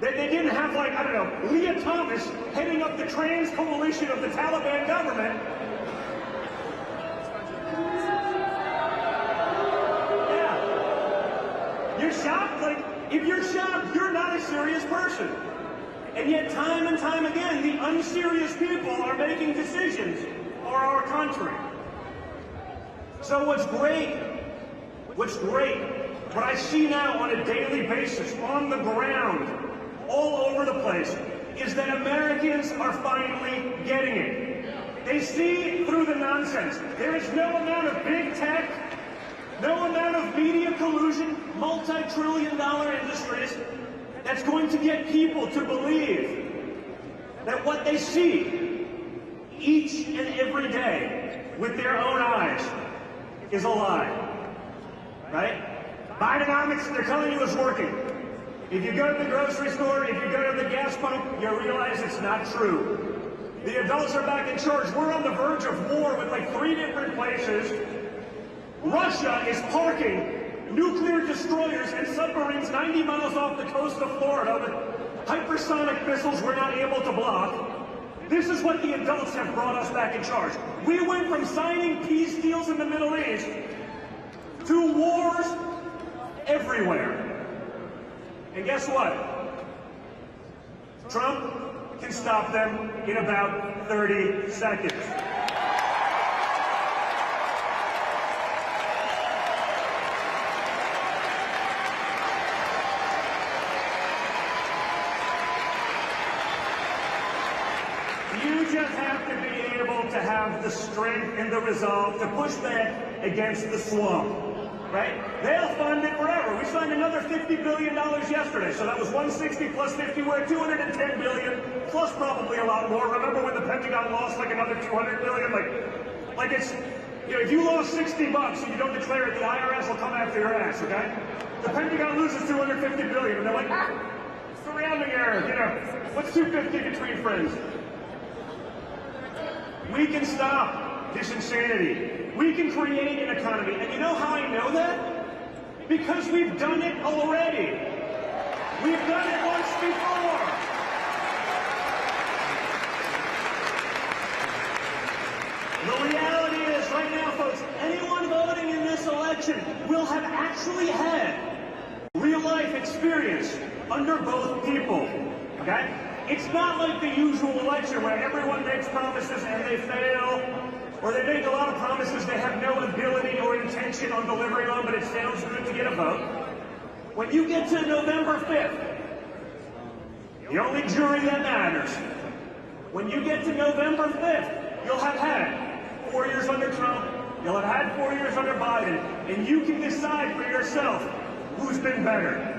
that they didn't have like, I don't know, Leah Thomas heading up the trans coalition of the Taliban government, yeah, you're shocked? Like, if you're shocked, you're not a serious person. And yet time and time again, the unserious people are making decisions for our country. So what's great, what I see now on a daily basis, on the ground, all over the place, is that Americans are finally getting it. They see through the nonsense. There is no amount of big tech, no amount of media collusion, multi-trillion-dollar industries that's going to get people to believe that what they see each and every day with their own eyes is a lie, right? Bidenomics, they're telling you is working. If you go to the grocery store, if you go to the gas pump, you realize it's not true. The adults are back in charge. We're on the verge of war with like 3 different places. Russia is parking nuclear destroyers and submarines 90 miles off the coast of Florida with hypersonic missiles we're not able to block. This is what the adults have brought us back in charge. We went from signing peace deals in the Middle East to wars everywhere. And guess what? Trump can stop them in about 30 seconds. You just have to be able to have the strength and the resolve to push back against the swamp, right? They'll fund it forever. We signed another $50 billion yesterday, so that was 160 plus 50, we're at 210 billion, plus probably a lot more. Remember when the Pentagon lost like another 200 billion? Like it's, you know, if you lost 60 bucks and you don't declare it, the IRS will come after your ass, okay? The Pentagon loses 250 billion, and they're like, it's the rounding error, you know, what's 250 between friends? We can stop this insanity. We can create an economy. And you know how I know that? Because we've done it already. We've done it once before. The reality is, right now, folks, anyone voting in this election will have actually had real-life experience under both people, okay? It's not like the usual election where everyone makes promises and they fail, or they make a lot of promises they have no ability or intention on delivering on, but it sounds good to get a vote. When you get to November 5th, the only jury that matters, when you get to November 5th, you'll have had 4 years under Trump, you'll have had 4 years under Biden, and you can decide for yourself who's been better.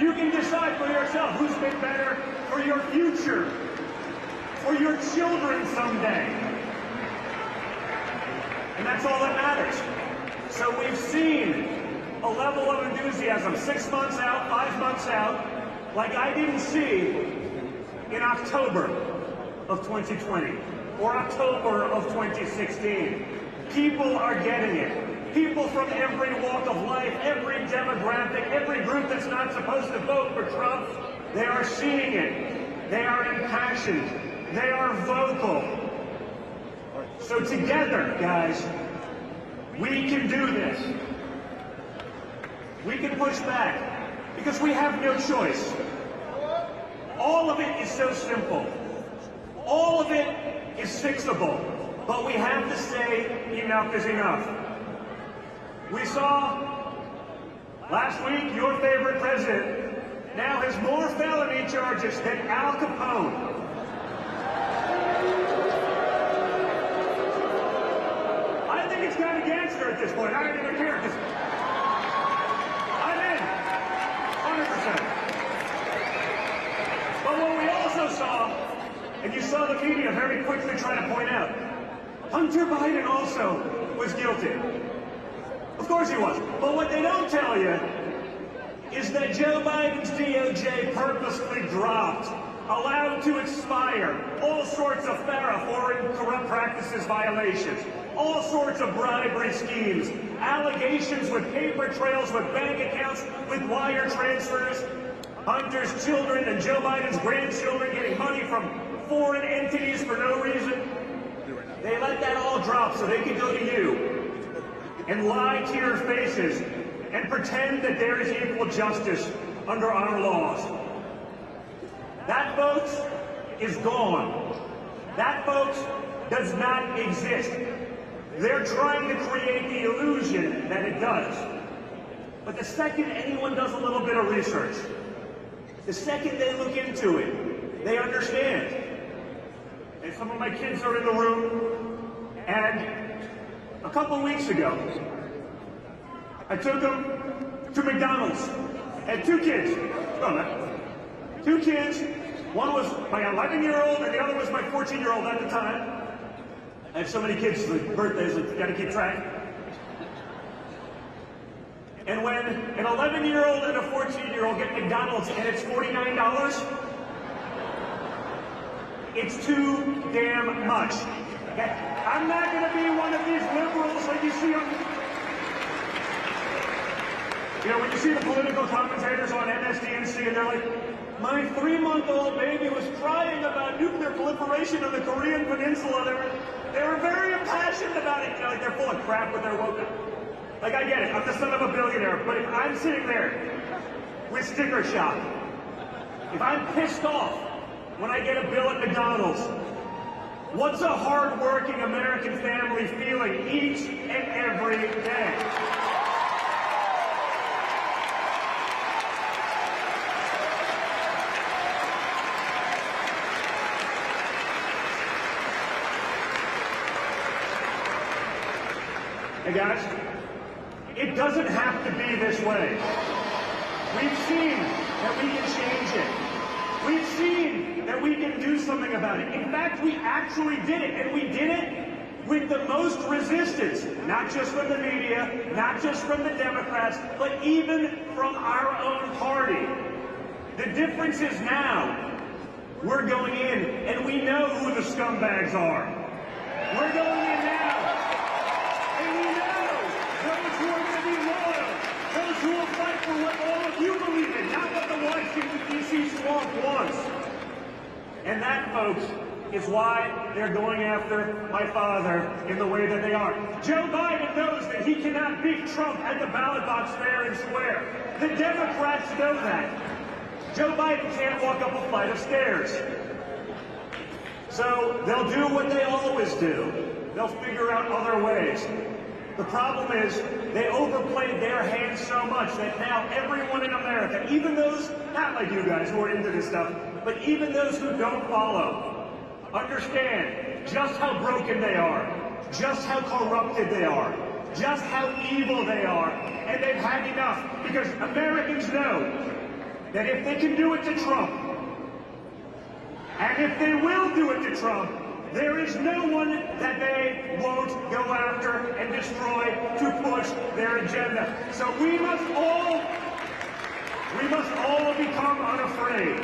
You can decide for yourself who's been better for your future, for your children someday. And that's all that matters. So we've seen a level of enthusiasm 6 months out, 5 months out, like I didn't see in October of 2020 or October of 2016. People are getting it. People from every walk of life, every demographic, every group that's not supposed to vote for Trump, they are seeing it. They are impassioned. They are vocal. So together, guys, we can do this. We can push back because we have no choice. All of it is so simple. All of it is fixable. But we have to say enough is enough. We saw last week your favorite president now has more felony charges than Al Capone. I think it's kind of gangster at this point. I don't even care. I'm in. 100%. But what we also saw, and you saw the media very quickly try to point out, Hunter Biden also was guilty. Of course he was. But what they don't tell you is that Joe Biden's DOJ purposely dropped, allowed to expire, all sorts of FARA, foreign corrupt practices violations, all sorts of bribery schemes, allegations with paper trails, with bank accounts, with wire transfers, Hunter's children and Joe Biden's grandchildren getting money from foreign entities for no reason. They let that all drop so they could go to you and lie to your faces and pretend that there is equal justice under our laws. That, folks, is gone. That, folks, does not exist. They're trying to create the illusion that it does. But the second anyone does a little bit of research, the second they look into it, they understand. And some of my kids are in the room, and a couple weeks ago, I took them to McDonald's. I had two kids. Oh, man. Two kids. One was my 11-year-old, and the other was my 14-year-old at the time. I have so many kids with birthdays, I've got to keep track. And when an 11-year-old and a 14-year-old get McDonald's and it's $49, it's too damn much. Okay? I'm not going to be one of these liberals like you see on... You know, when you see the political commentators on MSDNC and they're like, my 3-month-old baby was crying about nuclear proliferation on the Korean Peninsula. They were very impassioned about it. You know, like they're full of crap with their woke up. Like, I get it. I'm the son of a billionaire. But if I'm sitting there with sticker shock, if I'm pissed off when I get a bill at McDonald's, what's a hard-working American family feeling each and every day? Hey guys, it doesn't have to be this way. We've seen that we can change it. We've seen that we can do something about it. In fact, we actually did it, and we did it with the most resistance, not just from the media, not just from the Democrats, but even from our own party. The difference is now, we're going in, and we know who the scumbags are. We're going in now. Those who are going to be loyal, those who will fight for what all of you believe in, not what the Washington, D.C. swamp wants. And that, folks, is why they're going after my father in the way that they are. Joe Biden knows that he cannot beat Trump at the ballot box fair and square. The Democrats know that. Joe Biden can't walk up a flight of stairs. So they'll do what they always do. They'll figure out other ways. The problem is they overplayed their hand so much that now everyone in America, even those, not like you guys who are into this stuff, but even those who don't follow, understand just how broken they are, just how corrupted they are, just how evil they are, and they've had enough because Americans know that if they can do it to Trump, and if they will do it to Trump, there is no one that they won't go after and destroy to push their agenda. So we must all become unafraid.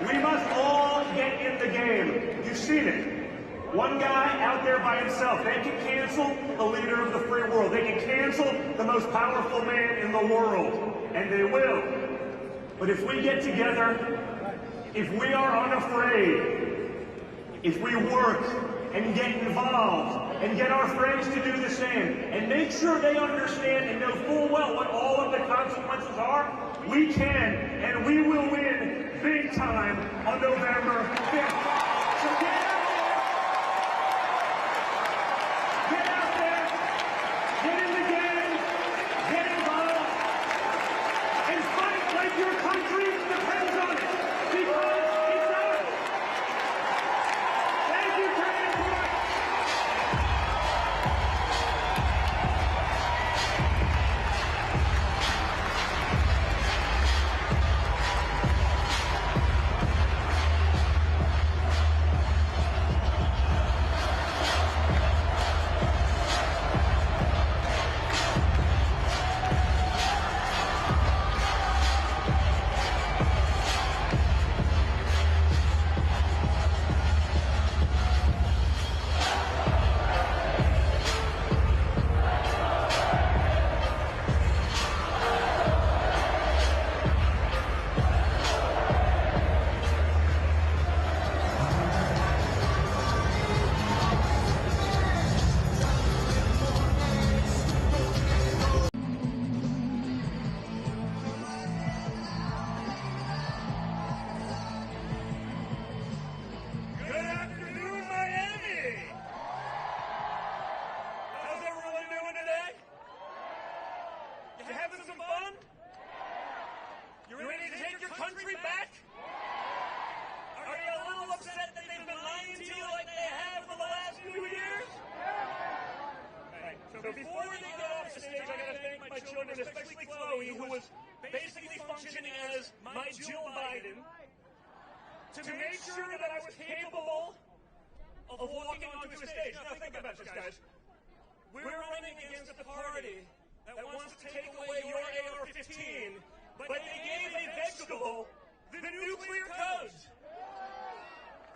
We must all get in the game. You've seen it. One guy out there by himself, they can cancel the leader of the free world. They can cancel the most powerful man in the world, and they will. But if we get together, if we are unafraid, if we work and get involved and get our friends to do the same and make sure they understand and know full well what all of the consequences are, we can and we will win big time on November 5th. So get out there, get in the game, get involved, and fight like your country depends on it, because it does. Thank you, President. country back? Are you a little upset that they've been lying to you like they have for the last few years? Right. So before we get off the stage, I gotta thank my children, especially Chloe, who was basically functioning as my Jill Biden, to make sure that I was capable of walking onto a stage. Now think about this, guys. We're running against a party that wants to take away your AR-15, but they gave a vegetable the nuclear codes.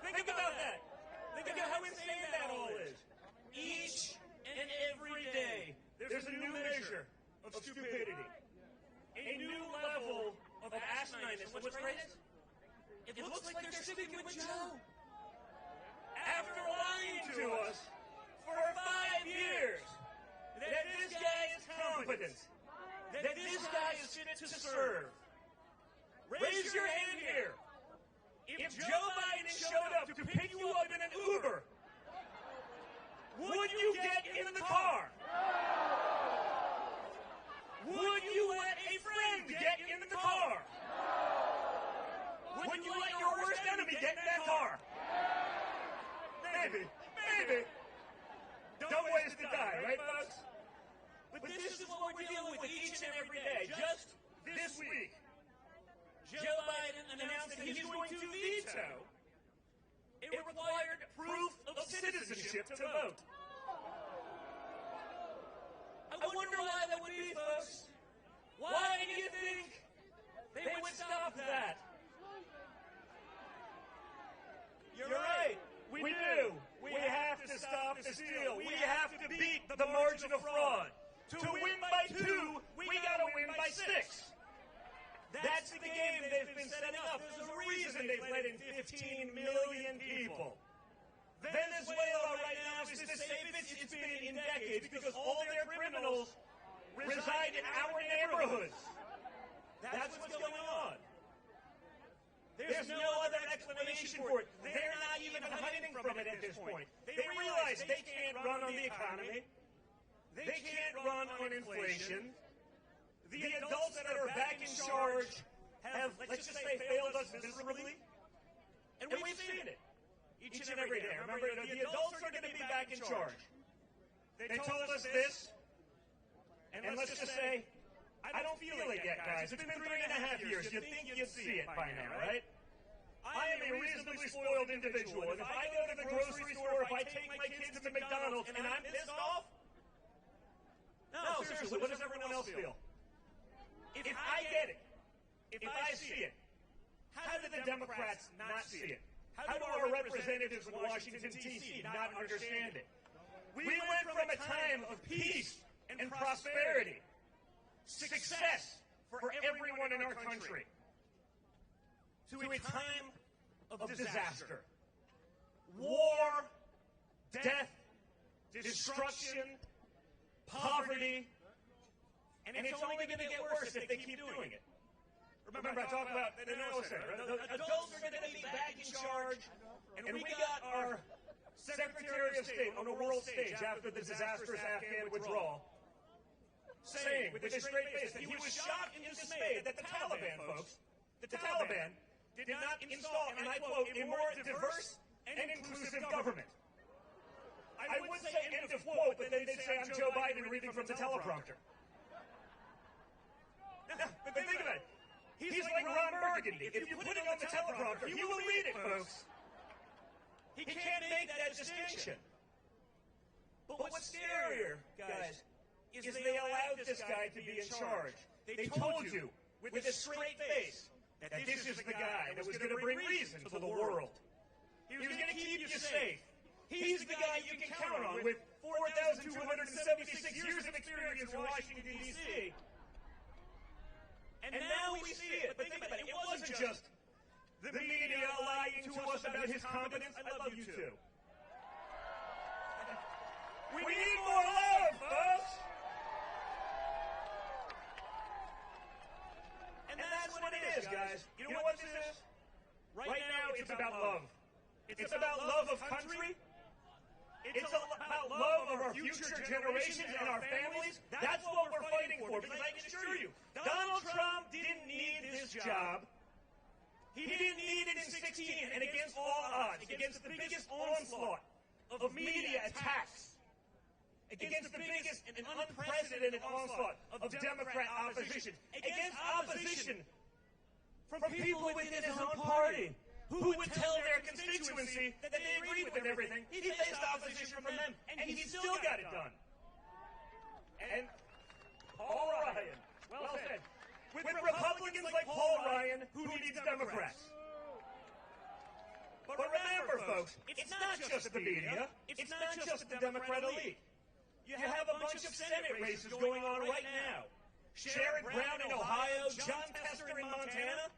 Think about that. Think about how insane that all is. Each and every day, there's a new measure of stupidity. asinineness. And what's great is, it looks like they're sticking with Joe. After lying to us for 5 years, that this guy is competent, that this guy is fit to serve. Raise your hand here. If Joe Biden showed up to pick you up in an Uber, would you get in the car? Would you let a friend get in the car? Would you let your worst enemy get in that car? Maybe. Don't waste the die, right, folks? But this is what we're dealing with each and every day. Just this week, Joe Biden announced that he's going to veto a required proof of citizenship to vote. I wonder why that would be, folks. Why do you think they would stop that? You're right. We do. We have to stop the steal. We have to beat the margin of fraud. To win by 2, we gotta win by 6. That's the game they've been setting up. There's a reason they've let in 15 million people. Venezuela right now is the safest it's been in decades because all their criminals reside in our neighborhoods. That's what's going on. There's no other explanation for it. They're not even hiding from it at this point. They realize they can't run on the economy. They can't run on inflation. The adults that are back in charge have, let's just say, failed us miserably. And we've seen it each and every day. Remember, the adults are going to be back in charge. They told us this, and let's just say, I don't feel it yet, guys. It's been 3.5 years. You'd think you'd see it by now, right? I am a reasonably spoiled individual, and if I go to the grocery store, if I take my kids to McDonald's, and I'm pissed off, no, seriously, what does everyone else feel? If I get it, if I see it, how do the Democrats not see it? How do our representatives in Washington, D.C. not understand it? We went from a time of peace and prosperity, success for everyone in our country, to a time of disaster. War, death, destruction, poverty, and it's only going to get worse if they keep doing it. Remember, I talked about the Nelson Center. The adults are going to be back in charge, and we got our Secretary of State on the world stage after the disastrous Afghan withdrawal, saying with a straight face that he was shocked and dismayed that the Taliban, folks, the Taliban did not install, and I quote, a more diverse and inclusive government. I would say end of quote, but then they'd say I'm Joe Biden reading from the teleprompter. But think about it. He's like Ron Burgundy. If you put it on the teleprompter, he will read it, folks. He can't make that distinction. But what's scarier, guys, is they allowed this guy to be in charge. They told you, with a straight face, that this is the guy that was going to bring reason to the world. He was going to keep you safe. He's the guy you can count on with 4,276 years of experience in Washington, D.C. And now we see it. But think about it. It wasn't just the media lying to us about his competence. I love you too. We need more love, folks. And that's what it is, guys. You know what this is? Right now, it's about love. It's about love of country. It's about love of our future generations and our families. That's what we're fighting for, because I can assure you, Donald Trump didn't need this job. He didn't need it in 2016, and against all odds, against the biggest onslaught of media attacks, against the biggest and unprecedented onslaught of Democrat opposition, against opposition from people within his own party, who would tell their constituency that they agreed with everything. He faced opposition from them, and he still got it done. And Paul Ryan, well said, with Republicans like Paul Ryan, who needs Democrats. But remember, folks, it's not just the media. It's not just the Democrat elite. You have a bunch of Senate races going on right now. Sherrod Brown in Ohio, John Tester in Montana,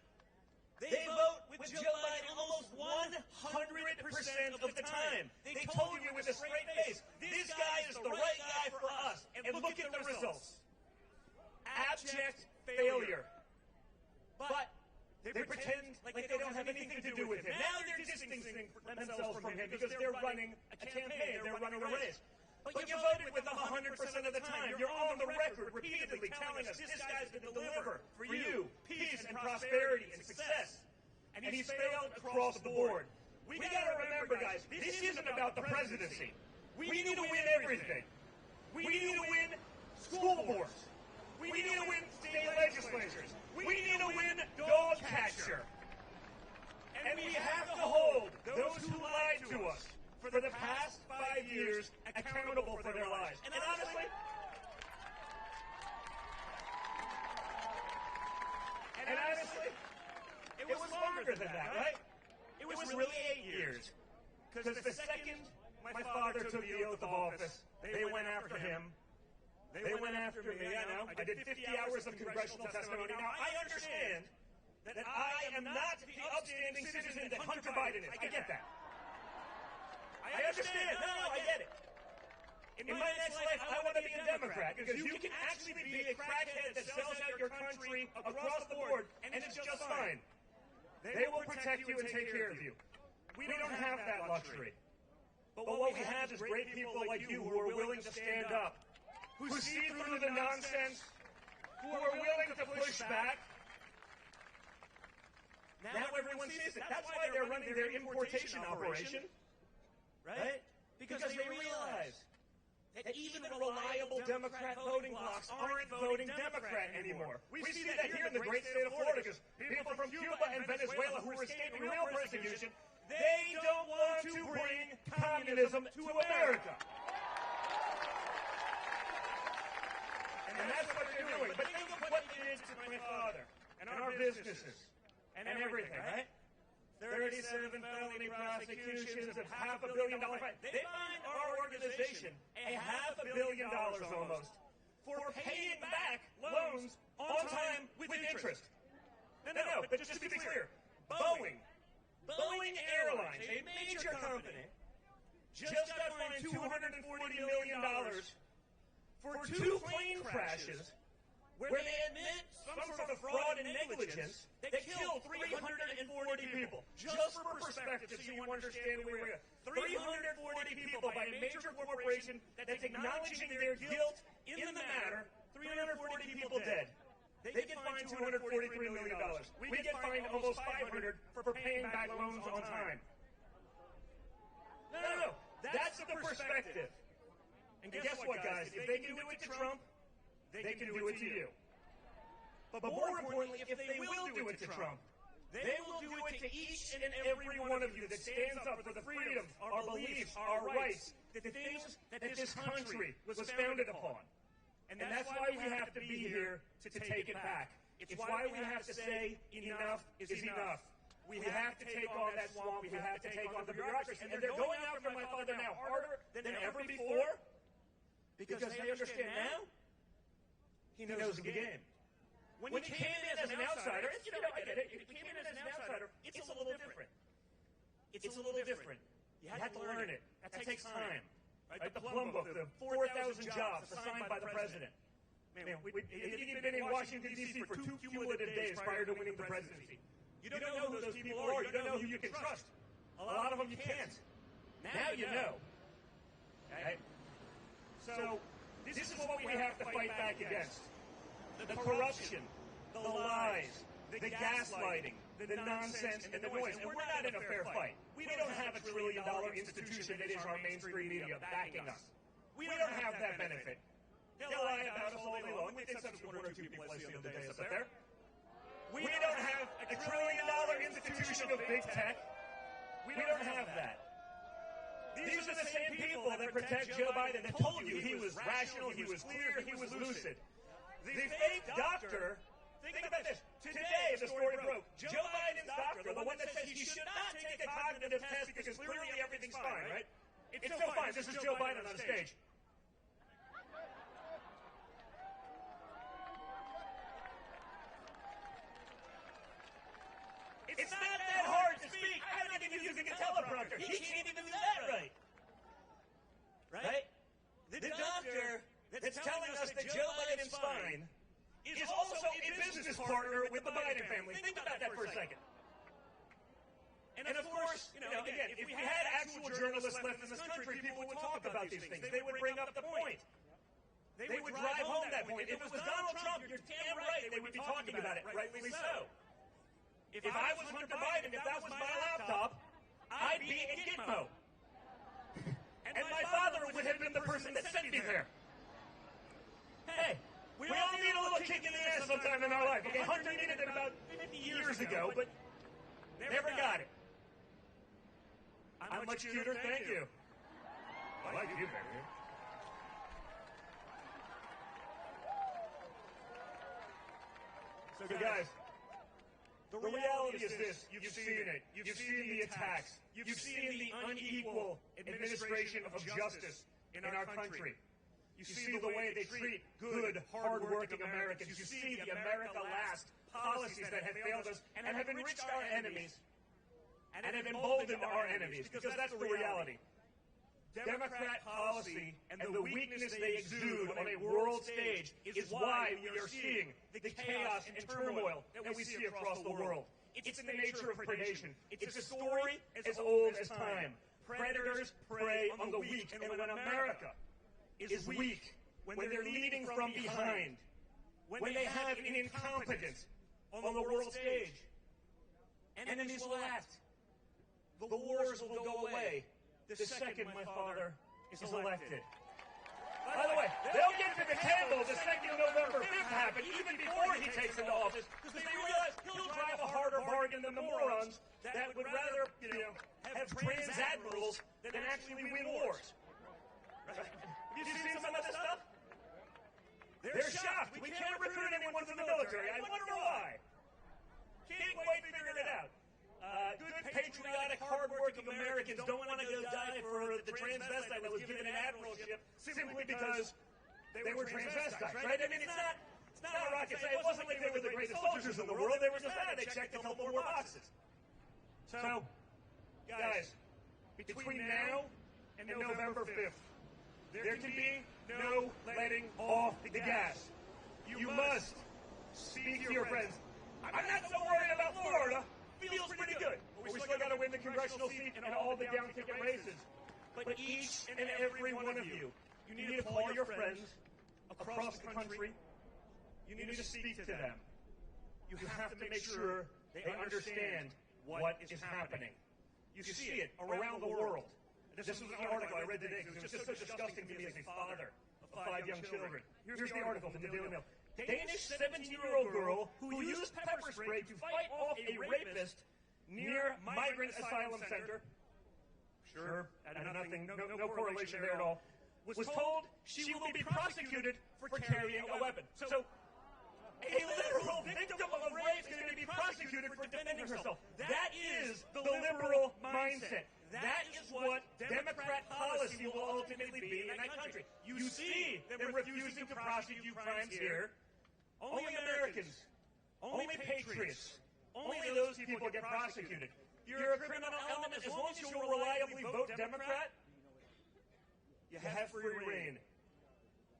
they vote with Joe Biden almost 100% of the time. They told you with a straight face, this guy is the right guy for us. And look at the results. Abject failure. But they pretend like they don't have anything to do with him. Now they're distancing themselves from him because they're running a campaign, they're running a race. But you voted with them 100% of the time. You're on the record repeatedly telling us this guy's going to deliver for you peace and prosperity and success. And he's failed across the board. We got to remember, guys, this isn't about the presidency. We need to win everything. We need to win school boards. We need to win state legislatures. We need to win dog catcher. And we have to hold those who lied to us for the past 5 years accountable for their lies. And honestly, it was longer than that, right? It was really 8 years. Because the second my father took the oath of office, they went after him. They went after me. I know. I did 50 hours of congressional testimony. Now, I understand that I am not the upstanding citizen that Hunter Biden is. I get that. I understand. No, I get it. In my next life, I want to be a Democrat because you can actually be a crackhead that sells out your country across the board, and it's just fine. They will protect you and take care of you. We don't have that luxury. But what we have is great people like you who are willing to stand up, who see through the nonsense, who are willing to push back. Now everyone sees it. That's why they're running their importation operation, right? Because they realize that even reliable Democrat voting blocs aren't voting Democrat anymore. We see that here in the great state of Florida because people from Cuba and Venezuela who are escaping real persecution, they don't want to bring communism to America. And that's what they're doing. But think of what they did to my father and our businesses and everything, right? 37 felony prosecutions of $500 million fine. They fined our organization $500 million almost for paying back loans on time with interest. No, but just to be clear, Boeing Airlines, a major company, just got fined $240 million for 2 plane crashes where they admit some sort of fraud and negligence that killed 340 people. Just for perspective, so you understand where we are. 340 people by a major corporation that's acknowledging their guilt in the matter, 340 people dead. They get fined $243 million. We get fined almost $500 for paying back loans on time. No. That's the perspective. And guess what, guys? If they can do it to Trump, they can do it to you. But more importantly, if they will do it to Trump, they will do it to each and every one of you that stands up for the freedoms, our beliefs, our rights, the things that this country was founded upon. And that's why we have to be here to take it back. It's why we have to say enough is enough. We have to take on that swamp. We have to take on the bureaucracy. And they're going after my father now harder than ever before because they understand now he knows the game. When he came in as an outsider, I get it. If he came in as an outsider, it's a little different. It's a little different. You had to learn it. That takes time. Right? The plum book, the 4,000 jobs assigned by the president. Man, he'd been in Washington, D.C. for 2 cumulative days prior to winning the presidency. You don't know who those people are. You don't know who you can trust. A lot of them you can't. Now you know. Right? So this is what we have to fight back against. The corruption, the lies, the gaslighting, the nonsense, and the noise. And we're not in a fair fight. We don't have $1 trillion institution that is our mainstream media backing us. We don't have that benefit. They'll lie about us all day long. We did such 1 or 2 people I see the other day up there. We don't have $1 trillion institution of big tech. We don't have that. These are the same people that protect Joe Biden that told you he was rational, he was clear, he was lucid. The fake doctor, think about this. Today, the story broke. Joe Biden's doctor, the one that says he should not take a cognitive test because clearly everything's fine, right? It's still fine. This is Joe Biden on stage. that's telling us that Joe Biden's fine is also a business partner with the Biden family. Think about that for a second. And of course, again, if we had actual journalists left in this country, people would talk about these things. They would bring up the point. They would drive home that point. If it was Donald Trump, you're damn right they would be talking about it, rightly so. If I was Hunter Biden, if that was my laptop, I'd be in Gitmo. And my father would have been the person that sent me there. Hey, we all need a little kick in the ass sometime in our life. Okay, Hunter needed it about 50 years ago, but never got it. I'm much cuter, thank you. I like you, baby. So guys, the reality is this. You've seen it. You've seen the attacks. You've seen the unequal administration of justice in our country. You see the way they treat good, hard-working Americans. You see the America Last policies that have failed us and have enriched our enemies and have emboldened our enemies, because that's the reality. Democrat policy and the weakness they exude on a world stage is why we are seeing the chaos and turmoil that we see across the world. It's in the nature of predation. It's a story as old as time. Predators prey on the weak, and when America is weak, when they're leading from behind, when they have an incompetence on the world stage, enemies will act. The wars will go away the second my father is elected. By the way, they'll get to the table the second November 5th happen, even before he takes into office, because they realize he'll drive a harder bargain than the morons that would rather, have trans admirals than actually win wars. Right? Have you seen some of this stuff? They're shocked. We can't recruit anyone from the military. I wonder why. Can't quite figure it out. Good, patriotic, hard-working Americans don't want to go die for the transvestite that was given an admiralship simply because they were transvestites, right? I mean, it's not a rocket science. It wasn't like they were the greatest soldiers in the world. They were just they checked a couple more boxes. So, guys, between now and November 5th, there can be no letting off the gas. You must speak to your friends. I'm not so worried about Florida. Feels pretty good. We still got to win the congressional seat and all the down ticket races. But each and every one of you, you need to call your friends across the country. You need to speak to them. You have to make sure they understand what is happening. You see it around the world. This was an article I read today because it was just so disgusting to me as a father of 5 young children. Here's the article from the Daily Mail. Danish 17-year-old girl who used pepper spray to fight off a rapist near migrant asylum center. Sure, nothing, no correlation there at all. Was told she will be prosecuted for carrying a weapon. So, a literal victim of rape is going to be prosecuted for defending herself. That is the liberal mindset. That is what Democrat policy will ultimately be in that country. You see them refusing to prosecute crimes here. Only Americans, only patriots, only those people get prosecuted. You're a criminal element as long as you'll reliably vote Democrat. You have free reign.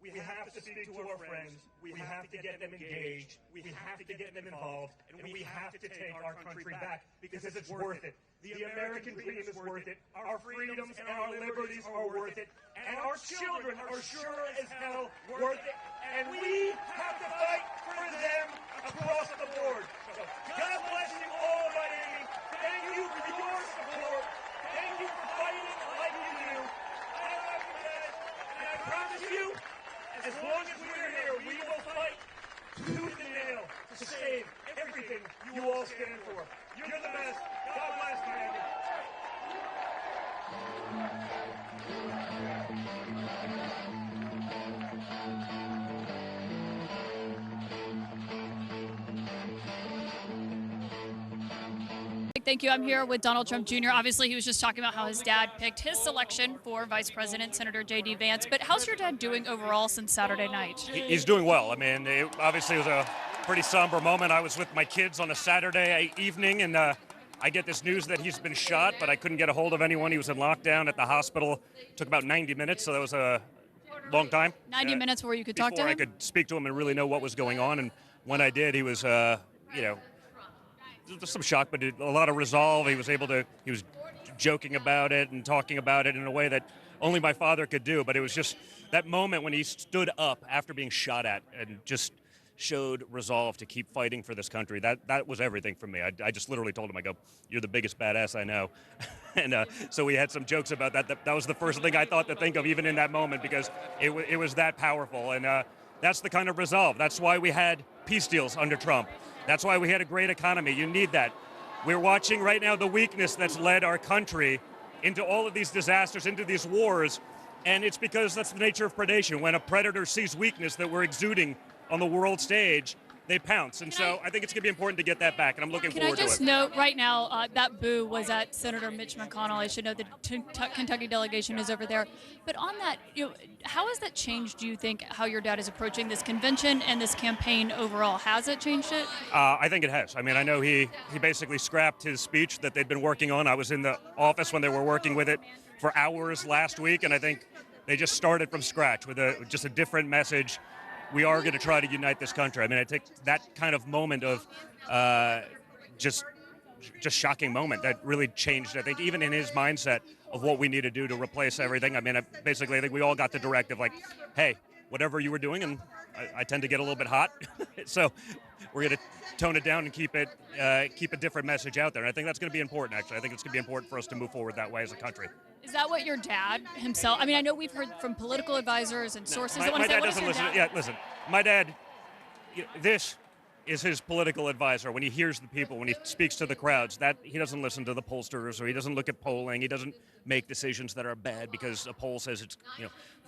We have to speak to our friends. We have to get them engaged. We have to get them involved. And we have to take our country back because it's worth it. The American dream is worth it. Our freedoms and our liberties are worth it. And our children are sure as hell worth it. And we have to fight for them across the board. So God bless you all, my enemy. Thank you for your support. Thank you for fighting like you do. I love you guys. And I promise you, as long as we're here, we will fight tooth and nail to save everything you all stand for. You're the best. God bless you, Andy. Thank you. I'm here with Donald Trump Jr. Obviously, he was just talking about how his dad picked his selection for Vice President, Senator J.D. Vance. But how's your dad doing overall since Saturday night? He's doing well. I mean, it obviously was a pretty somber moment. I was with my kids on a Saturday evening, and I get this news that he's been shot, but I couldn't get a hold of anyone. He was in lockdown at the hospital. It took about 90 minutes, so that was a long time. 90 minutes where you could talk to Before him? I could speak to him and really know what was going on. And when I did, he was, there's some shock, but a lot of resolve. He was joking about it and talking about it in a way that only my father could do. But it was just that moment when he stood up after being shot at and just showed resolve to keep fighting for this country. That was everything for me. I just literally told him, I go, "You're the biggest badass I know." And so we had some jokes about that. That was the first thing I thought to think of, even in that moment, because it was that powerful. And that's the kind of resolve. That's why we had peace deals under Trump. That's why we had a great economy. You need that. We're watching right now the weakness that's led our country into all of these disasters, into these wars. And it's because that's the nature of predation. When a predator sees weakness that we're exuding on the world stage, they pounce. And so I think it's going to be important to get that back, and I'm looking forward to it. Can I just note right now that boo was at Senator Mitch McConnell. I should know the Kentucky delegation is over there. But on that, how has that changed, do you think, how your dad is approaching this convention and this campaign overall? Has it changed it? I think it has. I mean, I know he basically scrapped his speech that they'd been working on. I was in the office when they were working with it for hours last week, and I think they just started from scratch with just a different message. We are going to try to unite this country. I mean, I think that kind of moment of just shocking moment that really changed, I think, even in his mindset of what we need to do to replace everything. I mean, basically, I think we all got the directive, like, hey, whatever you were doing, and I tend to get a little bit hot, so we're going to tone it down and keep a different message out there. And I think that's going to be important, actually. I think it's going to be important for us to move forward that way as a country. Is that what your dad himself? I mean, I know we've heard from political advisors and sources that want to say, what is your dad? Yeah, listen, my dad, this is his political advisor. When he hears the people, when he speaks to the crowds, that he doesn't listen to the pollsters, or he doesn't look at polling. He doesn't make decisions that are bad because a poll says it's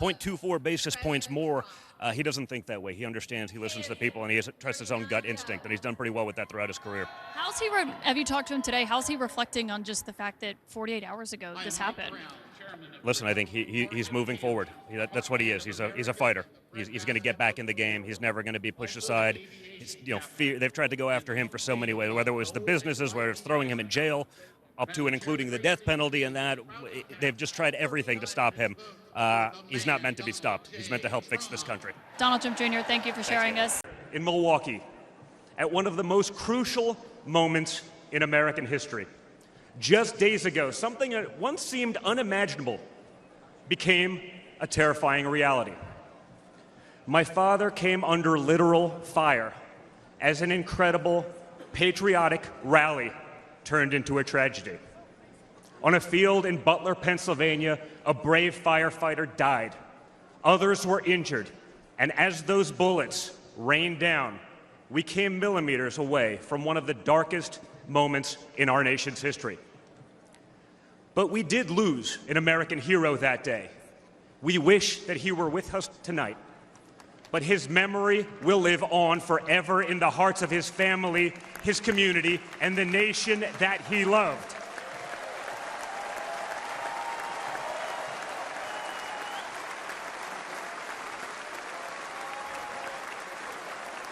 0.24 basis points more. He doesn't think that way. He understands. He listens to the people, and he trusts his own gut instinct, and he's done pretty well with that throughout his career. How's he? Have you talked to him today? How's he reflecting on just the fact that 48 hours ago this happened? Listen, I think he's moving forward. That's what he is. He's a fighter. He's going to get back in the game. He's never going to be pushed aside. They've tried to go after him for so many ways, whether it was the businesses, whether it's throwing him in jail, up to and including the death penalty, and that they've just tried everything to stop him. He's not meant to be stopped. He's meant to help fix this country. Donald Trump Jr., thank you for sharing us. In Milwaukee, at one of the most crucial moments in American history. Just days ago, something that once seemed unimaginable became a terrifying reality. My father came under literal fire as an incredible, patriotic rally turned into a tragedy. On a field in Butler, Pennsylvania, a brave firefighter died. Others were injured, and as those bullets rained down, we came millimeters away from one of the darkest moments in our nation's history. But we did lose an American hero that day. We wish that he were with us tonight. But his memory will live on forever in the hearts of his family, his community, and the nation that he loved.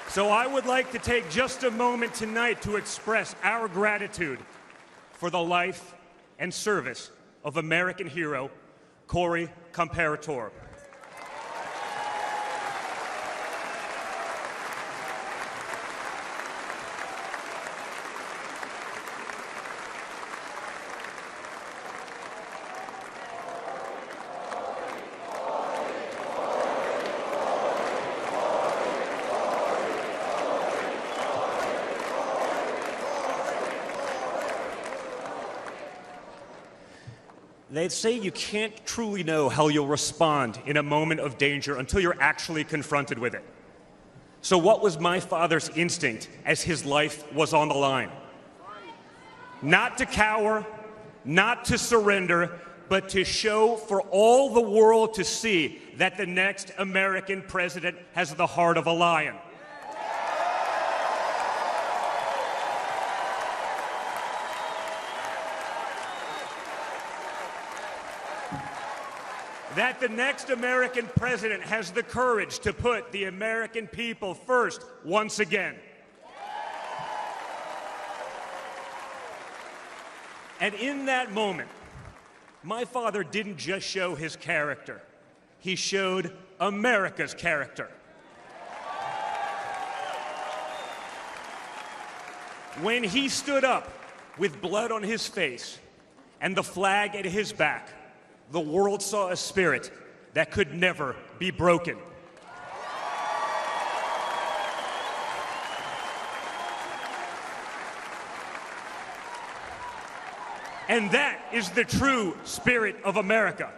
So I would like to take just a moment tonight to express our gratitude for the life and service of American hero Corey Comparator. They say you can't truly know how you'll respond in a moment of danger until you're actually confronted with it. So what was my father's instinct as his life was on the line? Not to cower, not to surrender, but to show for all the world to see that the next American president has the heart of a lion. That the next American president has the courage to put the American people first once again. And in that moment, my father didn't just show his character. He showed America's character. When he stood up with blood on his face and the flag at his back, the world saw a spirit that could never be broken. And that is the true spirit of America.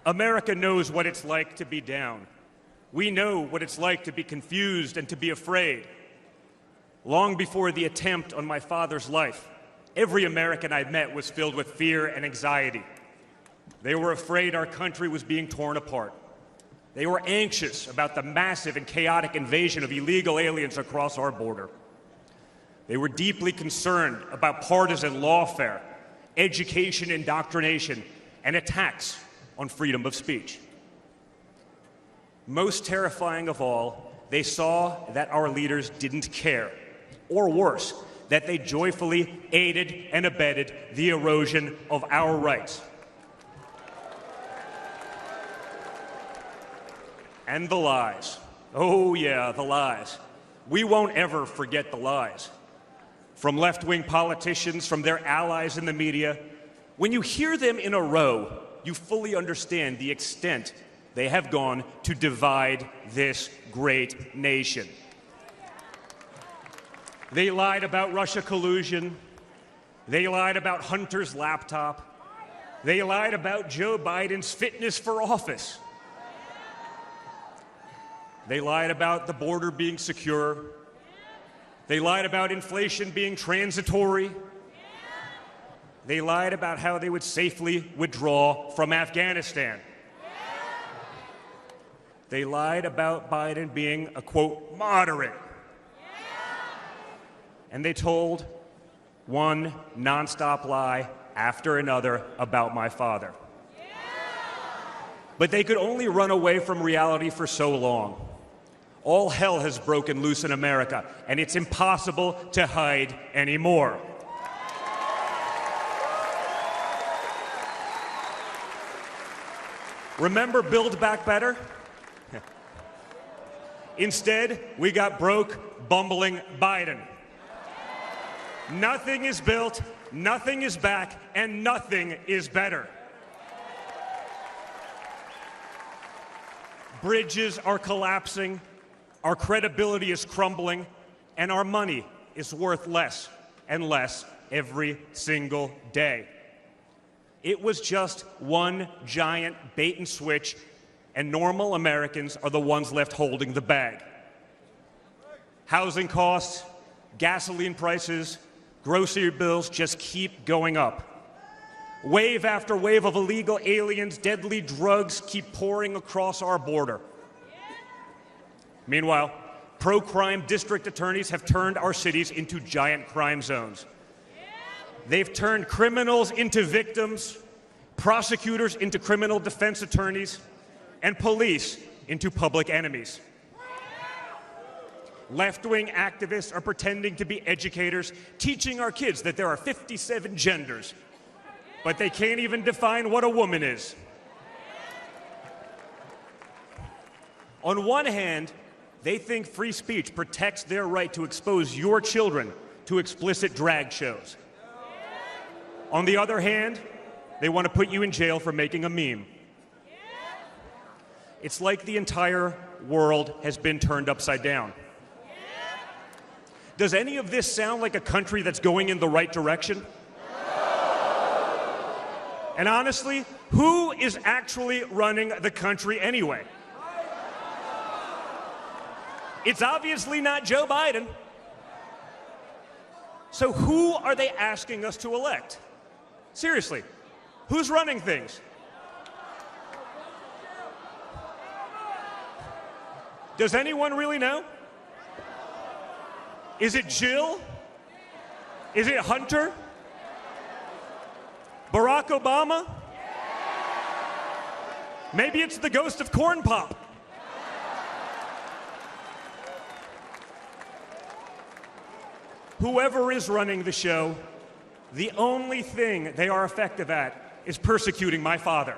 America knows what it's like to be down. We know what it's like to be confused and to be afraid. Long before the attempt on my father's life, every American I met was filled with fear and anxiety. They were afraid our country was being torn apart. They were anxious about the massive and chaotic invasion of illegal aliens across our border. They were deeply concerned about partisan lawfare, education indoctrination, and attacks on freedom of speech. Most terrifying of all, they saw that our leaders didn't care, or worse, that they joyfully aided and abetted the erosion of our rights. And the lies. Oh yeah, the lies. We won't ever forget the lies. From left-wing politicians, from their allies in the media, when you hear them in a row, you fully understand the extent they have gone to divide this great nation. They lied about Russia collusion. They lied about Hunter's laptop. They lied about Joe Biden's fitness for office. They lied about the border being secure. They lied about inflation being transitory. They lied about how they would safely withdraw from Afghanistan. They lied about Biden being a, quote, moderate. And they told one nonstop lie after another about my father. But they could only run away from reality for so long. All hell has broken loose in America, and it's impossible to hide anymore. Remember Build Back Better? Instead, we got broke, bumbling Biden. Nothing is built, nothing is back, and nothing is better. Bridges are collapsing, our credibility is crumbling, and our money is worth less and less every single day. It was just one giant bait and switch, and normal Americans are the ones left holding the bag. Housing costs, gasoline prices, grocery bills just keep going up. Wave after wave of illegal aliens, deadly drugs keep pouring across our border. Meanwhile, pro-crime district attorneys have turned our cities into giant crime zones. They've turned criminals into victims, prosecutors into criminal defense attorneys, and police into public enemies. Left-wing activists are pretending to be educators, teaching our kids that there are 57 genders, but they can't even define what a woman is. On one hand, they think free speech protects their right to expose your children to explicit drag shows. On the other hand, they want to put you in jail for making a meme. It's like the entire world has been turned upside down. Does any of this sound like a country that's going in the right direction? And honestly, who is actually running the country anyway? It's obviously not Joe Biden. So who are they asking us to elect? Seriously, who's running things? Does anyone really know? Is it Jill? Is it Hunter? Barack Obama? Maybe it's the ghost of Corn Pop. Whoever is running the show, the only thing they are effective at is persecuting my father.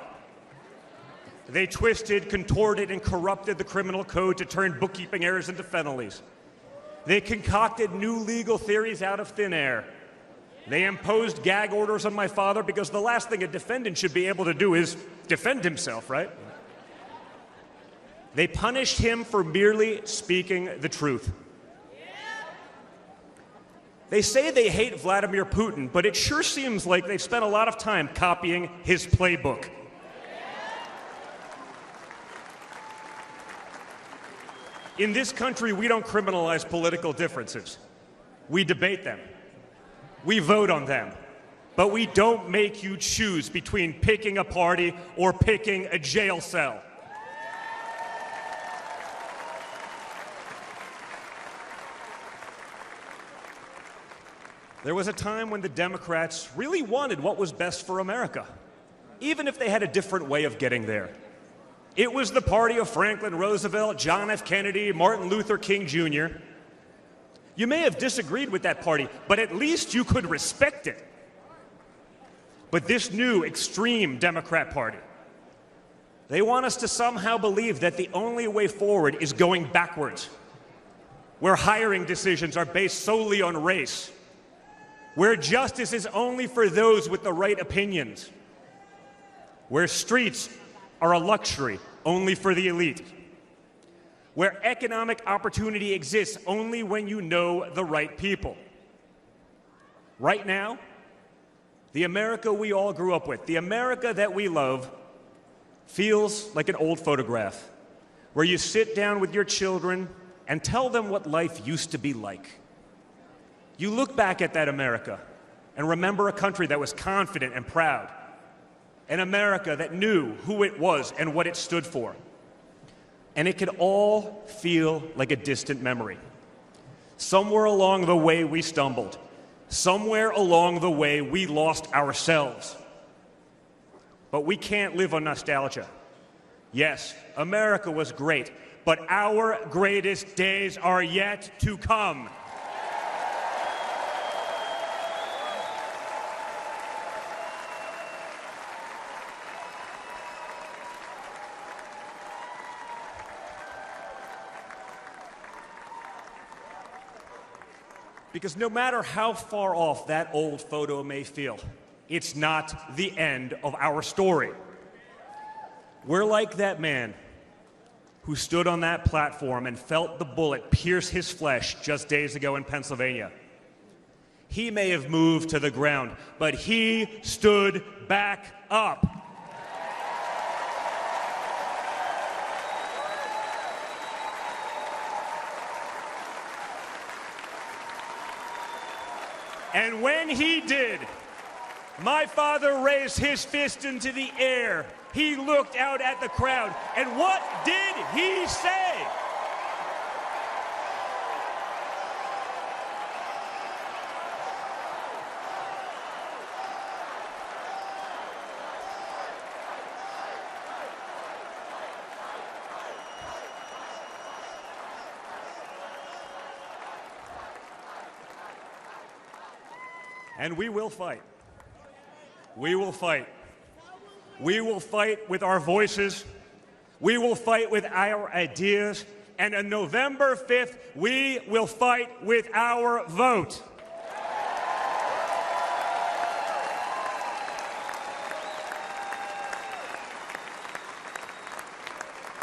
They twisted, contorted, and corrupted the criminal code to turn bookkeeping errors into felonies. They concocted new legal theories out of thin air. They imposed gag orders on my father because the last thing a defendant should be able to do is defend himself, right? They punished him for merely speaking the truth. They say they hate Vladimir Putin, but it sure seems like they've spent a lot of time copying his playbook. In this country, we don't criminalize political differences. We debate them. We vote on them. But we don't make you choose between picking a party or picking a jail cell. There was a time when the Democrats really wanted what was best for America, even if they had a different way of getting there. It was the party of Franklin Roosevelt, John F. Kennedy, Martin Luther King Jr. You may have disagreed with that party, but at least you could respect it. But this new extreme Democrat Party, they want us to somehow believe that the only way forward is going backwards, where hiring decisions are based solely on race, where justice is only for those with the right opinions, where streets are a luxury only for the elite, where economic opportunity exists only when you know the right people. Right now, the America we all grew up with, the America that we love, feels like an old photograph where you sit down with your children and tell them what life used to be like. You look back at that America and remember a country that was confident and proud, an America that knew who it was and what it stood for. And it could all feel like a distant memory. Somewhere along the way we stumbled. Somewhere along the way we lost ourselves. But we can't live on nostalgia. Yes, America was great, but our greatest days are yet to come. Because no matter how far off that old photo may feel, it's not the end of our story. We're like that man who stood on that platform and felt the bullet pierce his flesh just days ago in Pennsylvania. He may have moved to the ground, but he stood back up. And when he did, my father raised his fist into the air. He looked out at the crowd. And what did he say? And we will fight. We will fight. We will fight with our voices. We will fight with our ideas. And on November 5th, we will fight with our vote.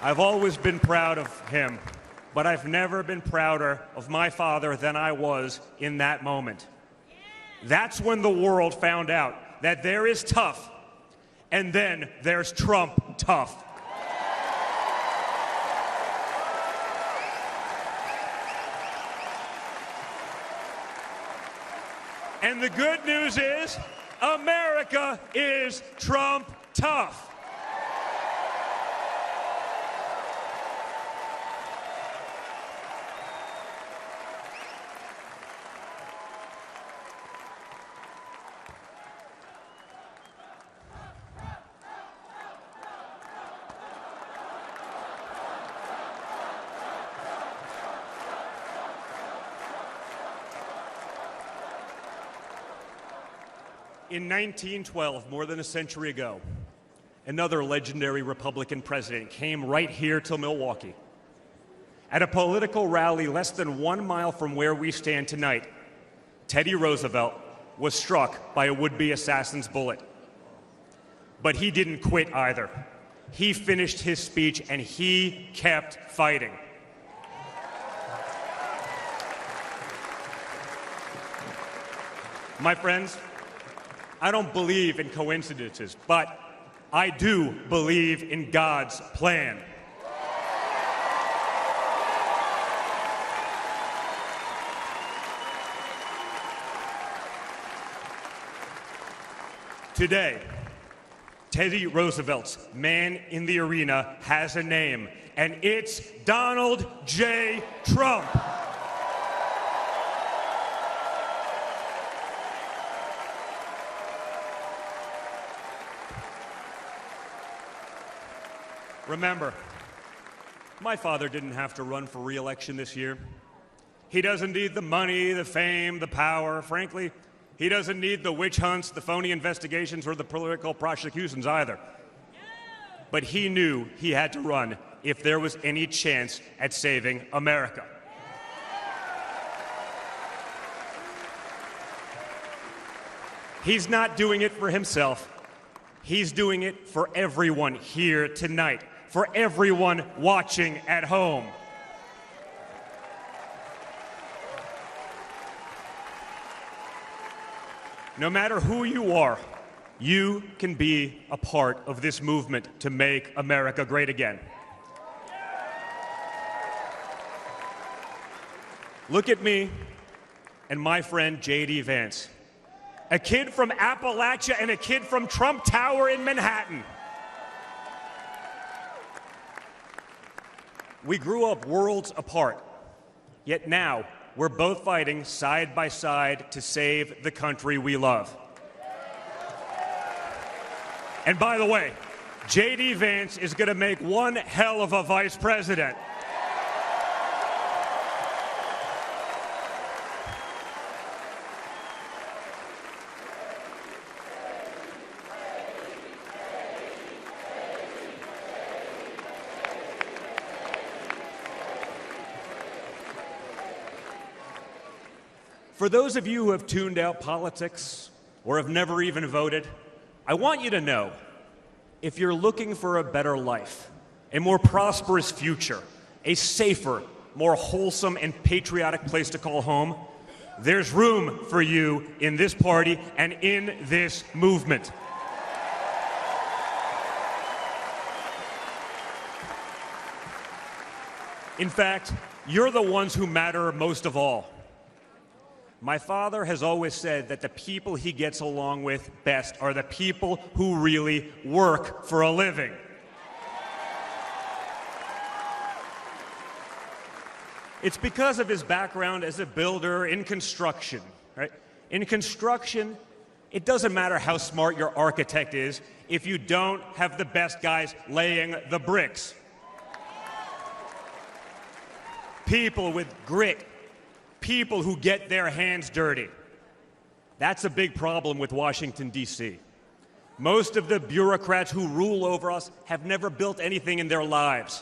I've always been proud of him, but I've never been prouder of my father than I was in that moment. That's when the world found out that there is tough, and then there's Trump tough. And the good news is, America is Trump tough. In 1912, more than a century ago, another legendary Republican president, came right here to Milwaukee. At a political rally less than 1 mile from where we stand tonight, Teddy Roosevelt was struck by a would-be assassin's bullet. But he didn't quit either. He finished his speech and he kept fighting. My friends, I don't believe in coincidences, but I do believe in God's plan. Today, Teddy Roosevelt's man in the arena has a name, and it's Donald J. Trump. Remember, my father didn't have to run for re-election this year. He doesn't need the money, the fame, the power. Frankly, he doesn't need the witch hunts, the phony investigations, or the political prosecutions either. But he knew he had to run if there was any chance at saving America. He's not doing it for himself. He's doing it for everyone here tonight, for everyone watching at home. No matter who you are, you can be a part of this movement to make America great again. Look at me and my friend J.D. Vance, a kid from Appalachia and a kid from Trump Tower in Manhattan. We grew up worlds apart, yet now we're both fighting side by side to save the country we love. And by the way, J.D. Vance is going to make one hell of a vice president. For those of you who have tuned out politics or have never even voted, I want you to know, if you're looking for a better life, a more prosperous future, a safer, more wholesome and patriotic place to call home, there's room for you in this party and in this movement. In fact, you're the ones who matter most of all. My father has always said that the people he gets along with best are the people who really work for a living. It's because of his background as a builder in construction, right? In construction, it doesn't matter how smart your architect is if you don't have the best guys laying the bricks. People with grit, people who get their hands dirty. That's a big problem with Washington, D.C. Most of the bureaucrats who rule over us have never built anything in their lives.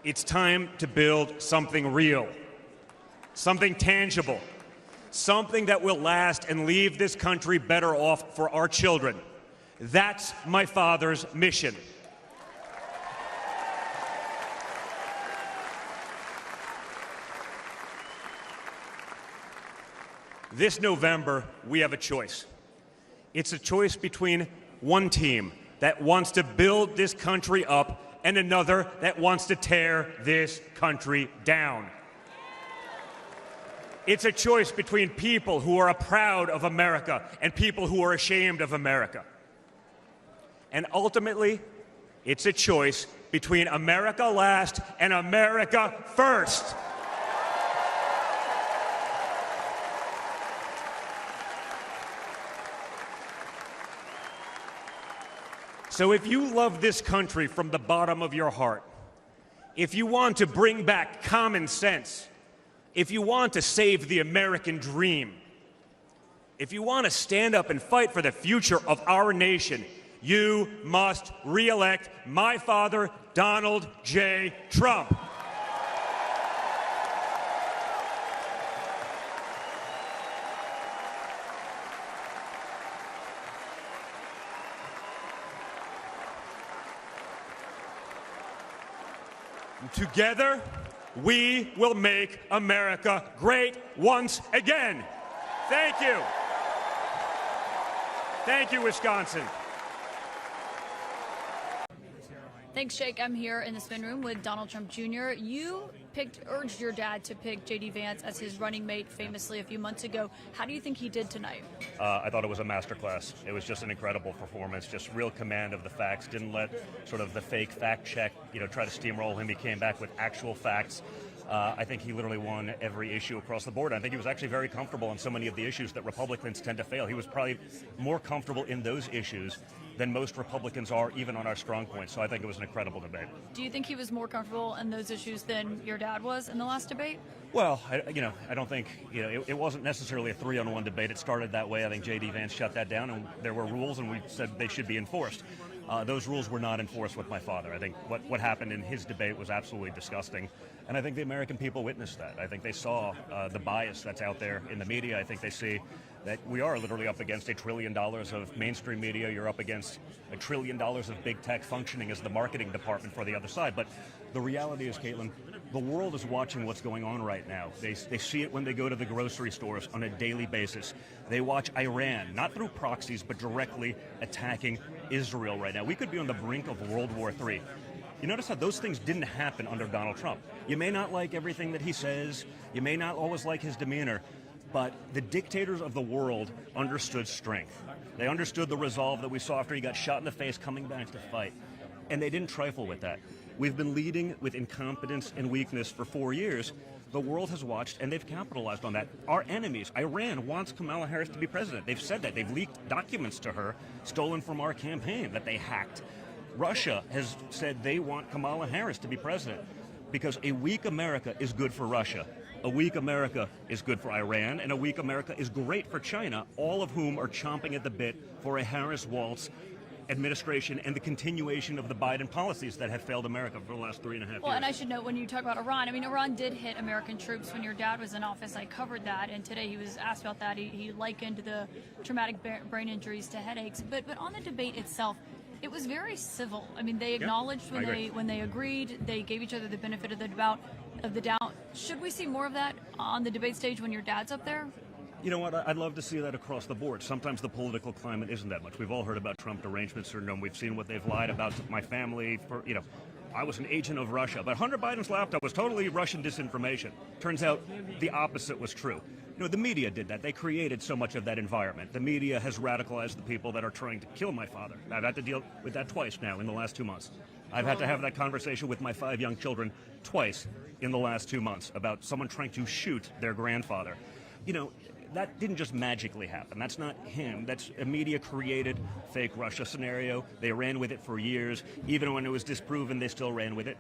It's time to build something real, something tangible, something that will last and leave this country better off for our children. That's my father's mission. This November, we have a choice. It's a choice between one team that wants to build this country up and another that wants to tear this country down. It's a choice between people who are proud of America and people who are ashamed of America. And ultimately, it's a choice between America last and America first. So if you love this country from the bottom of your heart, if you want to bring back common sense, if you want to save the American dream, if you want to stand up and fight for the future of our nation, You must re-elect my father, Donald J. Trump. Together, we will make America great once again. Thank you. Thank you, Wisconsin. Thanks, Jake. I'm here in the spin room with Donald Trump Jr. You urged your dad to pick J.D. Vance as his running mate famously a few months ago. How do you think he did tonight? I thought it was a masterclass. It was just an incredible performance, just real command of the facts. Didn't let sort of the fake fact check, try to steamroll him. He came back with actual facts. I think he literally won every issue across the board. I think he was actually very comfortable on so many of the issues that Republicans tend to fail. He was probably more comfortable in those issues than most Republicans are, even on our strong points. So I think it was an incredible debate. Do you think he was more comfortable in those issues than your dad was in the last debate? Well, I don't think, it wasn't necessarily a 3-on-1 debate. It started that way. I think J.D. Vance shut that down, and there were rules, and we said they should be enforced. Those rules were not enforced with my father. I think what happened in his debate was absolutely disgusting, and I think the American people witnessed that. I think they saw the bias that's out there in the media. I think they see that we are literally up against $1 trillion of mainstream media. You're up against $1 trillion of big tech functioning as the marketing department for the other side. But the reality is, Caitlin, the world is watching what's going on right now. They see it when they go to the grocery stores on a daily basis. They watch Iran, not through proxies, but directly attacking Israel right now. We could be on the brink of World War III. You notice how those things didn't happen under Donald Trump. You may not like everything that he says. You may not always like his demeanor. But the dictators of the world understood strength. They understood the resolve that we saw after he got shot in the face coming back to fight. And they didn't trifle with that. We've been leading with incompetence and weakness for 4 years. The world has watched, and they've capitalized on that. Our enemies, Iran, wants Kamala Harris to be president. They've said that. They've leaked documents to her, stolen from our campaign, that they hacked. Russia has said they want Kamala Harris to be president because a weak America is good for Russia. A weak America is good for Iran, and a weak America is great for China, all of whom are chomping at the bit for a Harris-Walz administration and the continuation of the Biden policies that have failed America for the last 3.5 years. Well, and I should note, when you talk about Iran, Iran did hit American troops when your dad was in office. I covered that, and today he was asked about that. He likened the traumatic brain injuries to headaches. But on the debate itself, it was very civil. They acknowledged when they agreed. They gave each other the benefit of the doubt. Should we see more of that on the debate stage when your dad's up there? You know what? I'd love to see that across the board. Sometimes the political climate isn't that much. We've all heard about Trump derangement syndrome. We've seen what they've lied about to my family. I was an agent of Russia, but Hunter Biden's laptop was totally Russian disinformation. Turns out the opposite was true. The media did that. They created so much of that environment. The media has radicalized the people that are trying to kill my father. I've had to deal with that twice now in the last 2 months. I've had to have that conversation with my 5 young children twice in the last 2 months about someone trying to shoot their grandfather. That didn't just magically happen. That's not him. That's a media-created fake Russia scenario. They ran with it for years. Even when it was disproven, they still ran with it.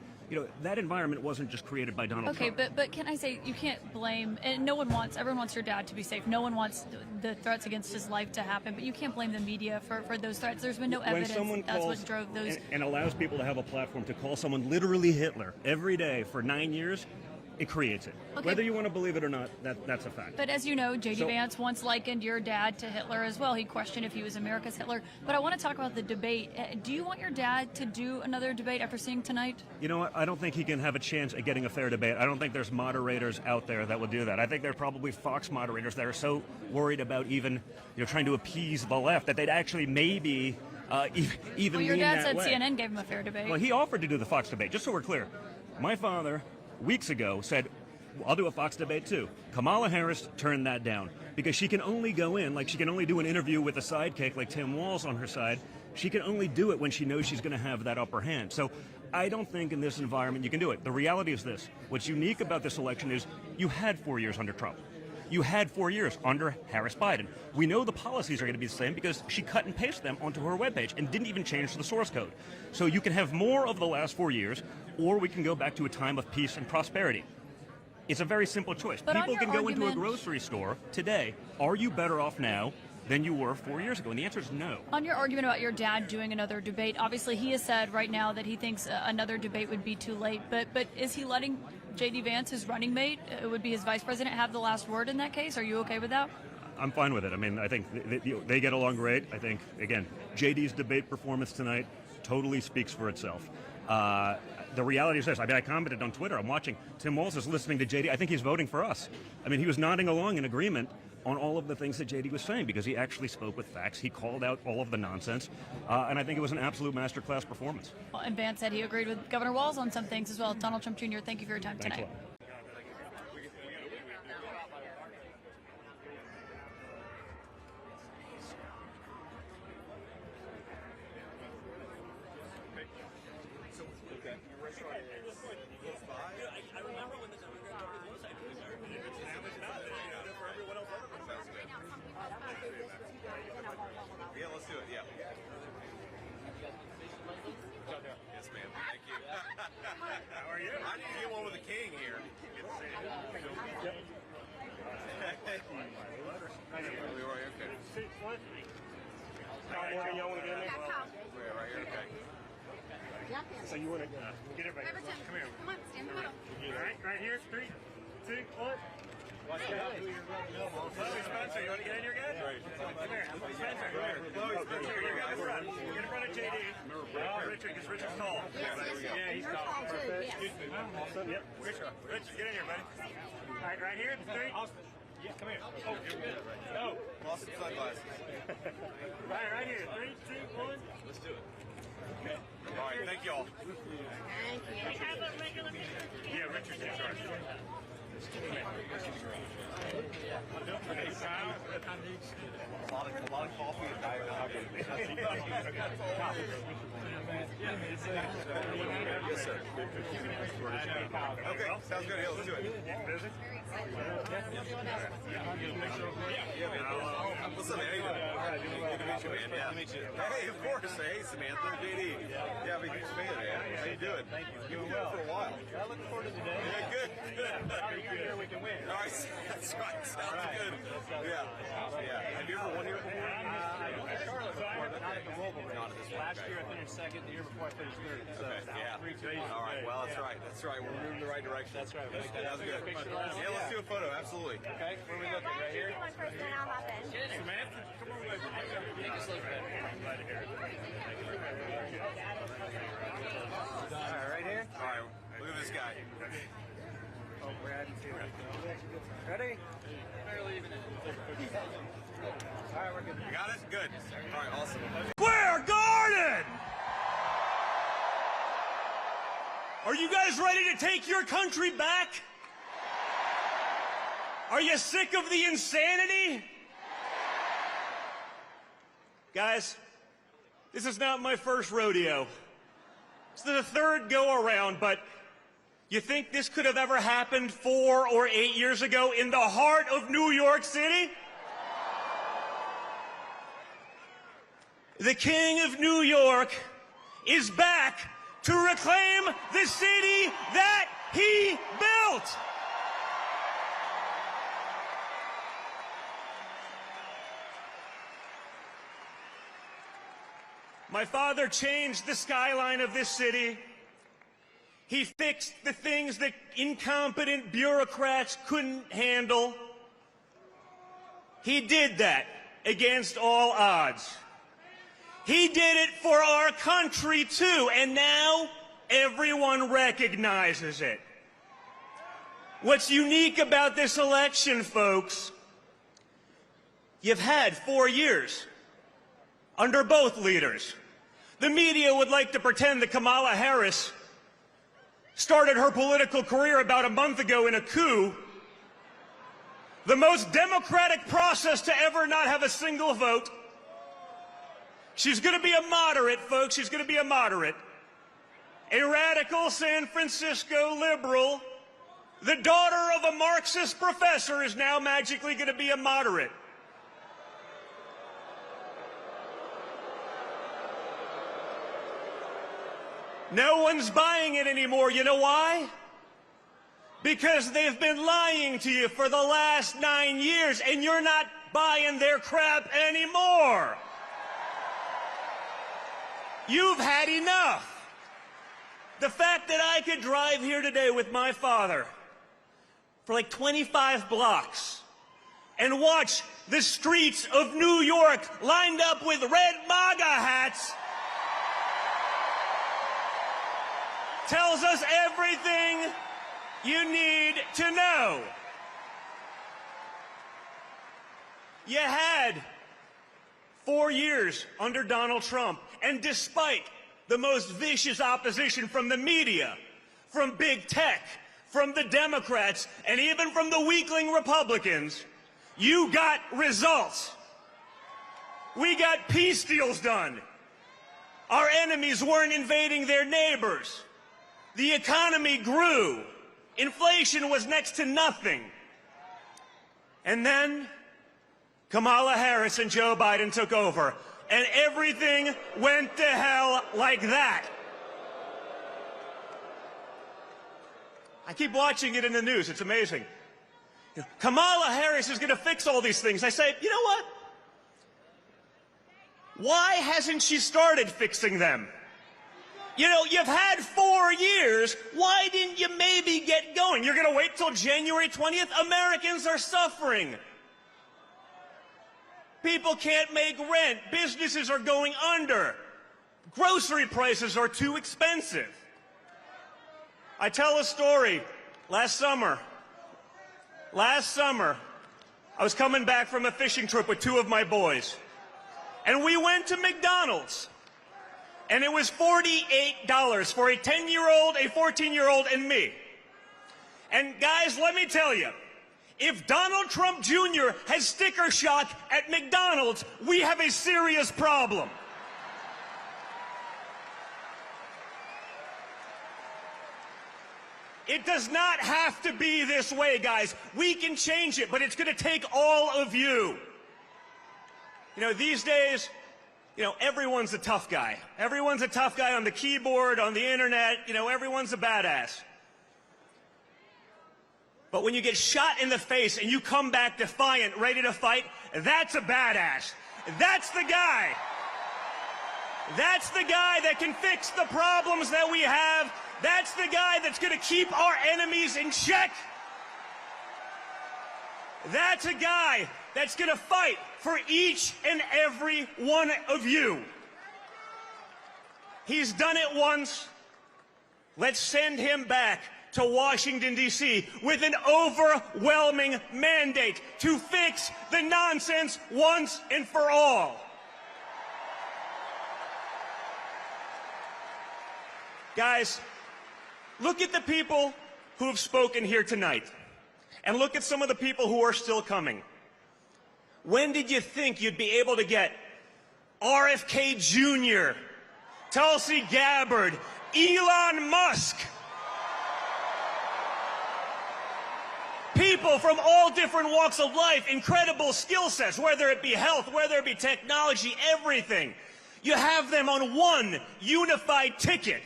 That environment wasn't just created by Donald Trump. Okay, but can I say, you can't blame, and everyone wants your dad to be safe. No one wants the threats against his life to happen, but you can't blame the media for those threats. There's been no evidence that's what drove those. And allows people to have a platform to call someone literally Hitler every day for 9 years, it creates it. Okay. Whether you want to believe it or not, that's a fact. But as you know, J.D. Vance once likened your dad to Hitler as well. He questioned if he was America's Hitler. But I want to talk about the debate. Do you want your dad to do another debate after seeing tonight? You know what? I don't think he can have a chance at getting a fair debate. I don't think there's moderators out there that will do that. I think there are probably Fox moderators that are so worried about even trying to appease the left that they'd actually maybe even well, your dad said way. CNN gave him a fair debate. Well, he offered to do the Fox debate. Just so we're clear, my father weeks ago said, I'll do a Fox debate too. Kamala Harris turned that down because she can only go in, she can only do an interview with a sidekick like Tim Walz on her side. She can only do it when she knows she's going to have that upper hand. So I don't think in this environment you can do it. The reality is this. What's unique about this election is you had 4 years under Trump. You had 4 years under Harris-Biden. We know the policies are going to be the same because she cut and pasted them onto her webpage and didn't even change the source code. So you can have more of the last 4 years, or we can go back to a time of peace and prosperity. It's a very simple choice. But people can go into a grocery store today. Are you better off now than you were 4 years ago? And the answer is no. On your argument about your dad doing another debate, obviously he has said right now that he thinks another debate would be too late. But is he letting J.D. Vance, his running mate, would be his vice president, have the last word in that case? Are you okay with that? I'm fine with it. I mean, I think they get along great. I think, again, JD's debate performance tonight totally speaks for itself. The reality is this. I mean, I commented on Twitter. I'm watching. Tim Walz is listening to JD. I think he's voting for us. I mean, he was nodding along in agreement on all of the things that JD was saying because he actually spoke with facts. He called out all of the nonsense. And I think it was an absolute masterclass performance. Well, and Vance said he agreed with Governor Walz on some things as well. Donald Trump Jr., thank you for your time Thanks tonight. a lot. Yeah, let's do it, yeah. Yes, ma'am. Thank you. How are you? I need to get one with the king here. Good to see you. We were okay. Y'all want to get in there? We're right here, okay. So you want to get everybody? Come here. Come on, stand in the middle. Right here. 3, 2, 1. Watch out who you're rubbing elbows. Chloe Spencer, you want to get in here, guys? Right. Come here. Spencer, come here. Chloe Spencer, you're going to front. Get in front of JD. Richard, because Richard's tall. Yeah, he's tall. Perfect. Yep. Richard, get in here, buddy. All right, right here. 3. Yeah, come here. Oh, go. Lost some sunglasses. Right here. 3, 2, 1. Let's do it. All right, thank you all. Thank you. Yeah, Richard's in charge. A lot of coffee and diet coffee. Yes, sir. Okay, sounds good. Yeah, let's do it. Yeah, man. What's up, man? How you doing? Good to meet you, man. Yeah. Hey, of course. Hey, Samantha, JD. Yeah, I'm a huge fan, man. How you doing? Thank you. You've been doing it for a while. I look forward to today. Yeah, good. Here we can win. All right, that's right. Sounds good. Yeah. Have you ever won here before? Charlotte before, but not at the Global race. Not at this one. Last year I finished second. The year before I finished third. So Okay, yeah. All right. Well, that's right. That's right. We're moving in the right direction. That's right. That's good. Yeah, let's do a photo. Absolutely. Okay. Where are we looking? Right here. One person and I'll hop in. Samantha, come over. Make us look better. All right, right here. All right. Look at this guy. Oh, Brad. Ready? Barely even. All right, we're good. You got it? Good. All right, awesome. Square Garden! Are you guys ready to take your country back? Are you sick of the insanity? Guys, this is not my first rodeo. It's the third go-around, but you think this could have ever happened 4 or 8 years ago in the heart of New York City? The King of New York is back to reclaim the city that he built. My father changed the skyline of this city. He fixed the things that incompetent bureaucrats couldn't handle. He did that against all odds. He did it for our country, too, and now everyone recognizes it. What's unique about this election, folks, you've had 4 years under both leaders. The media would like to pretend that Kamala Harris started her political career about a month ago in a coup, the most democratic process to ever not have a single vote. She's going to be a moderate, folks. She's going to be a moderate. A radical San Francisco liberal, the daughter of a Marxist professor, is now magically going to be a moderate. No one's buying it anymore. You know why? Because they've been lying to you for the last 9 years, and you're not buying their crap anymore. You've had enough. The fact that I could drive here today with my father for like 25 blocks and watch the streets of New York lined up with red MAGA hats tells us everything you need to know. You had 4 years under Donald Trump, and despite the most vicious opposition from the media, from big tech, from the Democrats, and even from the weakling Republicans, you got results. We got peace deals done. Our enemies weren't invading their neighbors. The economy grew. Inflation was next to nothing. And then Kamala Harris and Joe Biden took over, and everything went to hell like that. I keep watching it in the news. It's amazing. Kamala Harris is going to fix all these things. I say, you know what? Why hasn't she started fixing them? You know, you've had 4 years. Why didn't you maybe get going? You're going to wait till January 20th? Americans are suffering. People can't make rent. Businesses are going under. Grocery prices are too expensive. I tell a story. Last summer, I was coming back from a fishing trip with 2 of my boys. And we went to McDonald's. And it was $48 for a 10-year-old, a 14-year-old, and me. And guys, let me tell you, if Donald Trump Jr. has sticker shock at McDonald's, we have a serious problem. It does not have to be this way, guys. We can change it, but it's going to take all of you. You know, these days, you know, everyone's a tough guy. Everyone's a tough guy on the keyboard, on the internet. You know, everyone's a badass. But when you get shot in the face and you come back defiant, ready to fight, that's a badass. That's the guy. That's the guy that can fix the problems that we have. That's the guy that's going to keep our enemies in check. That's a guy that's going to fight for each and every one of you. He's done it once. Let's send him back to Washington, D.C. with an overwhelming mandate to fix the nonsense once and for all. Guys, look at the people who have spoken here tonight, and look at some of the people who are still coming. When did you think you'd be able to get RFK Jr., Tulsi Gabbard, Elon Musk, people from all different walks of life, incredible skill sets, whether it be health, whether it be technology, everything. You have them on one unified ticket.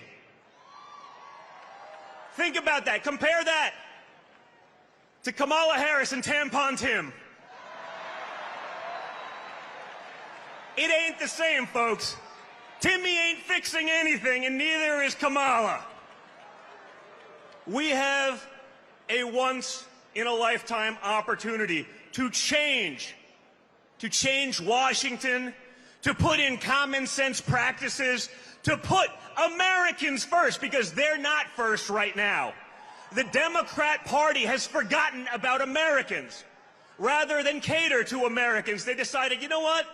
Think about that. Compare that to Kamala Harris and Tampon Tim. It ain't the same, folks. Timmy ain't fixing anything, and neither is Kamala. We have a once-in-a-lifetime opportunity to change Washington, to put in common sense practices, to put Americans first, because they're not first right now. The Democrat Party has forgotten about Americans. Rather than cater to Americans, they decided, you know what?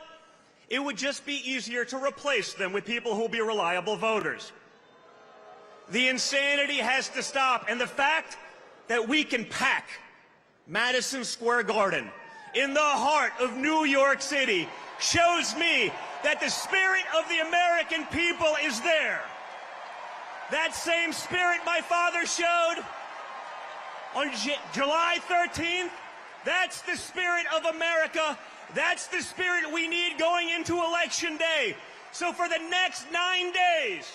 It would just be easier to replace them with people who will be reliable voters. The insanity has to stop, and the fact that we can pack Madison Square Garden in the heart of New York City shows me that the spirit of the American people is there. That same spirit my father showed on July 13th, that's the spirit of America. That's the spirit we need going into Election Day. So for the next 9 days,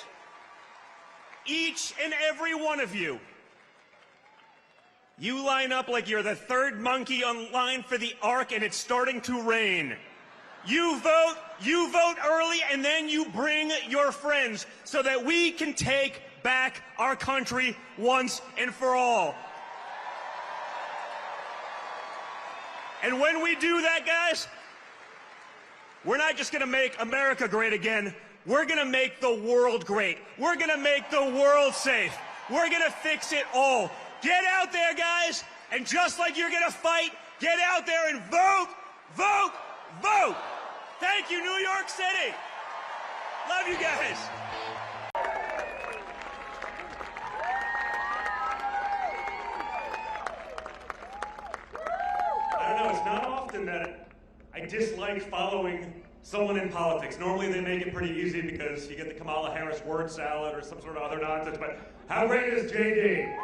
each and every one of you, You line up like you're the third monkey on line for the Ark and it's starting to rain. You vote early, and then you bring your friends so that we can take back our country once and for all. And when we do that, guys, we're not just going to make America great again. We're going to make the world great. We're going to make the world safe. We're going to fix it all. Get out there, guys, and just like you're going to fight, get out there and vote, vote, vote. Thank you, New York City. Love you guys. I don't know, it's not often that I dislike following someone in politics. Normally they make it pretty easy because you get the Kamala Harris word salad or some sort of other nonsense, but how great is JD?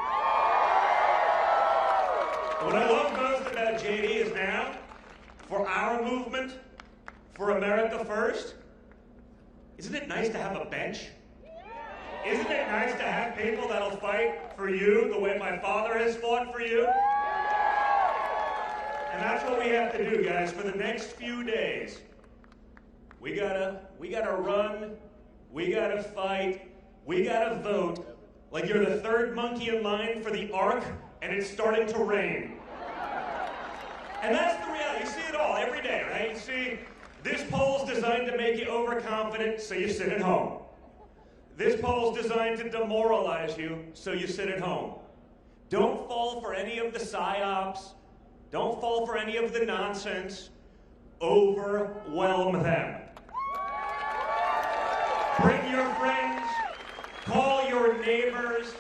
What I love most about JD is now, for our movement, for America First, isn't it nice to have a bench? Isn't it nice to have people that'll fight for you the way my father has fought for you? And that's what we have to do, guys, for the next few days. We gotta run, we gotta fight, we gotta vote like you're the third monkey in line for the Ark and it's starting to rain. And that's the reality. You see it all every day, right? You see, this poll's designed to make you overconfident, so you sit at home. This poll's designed to demoralize you, so you sit at home. Don't fall for any of the psyops. Don't fall for any of the nonsense. Overwhelm them. Bring your friends, call your neighbors,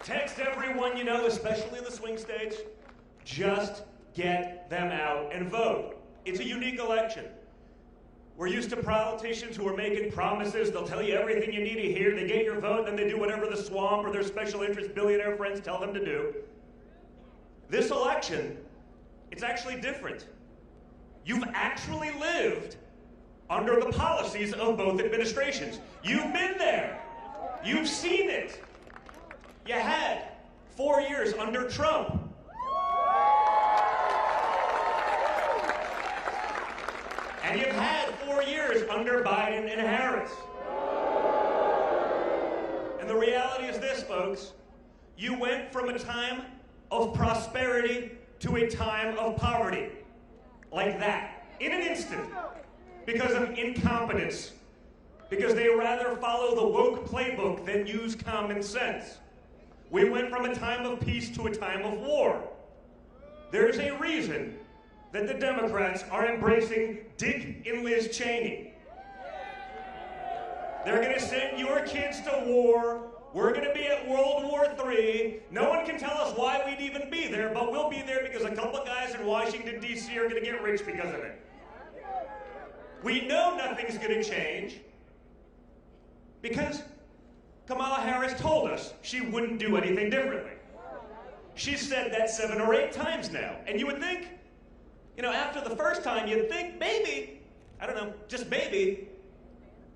text everyone you know, especially in the swing states. Just get them out and vote. It's a unique election. We're used to politicians who are making promises. They'll tell you everything you need to hear. They get your vote, then they do whatever the swamp or their special interest billionaire friends tell them to do. This election, it's actually different. You've actually lived under the policies of both administrations. You've been there. You've seen it. You had 4 years under Trump. And you've had 4 years under Biden and Harris. And the reality is this, folks. You went from a time of prosperity to a time of poverty. Like that. In an instant. Because of incompetence. Because they rather follow the woke playbook than use common sense. We went from a time of peace to a time of war. There's a reason that the Democrats are embracing Dick and Liz Cheney. They're going to send your kids to war. We're going to be at World War III. No one can tell us why we'd even be there, but we'll be there because a couple of guys in Washington, D.C. are going to get rich because of it. We know nothing's going to change because Kamala Harris told us she wouldn't do anything differently. She's said that 7 or 8 times now. And you would think, you know, after the first time, you'd think maybe, I don't know, just maybe,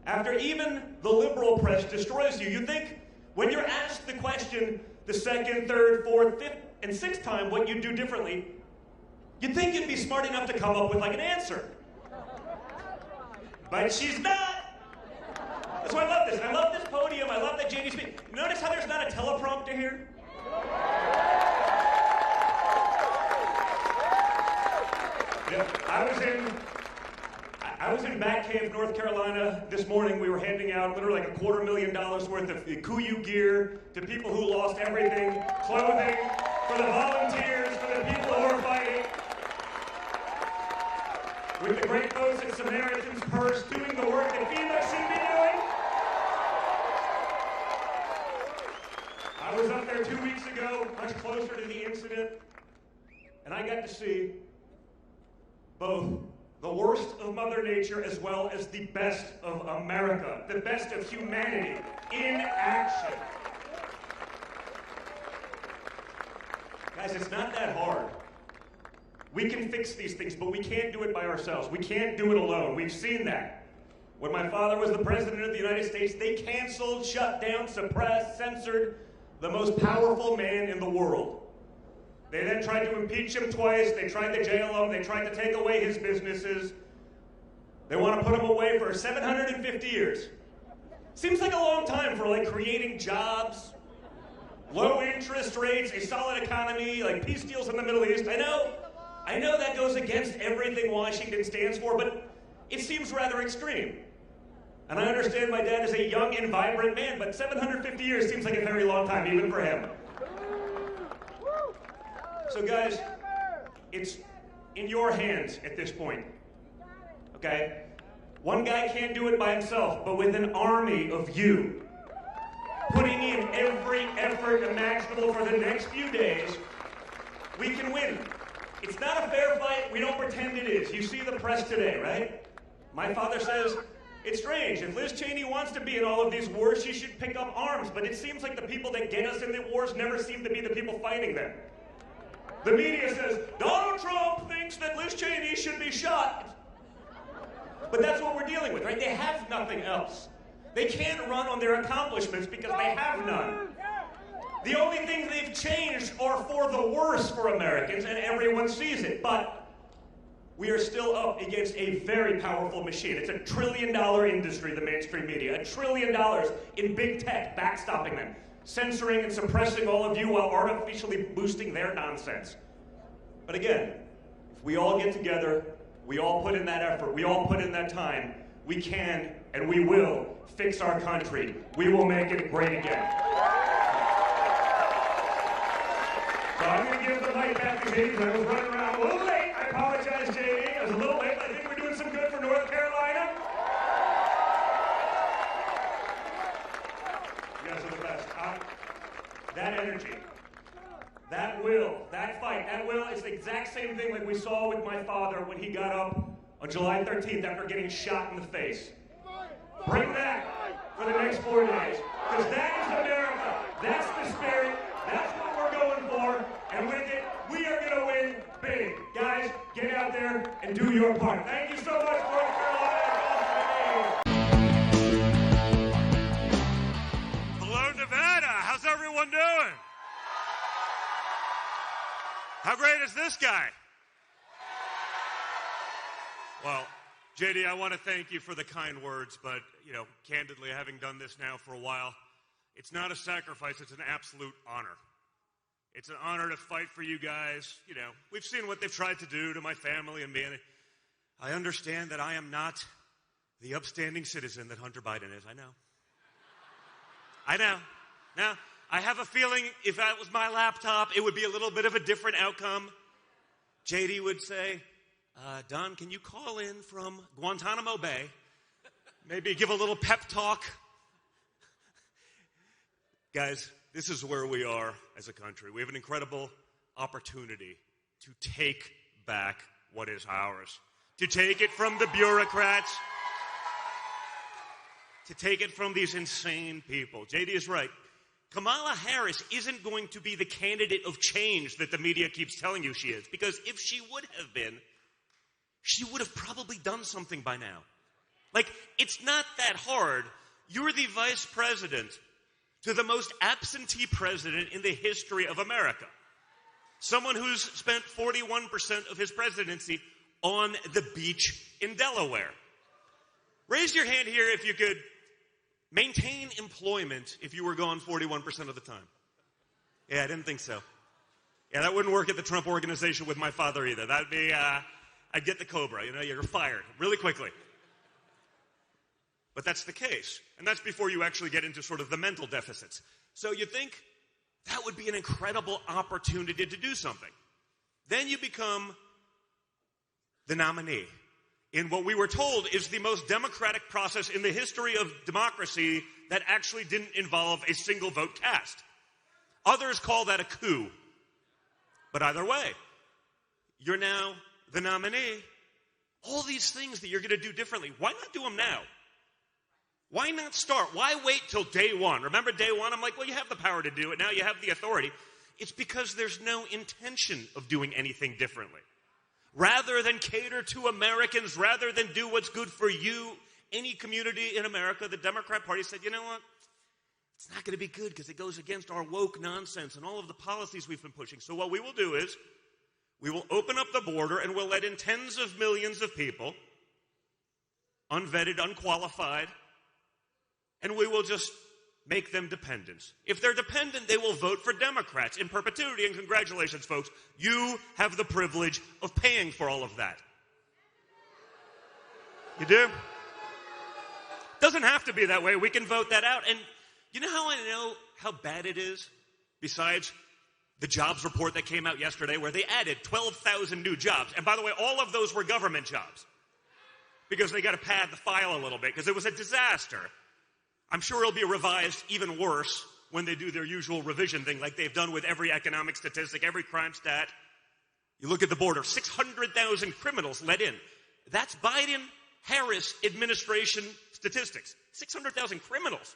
after even the liberal press destroys you, you'd think when you're asked the question the second, third, fourth, fifth, and 6th time what you'd do differently, you'd think you'd be smart enough to come up with like an answer. But she's not. That's why I love this. I love this podium. I love that JD speaks. Notice how there's not a teleprompter here? Yeah, I was in Bat Cave, North Carolina this morning. We were handing out literally like $250,000 worth of KUIU gear to people who lost everything, clothing, for the volunteers, for the people who are fighting. With the great folks at Samaritan's Purse doing the work that FEMA should be doing. I was up there 2 weeks ago, much closer to the incident, and I got to see both the worst of Mother Nature as well as the best of America, the best of humanity in action. Guys, it's not that hard. We can fix these things, but we can't do it by ourselves. We can't do it alone. We've seen that. When my father was the president of the United States, they canceled, shut down, suppressed, censored the most powerful man in the world. They then tried to impeach him twice. They tried to jail him. They tried to take away his businesses. They want to put him away for 750 years. Seems like a long time for like creating jobs, low interest rates, a solid economy, like peace deals in the Middle East. I know that goes against everything Washington stands for, but it seems rather extreme. And I understand my dad is a young and vibrant man, but 750 years seems like a very long time, even for him. So guys, it's in your hands at this point, okay? One guy can't do it by himself, but with an army of you, putting in every effort imaginable for the next few days, we can win. It's not a fair fight. We don't pretend it is. You see the press today, right? My father says, it's strange. If Liz Cheney wants to be in all of these wars, she should pick up arms. But it seems like the people that get us in the wars never seem to be the people fighting them. The media says, Donald Trump thinks that Liz Cheney should be shot. But that's what we're dealing with, right? They have nothing else. They can't run on their accomplishments because they have none. The only things they've changed are for the worse for Americans, and everyone sees it. But we are still up against a very powerful machine. It's $1 trillion industry, the mainstream media. $1 trillion in big tech, backstopping them, censoring and suppressing all of you while artificially boosting their nonsense. But again, if we all get together, we all put in that effort, we all put in that time, we can and we will fix our country. We will make it great again. So I'm going to give the mic back to JD. I was running around a little late. I apologize, JD. I was a little late, but I think we're doing some good for North Carolina. You guys are the best. That energy, that will, that fight, that will is the exact same thing like we saw with my father when he got up on July 13th after getting shot in the face. Bring that for the next 4 days, because that is America. That's the spirit. That's what we're going for. And with it, we are going to win big. Guys, get out there and do your part. Thank you so much, North Carolina. Hello, Nevada. How's everyone doing? How great is this guy? Well, JD, I want to thank you for the kind words, but, candidly, having done this now for a while, it's not a sacrifice, it's an absolute honor. It's an honor to fight for you guys. We've seen what they've tried to do to my family and me, and I understand that I am not the upstanding citizen that Hunter Biden is. I know. Now, I have a feeling if that was my laptop, it would be a little bit of a different outcome. JD would say, Don, can you call in from Guantanamo Bay? Maybe give a little pep talk. Guys, this is where we are as a country. We have an incredible opportunity to take back what is ours, to take it from the bureaucrats, to take it from these insane people. JD is right. Kamala Harris isn't going to be the candidate of change that the media keeps telling you she is, because if she would have been, she would have probably done something by now. It's not that hard. You're the vice president to the most absentee president in the history of America. Someone who's spent 41% of his presidency on the beach in Delaware. Raise your hand here if you could maintain employment if you were gone 41% of the time. Yeah, I didn't think so. Yeah, that wouldn't work at the Trump organization with my father either. That'd be, I'd get the Cobra. You're fired really quickly. But that's the case. And that's before you actually get into sort of the mental deficits. So you think that would be an incredible opportunity to do something. Then you become the nominee in what we were told is the most democratic process in the history of democracy that actually didn't involve a single vote cast. Others call that a coup. But either way, you're now the nominee. All these things that you're going to do differently, why not do them now? Why not start? Why wait till day one? Remember day one? I'm like, well, you have the power to do it. Now you have the authority. It's because there's no intention of doing anything differently. Rather than cater to Americans, rather than do what's good for you, any community in America, the Democrat Party said, you know what? It's not going to be good because it goes against our woke nonsense and all of the policies we've been pushing. So what we will do is we will open up the border and we'll let in tens of millions of people, unvetted, unqualified, and we will just make them dependents. If they're dependent, they will vote for Democrats in perpetuity, and congratulations, folks. You have the privilege of paying for all of that. You do? Doesn't have to be that way. We can vote that out. And you know how I know how bad it is? Besides the jobs report that came out yesterday where they added 12,000 new jobs. And by the way, all of those were government jobs because they got to pad the file a little bit because it was a disaster. I'm sure it'll be revised even worse when they do their usual revision thing like they've done with every economic statistic, every crime stat. You look at the border, 600,000 criminals let in. That's Biden-Harris administration statistics. 600,000 criminals.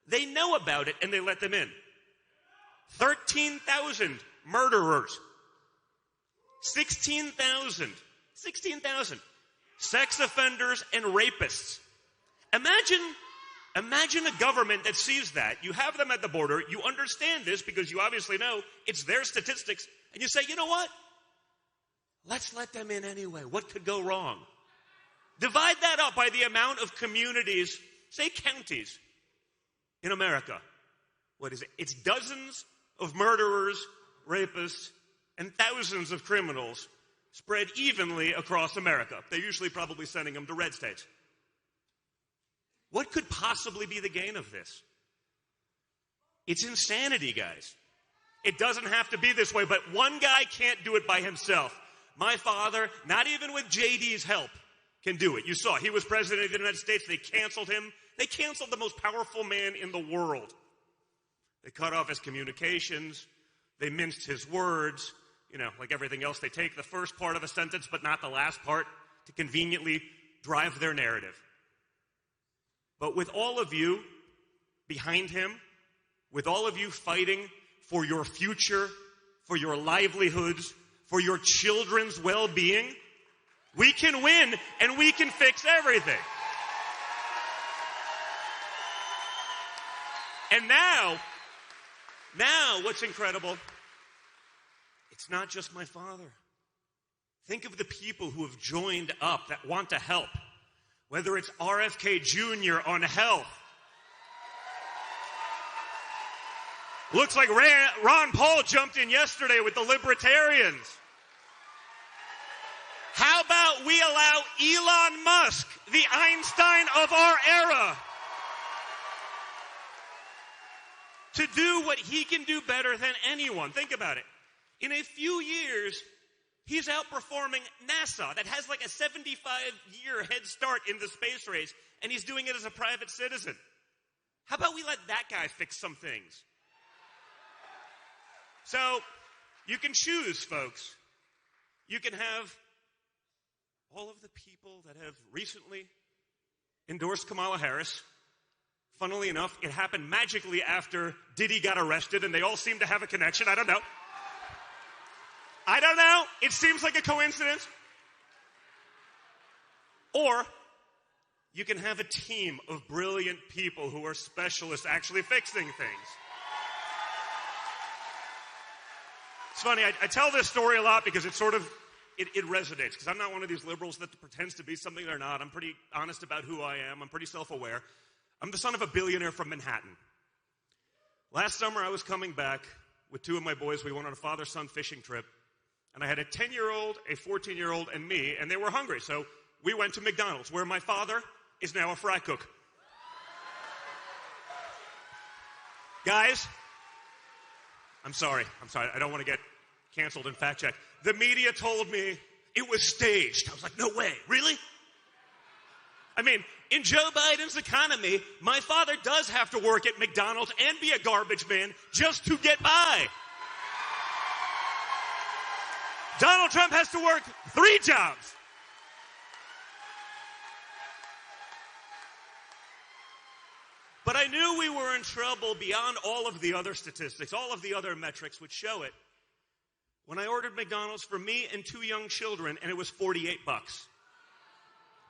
They know about it and they let them in. 13,000 murderers. 16,000 sex offenders and rapists. Imagine a government that sees that. You have them at the border. You understand this because you obviously know it's their statistics. And you say, you know what? Let's let them in anyway. What could go wrong? Divide that up by the amount of communities, say counties, in America. What is it? It's dozens of murderers, rapists, and thousands of criminals spread evenly across America. They're usually probably sending them to red states. What could possibly be the gain of this? It's insanity, guys. It doesn't have to be this way, but one guy can't do it by himself. My father, not even with JD's help, can do it. You saw, he was president of the United States. They canceled him. They canceled the most powerful man in the world. They cut off his communications. They minced his words. You know, like everything else, they take the first part of a sentence, but not the last part, to conveniently drive their narrative. But with all of you behind him, with all of you fighting for your future, for your livelihoods, for your children's well-being, we can win and we can fix everything. And now, what's incredible, it's not just my father. Think of the people who have joined up that want to help. Whether it's RFK Jr. on health. Looks like Ron Paul jumped in yesterday with the libertarians. How about we allow Elon Musk, the Einstein of our era, to do what he can do better than anyone? Think about it. In a few years, he's outperforming NASA, that has like a 75-year head start in the space race, and he's doing it as a private citizen. How about we let that guy fix some things? So, you can choose, folks. You can have all of the people that have recently endorsed Kamala Harris. Funnily enough, it happened magically after Diddy got arrested, and they all seem to have a connection. I don't know. It seems like a coincidence. Or you can have a team of brilliant people who are specialists actually fixing things. It's funny, I tell this story a lot because it resonates, because I'm not one of these liberals that pretends to be something they're not. I'm pretty honest about who I am. I'm pretty self-aware. I'm the son of a billionaire from Manhattan. Last summer, I was coming back with two of my boys. We went on a father-son fishing trip. And I had a 10-year-old, a 14-year-old, and me, and they were hungry. So we went to McDonald's, where my father is now a fry cook. Guys, I'm sorry. I don't want to get canceled and fact-checked. The media told me it was staged. I was like, no way. Really? I mean, in Joe Biden's economy, my father does have to work at McDonald's and be a garbage man just to get by. Donald Trump has to work 3 jobs. But I knew we were in trouble beyond all of the other statistics, all of the other metrics would show it, when I ordered McDonald's for me and 2 young children, and it was $48.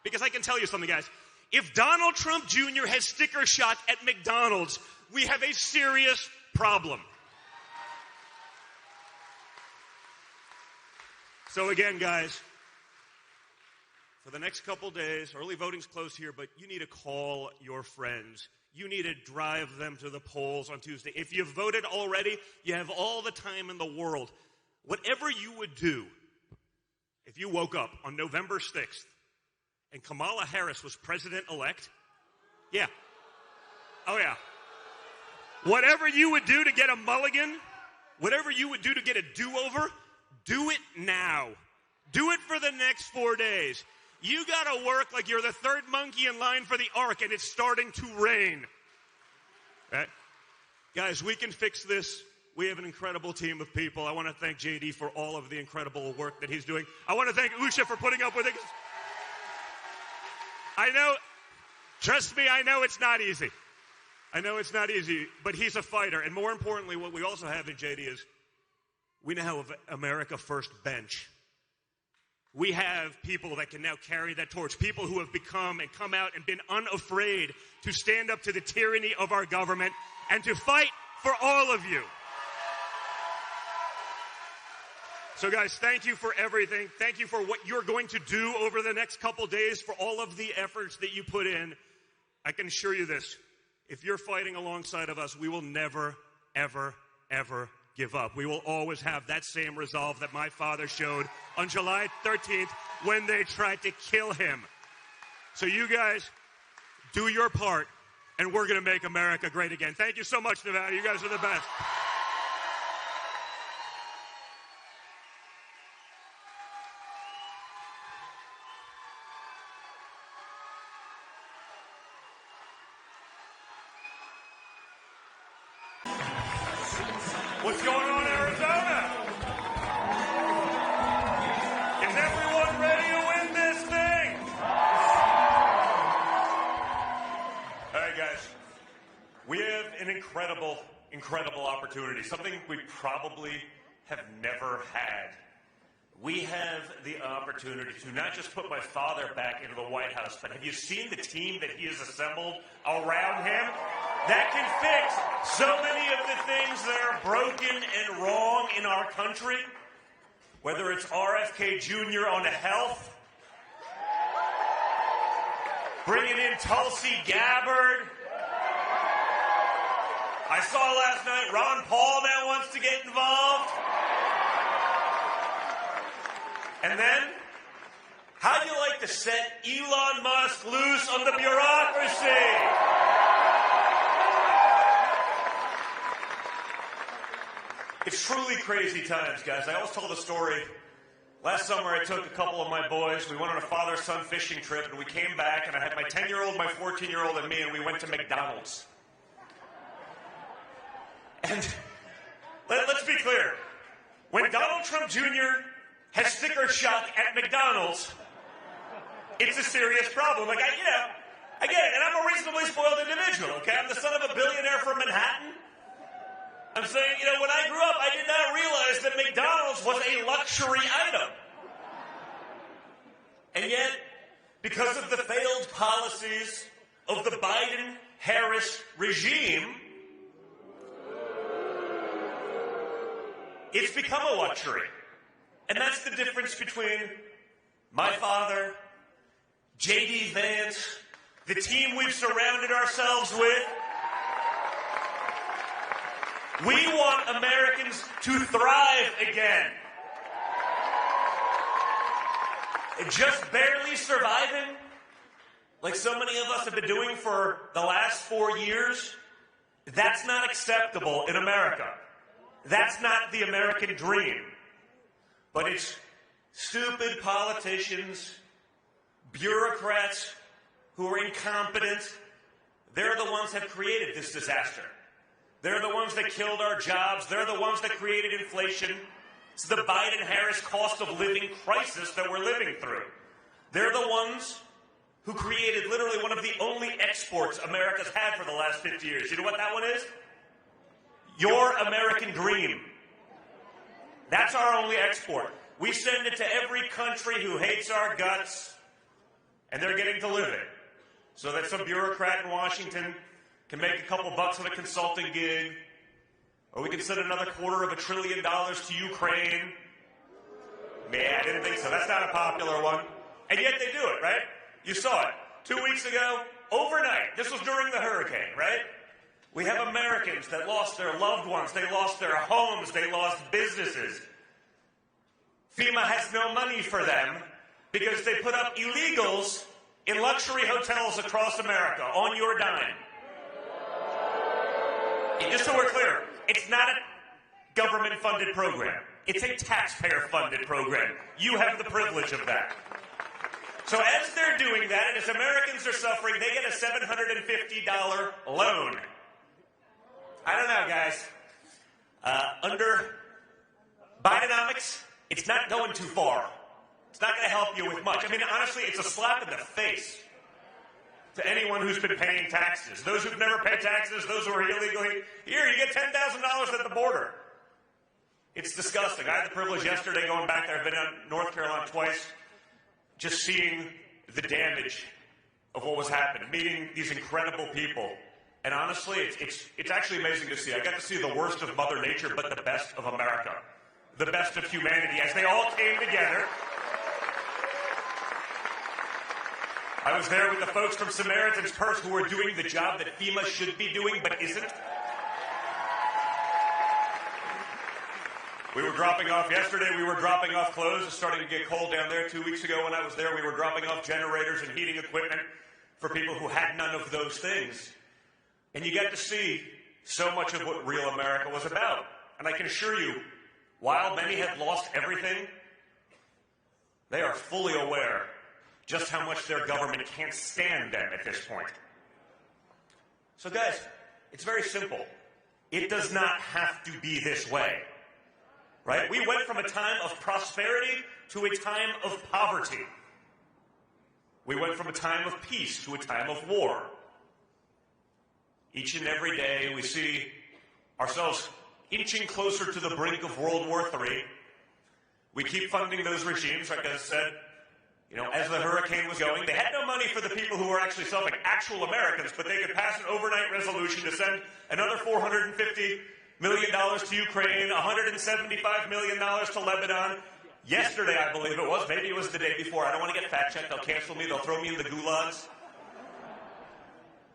Because I can tell you something, guys. If Donald Trump Jr. has sticker shock at McDonald's, We have a serious problem. So again, guys, for the next couple days, early voting's close here, but you need to call your friends. You need to drive them to the polls on Tuesday. If you've voted already, you have all the time in the world. Whatever you would do if you woke up on November 6th and Kamala Harris was president-elect, yeah. Oh, yeah. Whatever you would do to get a mulligan, whatever you would do to get a do-over, do it now. Do it for the next 4 days. You got to work like you're the third monkey in line for the ark and it's starting to rain. Right? Guys, we can fix this. We have an incredible team of people. I want to thank JD for all of the incredible work that he's doing. I want to thank Usha for putting up with it. I know, trust me, I know it's not easy. I know it's not easy, but he's a fighter. And more importantly, what we also have in JD is we now have America First bench. We have people that can now carry that torch, people who have become and come out and been unafraid to stand up to the tyranny of our government and to fight for all of you. So guys, thank you for everything. Thank you for what you're going to do over the next couple days, for all of the efforts that you put in. I can assure you this, if you're fighting alongside of us, we will never, ever, ever give up. We will always have that same resolve that my father showed on July 13th when they tried to kill him. So you guys, do your part, and we're going to make America great again. Thank you so much, Nevada. You guys are the best. What's going on, Arizona? Is everyone ready to win this thing? All right, guys. We have an incredible, incredible opportunity, something we probably have never had. We have the opportunity to not just put my father back into the White House, but have you seen the team that he has assembled around him that can fix so many of the things that are broken and wrong in our country? Whether it's RFK Jr. on health, bringing in Tulsi Gabbard. I saw last night Ron Paul now wants to get involved. And then, how'd you like to set Elon Musk loose on the bureaucracy? It's truly crazy times, guys. I always tell the story. Last summer, I took a couple of my boys. We went on a father-son fishing trip, and we came back, and I had my 10-year-old, my 14-year-old, and me, and we went to McDonald's. And let's be clear. When Donald Trump Jr. has sticker shock at McDonald's, it's a serious problem. Like, I get it, and I'm a reasonably spoiled individual, okay? I'm the son of a billionaire from Manhattan. I'm saying, when I grew up, I did not realize that McDonald's was a luxury item. And yet, because of the failed policies of the Biden-Harris regime, it's become a luxury. And that's the difference between my father, J.D. Vance, the team we've surrounded ourselves with. We want Americans to thrive again. Just barely surviving, like so many of us have been doing for the last 4 years, that's not acceptable in America. That's not the American dream. But it's stupid politicians, bureaucrats who are incompetent. They're the ones that have created this disaster. They're the ones that killed our jobs. They're the ones that created inflation. It's the Biden-Harris cost of living crisis that we're living through. They're the ones who created literally one of the only exports America's had for the last 50 years. You know what that one is? Your American dream. That's our only export. We send it to every country who hates our guts, and they're getting to live it. So that some bureaucrat in Washington can make a couple bucks on a consulting gig, or we can send another $250 billion to Ukraine. Yeah, I didn't think so. That's not a popular one. And yet they do it, right? You saw it. 2 weeks ago, overnight, this was during the hurricane, right? We have Americans that lost their loved ones, they lost their homes, they lost businesses. FEMA has no money for them because they put up illegals in luxury hotels across America on your dime. And just so we're clear, it's not a government-funded program. It's a taxpayer-funded program. You have the privilege of that. So as they're doing that, and as Americans are suffering, they get a $750 loan. I don't know, guys. Under Bidenomics, it's not going too far. It's not going to help you with much. I mean, honestly, it's a slap in the face to anyone who's been paying taxes. Those who've never paid taxes, those who are illegally here, you get $10,000 at the border. It's disgusting. I had the privilege yesterday going back there. I've been in North Carolina twice, just seeing the damage of what was happening, meeting these incredible people. And honestly, it's actually amazing to see. I got to see the worst of Mother Nature, but the best of America, the best of humanity, as they all came together. I was there with the folks from Samaritan's Purse who are doing the job that FEMA should be doing, but isn't. We were dropping off yesterday. We were dropping off clothes. It's starting to get cold down there. 2 weeks ago when I was there, we were dropping off generators and heating equipment for people who had none of those things. And you get to see so much of what real America was about. And I can assure you, while many have lost everything, they are fully aware just how much their government can't stand them at this point. So guys, it's very simple. It does not have to be this way. Right? We went from a time of prosperity to a time of poverty. We went from a time of peace to a time of war. Each and every day we see ourselves inching closer to the brink of World War III. We keep funding those regimes, like I said, as the hurricane was going. They had no money for the people who were actually suffering, actual Americans, but they could pass an overnight resolution to send another $450 million to Ukraine, $175 million to Lebanon. Yesterday, I believe it was. Maybe it was the day before. I don't want to get fact-checked. They'll cancel me. They'll throw me in the gulags.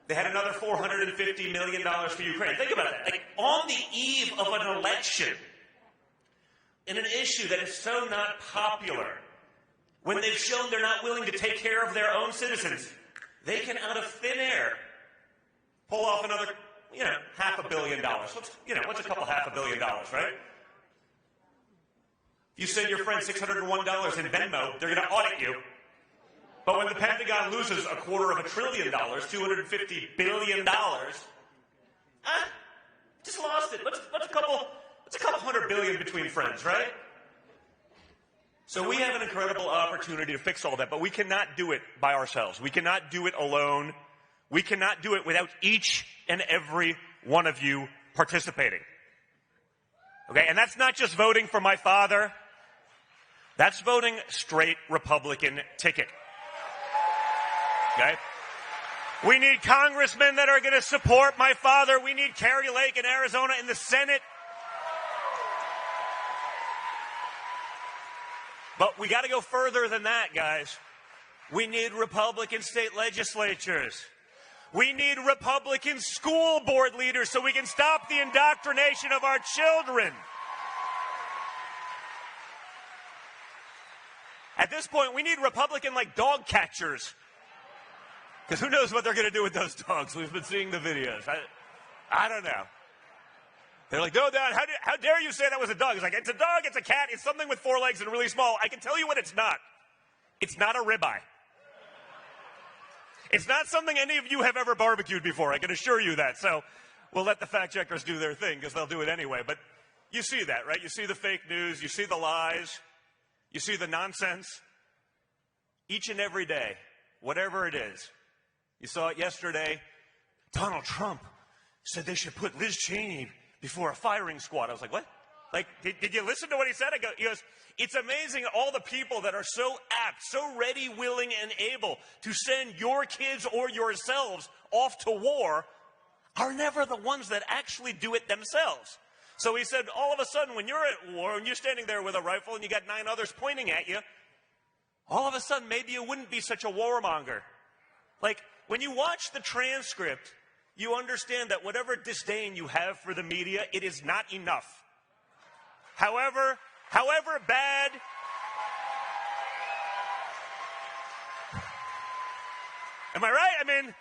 They had another $450 million for Ukraine. Think about that. Like, on the eve of an election, in an issue that is so not popular, when they've shown they're not willing to take care of their own citizens, they can, out of thin air, pull off another, $500 million. What's a couple $500 million, right? If you send your friend $601 in Venmo, they're going to audit you. But when the Pentagon loses $250 billion, $250 billion, just lost it. What's a couple $100 billion between friends, right? So we have an incredible opportunity to fix all that, but we cannot do it by ourselves. We cannot do it alone. We cannot do it without each and every one of you participating. Okay, and that's not just voting for my father. That's voting straight Republican ticket. Okay? We need congressmen that are going to support my father. We need Carrie Lake in Arizona in the Senate. But we got to go further than that, guys. We need Republican state legislatures. We need Republican school board leaders so we can stop the indoctrination of our children. At this point, we need Republican, dog catchers. Because who knows what they're going to do with those dogs? We've been seeing the videos. I don't know. They're like, no, Dad, how dare you say that was a dog? It's like, it's a dog, it's a cat, it's something with 4 legs and really small. I can tell you what it's not. It's not a ribeye. It's not something any of you have ever barbecued before. I can assure you that. So we'll let the fact checkers do their thing because they'll do it anyway. But you see that, right? You see the fake news. You see the lies. You see the nonsense. Each and every day, whatever it is. You saw it yesterday. Donald Trump said they should put Liz Cheney before a firing squad. I was like, what? Did you listen to what he said? He goes, it's amazing all the people that are so apt, so ready, willing, and able to send your kids or yourselves off to war. are never the ones that actually do it themselves. So he said, all of a sudden, when you're at war and you're standing there with a rifle and you got 9 others pointing at you, all of a sudden, maybe you wouldn't be such a warmonger. Like, when you watch the transcript, you understand that whatever disdain you have for the media, it is not enough. However bad... Am I right? I mean,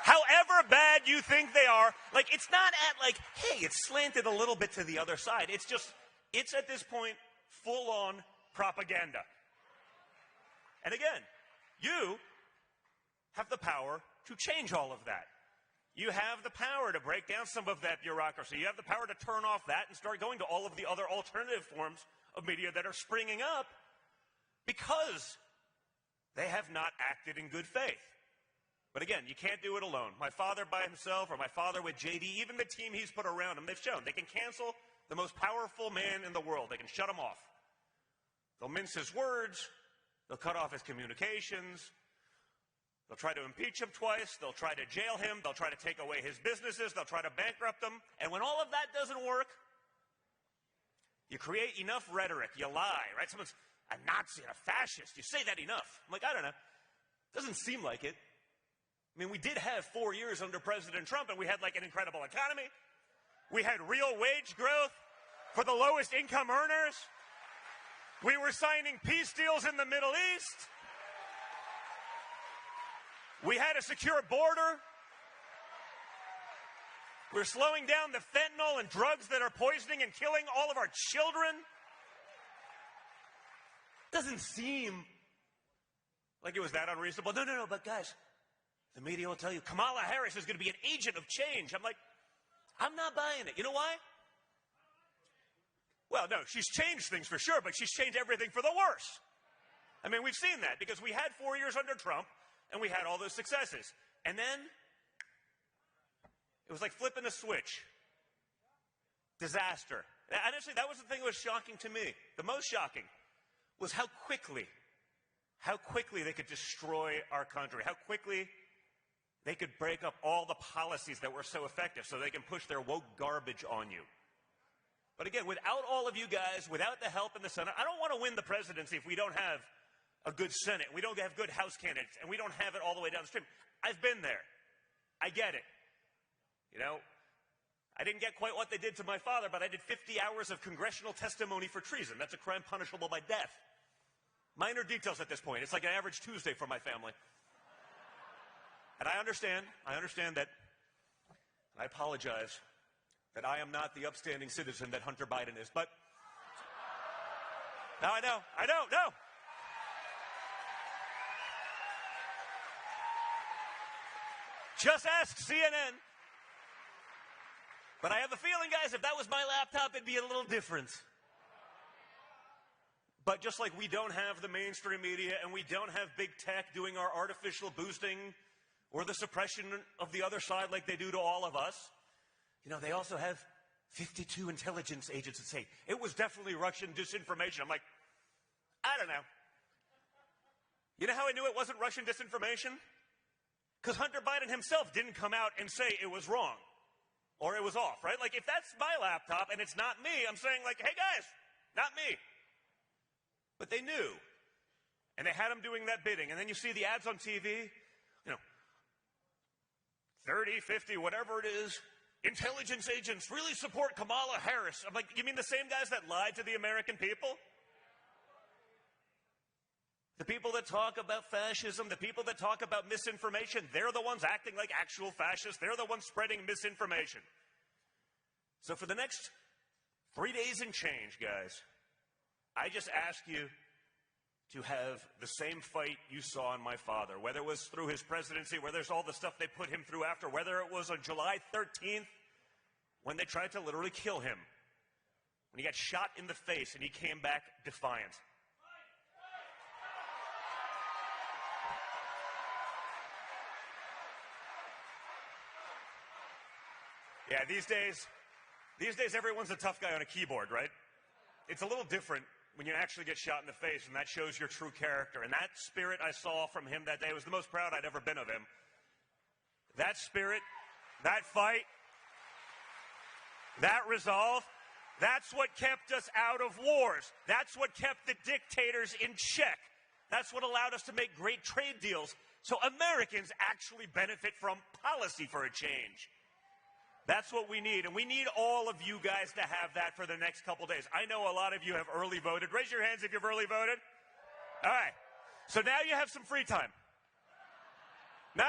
however bad you think they are, like, it's not at, like, hey, it's slanted a little bit to the other side. It's just, it's at this point full-on propaganda. And again, you have the power to change all of that. You have the power to break down some of that bureaucracy. You have the power to turn off that and start going to all of the other alternative forms of media that are springing up because they have not acted in good faith. But again, you can't do it alone. My father by himself or my father with JD, even the team he's put around him, they've shown they can cancel the most powerful man in the world. They can shut him off. They'll mince his words. They'll cut off his communications. They'll try to impeach him twice. They'll try to jail him. They'll try to take away his businesses. They'll try to bankrupt him. And when all of that doesn't work, you create enough rhetoric. You lie, right? Someone's a Nazi, a fascist. You say that enough. I'm like, I don't know. Doesn't seem like it. I mean, we did have 4 years under President Trump, and we had like an incredible economy. We had real wage growth for the lowest income earners. We were signing peace deals in the Middle East. We had a secure border. We're slowing down the fentanyl and drugs that are poisoning and killing all of our children. Doesn't seem like it was that unreasonable. No, but guys, the media will tell you Kamala Harris is going to be an agent of change. I'm like, I'm not buying it. You know why? Well, no, she's changed things for sure, but she's changed everything for the worse. I mean, we've seen that because we had 4 years under Trump, and we had all those successes. And then it was like flipping a switch. Disaster. Honestly, that was the thing that was shocking to me. The most shocking was how quickly they could destroy our country, how quickly they could break up all the policies that were so effective so they can push their woke garbage on you. But again, without all of you guys, without the help in the Senate, I don't want to win the presidency if we don't have a good Senate, we don't have good House candidates, and we don't have it all the way downstream. I've been there. I get it. You know, I didn't get quite what they did to my father, but I did 50 hours of congressional testimony for treason. That's a crime punishable by death. Minor details at this point. It's like an average Tuesday for my family. And I understand that, I apologize, that I am not the upstanding citizen that Hunter Biden is, but now I know. Just ask CNN. But I have a feeling, guys, if that was my laptop, it'd be a little different. But just like we don't have the mainstream media and we don't have big tech doing our artificial boosting or the suppression of the other side like they do to all of us, you know, they also have 52 intelligence agents that say, it was definitely Russian disinformation. I'm like, I don't know. You know how I knew it wasn't Russian disinformation? Because Hunter Biden himself didn't come out and say it was wrong or it was off, right? Like, if that's my laptop and it's not me, I'm saying, like, hey, guys, not me. But they knew. And they had him doing that bidding. And then you see the ads on TV, you know, 30, 50, whatever it is, intelligence agents really support Kamala Harris. I'm like, you mean the same guys that lied to the American people? The people that talk about fascism, the people that talk about misinformation, they're the ones acting like actual fascists. They're the ones spreading misinformation. So for the next 3 days and change, guys, I just ask you to have the same fight you saw in my father, whether it was through his presidency, whether it's all the stuff they put him through after, whether it was on July 13th when they tried to literally kill him, when he got shot in the face and he came back defiant. Yeah, these days everyone's a tough guy on a keyboard, right? It's a little different when you actually get shot in the face, and that shows your true character. And that spirit I saw from him that day was the most proud I'd ever been of him. That spirit that fight, that resolve, that's what kept us out of wars. That's what kept the dictators in check. That's what allowed us to make great trade deals. So Americans actually benefit from policy for a change. That's what we need, and we need all of you guys to have that for the next couple days. I know a lot of you have early voted. Raise your hands if you've early voted. All right. So now you have some free time. No.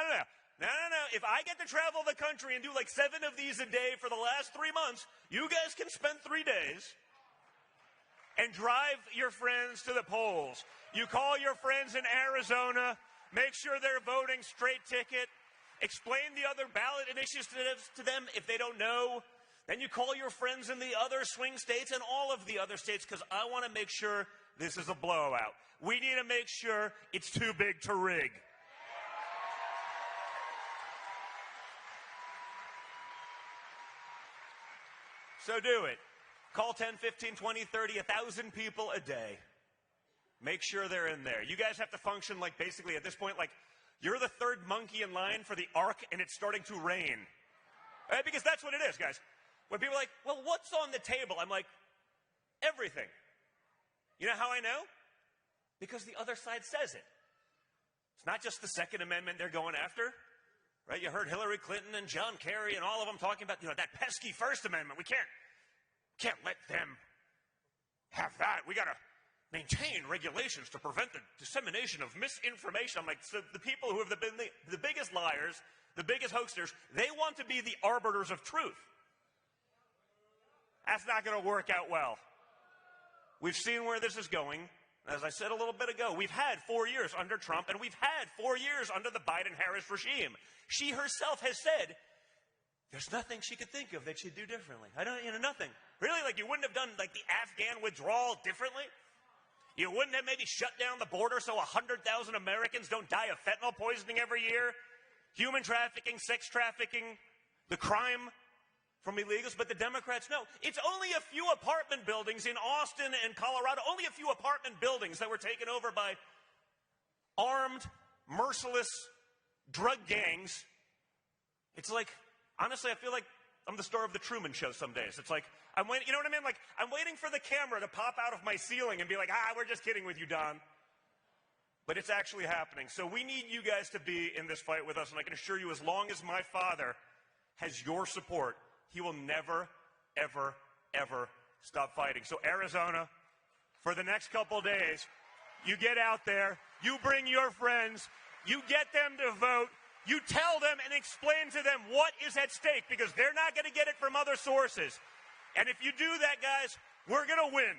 If I get to travel the country and do like 7 of these a day for the last 3 months, you guys can spend 3 days and drive your friends to the polls. You call your friends in Arizona, make sure they're voting straight ticket, explain the other ballot initiatives to them if they don't know. Then you call your friends in the other swing states and all of the other states, because I want to make sure this is a blowout. We need to make sure it's too big to rig. So do it. Call 10, 15, 20, 30, 1,000 people a day. Make sure they're in there. You guys have to function like basically at this point, like you're the third monkey in line for the ark and it's starting to rain. Right? Because that's what it is, guys. When people are like, well, what's on the table? I'm like, everything. You know how I know? Because the other side says it. It's not just the Second Amendment they're going after. Right? You heard Hillary Clinton and John Kerry and all of them talking about, that pesky First Amendment. We can't let them have that. We got to maintain regulations to prevent the dissemination of misinformation. I'm like, so the people who have been the biggest liars, the biggest hoaxers, they want to be the arbiters of truth. That's not going to work out well. We've seen where this is going. As I said a little bit ago, we've had 4 years under Trump, and we've had 4 years under the Biden-Harris regime. She herself has said there's nothing she could think of that she'd do differently. Nothing. Really? Like you wouldn't have done like the Afghan withdrawal differently? You wouldn't have maybe shut down the border so 100,000 Americans don't die of fentanyl poisoning every year? Human trafficking, sex trafficking, the crime from illegals, but the Democrats, no. It's only a few apartment buildings in Austin and Colorado, only a few apartment buildings that were taken over by armed, merciless drug gangs. It's like, honestly, I feel like I'm the star of the Truman Show some days. It's like, I'm waiting, you know what I mean? Like, I'm waiting for the camera to pop out of my ceiling and be like, we're just kidding with you, Don. But it's actually happening. So we need you guys to be in this fight with us, and I can assure you, as long as my father has your support, he will never, ever, ever stop fighting. So Arizona, for the next couple days, you get out there, you bring your friends, you get them to vote, you tell them and explain to them what is at stake, because they're not going to get it from other sources. And if you do that, guys, we're going to win.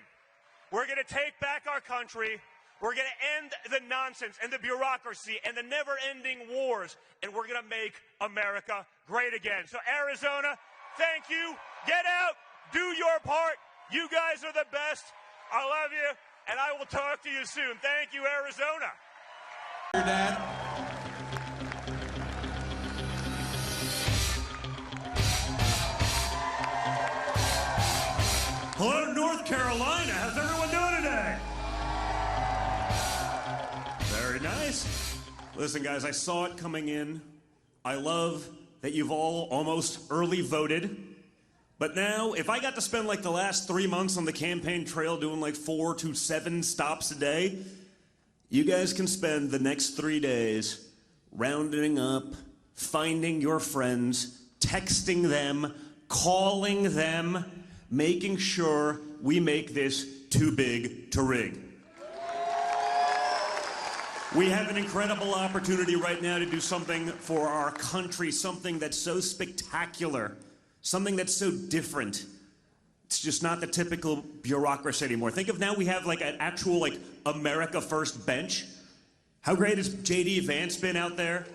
We're going to take back our country. We're going to end the nonsense and the bureaucracy and the never-ending wars, and we're going to make America great again. So Arizona, thank you. Get out. Do your part. You guys are the best. I love you, and I will talk to you soon. Thank you, Arizona. Your dad. Hello, North Carolina. How's everyone doing today? Very nice. Listen, guys, I saw it coming in. I love that you've all almost early voted. But now, if I got to spend like the last 3 months on the campaign trail doing like 4 to 7 stops a day, you guys can spend the next 3 days rounding up, finding your friends, texting them, calling them, making sure we make this too big to rig. We have an incredible opportunity right now to do something for our country, something that's so spectacular, something that's so different. It's just not the typical bureaucracy anymore. Think of now we have like an actual like America First bench. How great has J.D. Vance been out there?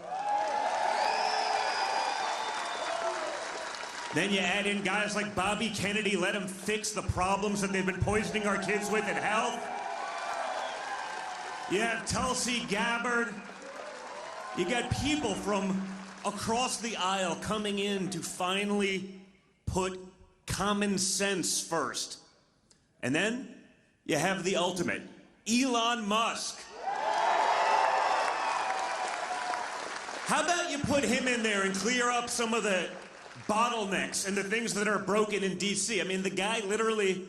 Then you add in guys like Bobby Kennedy, let them fix the problems that they've been poisoning our kids with in health. You have Tulsi Gabbard. You got people from across the aisle coming in to finally put common sense first. And then you have the ultimate, Elon Musk. How about you put him in there and clear up some of the bottlenecks and the things that are broken in D.C. I mean, the guy literally,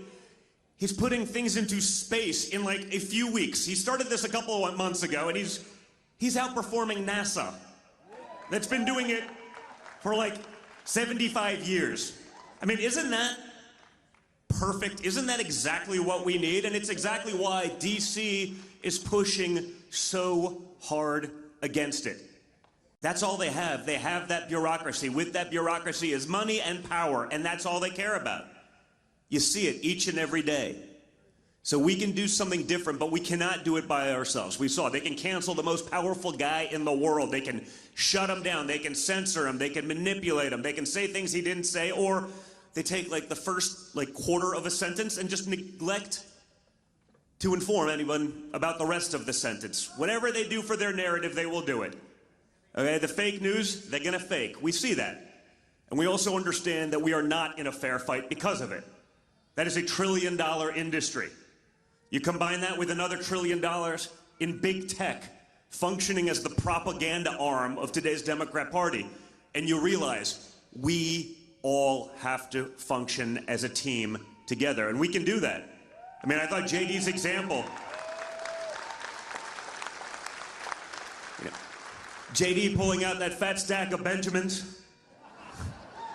he's putting things into space in like a few weeks. He started this a couple of months ago, and he's outperforming NASA. That's been doing it for like 75 years. I mean, isn't that perfect? Isn't that exactly what we need? And it's exactly why D.C. is pushing so hard against it. That's all they have. They have that bureaucracy. With that bureaucracy is money and power, and that's all they care about. You see it each and every day. So we can do something different, but we cannot do it by ourselves. We saw they can cancel the most powerful guy in the world. They can shut him down. They can censor him. They can manipulate him. They can say things he didn't say, or they take like the first quarter of a sentence and just neglect to inform anyone about the rest of the sentence. Whatever they do for their narrative, they will do it. Okay, the fake news, they're gonna fake. We see that. And we also understand that we are not in a fair fight because of it. That is a $1 trillion industry. You combine that with another $1 trillion in big tech, functioning as the propaganda arm of today's Democrat Party, and you realize we all have to function as a team together, and we can do that. I mean, I thought JD's example, JD pulling out that fat stack of Benjamins.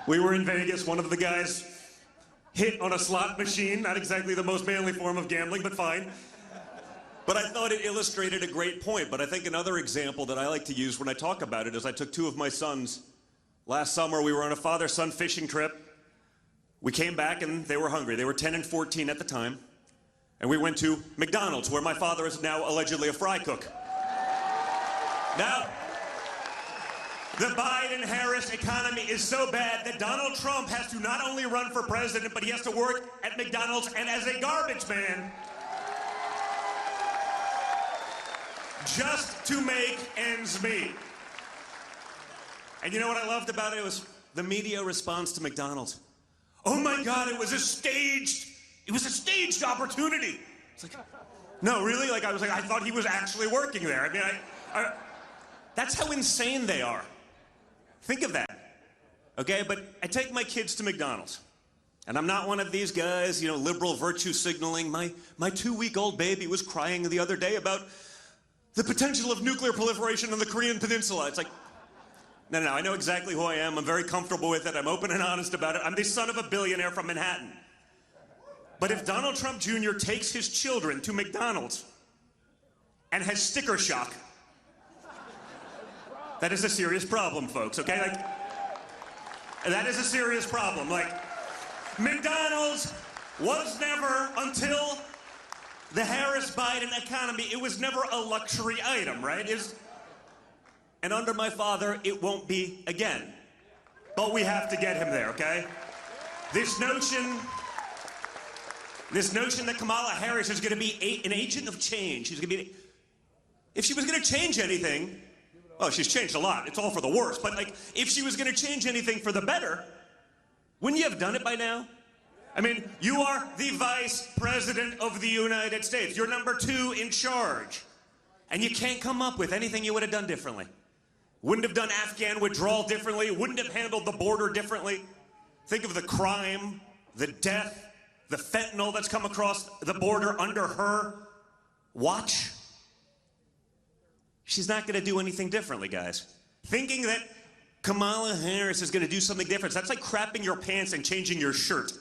We were in Vegas, one of the guys hit on a slot machine, not exactly the most manly form of gambling, but fine. But I thought it illustrated a great point. But I think another example that I like to use when I talk about it is I took two of my sons. Last summer, we were on a father-son fishing trip. We came back and they were hungry. They were 10 and 14 at the time. And we went to McDonald's, where my father is now allegedly a fry cook. Now, the Biden-Harris economy is so bad that Donald Trump has to not only run for president, but he has to work at McDonald's and as a garbage man just to make ends meet. And you know what I loved about it? It was the media response to McDonald's. Oh my God, it was a staged opportunity. It's like, no, really? I thought he was actually working there. I mean, that's how insane they are. Think of that, okay? But I take my kids to McDonald's, and I'm not one of these guys, liberal virtue signaling. My 2-week-old baby was crying the other day about the potential of nuclear proliferation on the Korean Peninsula. It's like, no, I know exactly who I am. I'm very comfortable with it. I'm open and honest about it. I'm the son of a billionaire from Manhattan. But if Donald Trump Jr. takes his children to McDonald's and has sticker shock, that is a serious problem, folks, okay? That is a serious problem. McDonald's was never, until the Harris-Biden economy, it was never a luxury item, right? And under my father, it won't be again. But we have to get him there, okay? This notion that Kamala Harris is going to be an agent of change. She's going to be, if she was going to change anything, well, she's changed a lot. It's all for the worse. But if she was going to change anything for the better, wouldn't you have done it by now? I mean, you are the vice president of the United States. You're number 2 in charge. And you can't come up with anything you would have done differently. Wouldn't have done Afghan withdrawal differently. Wouldn't have handled the border differently. Think of the crime, the death, the fentanyl that's come across the border under her watch. She's not going to do anything differently, guys. Thinking that Kamala Harris is going to do something different, that's like crapping your pants and changing your shirt.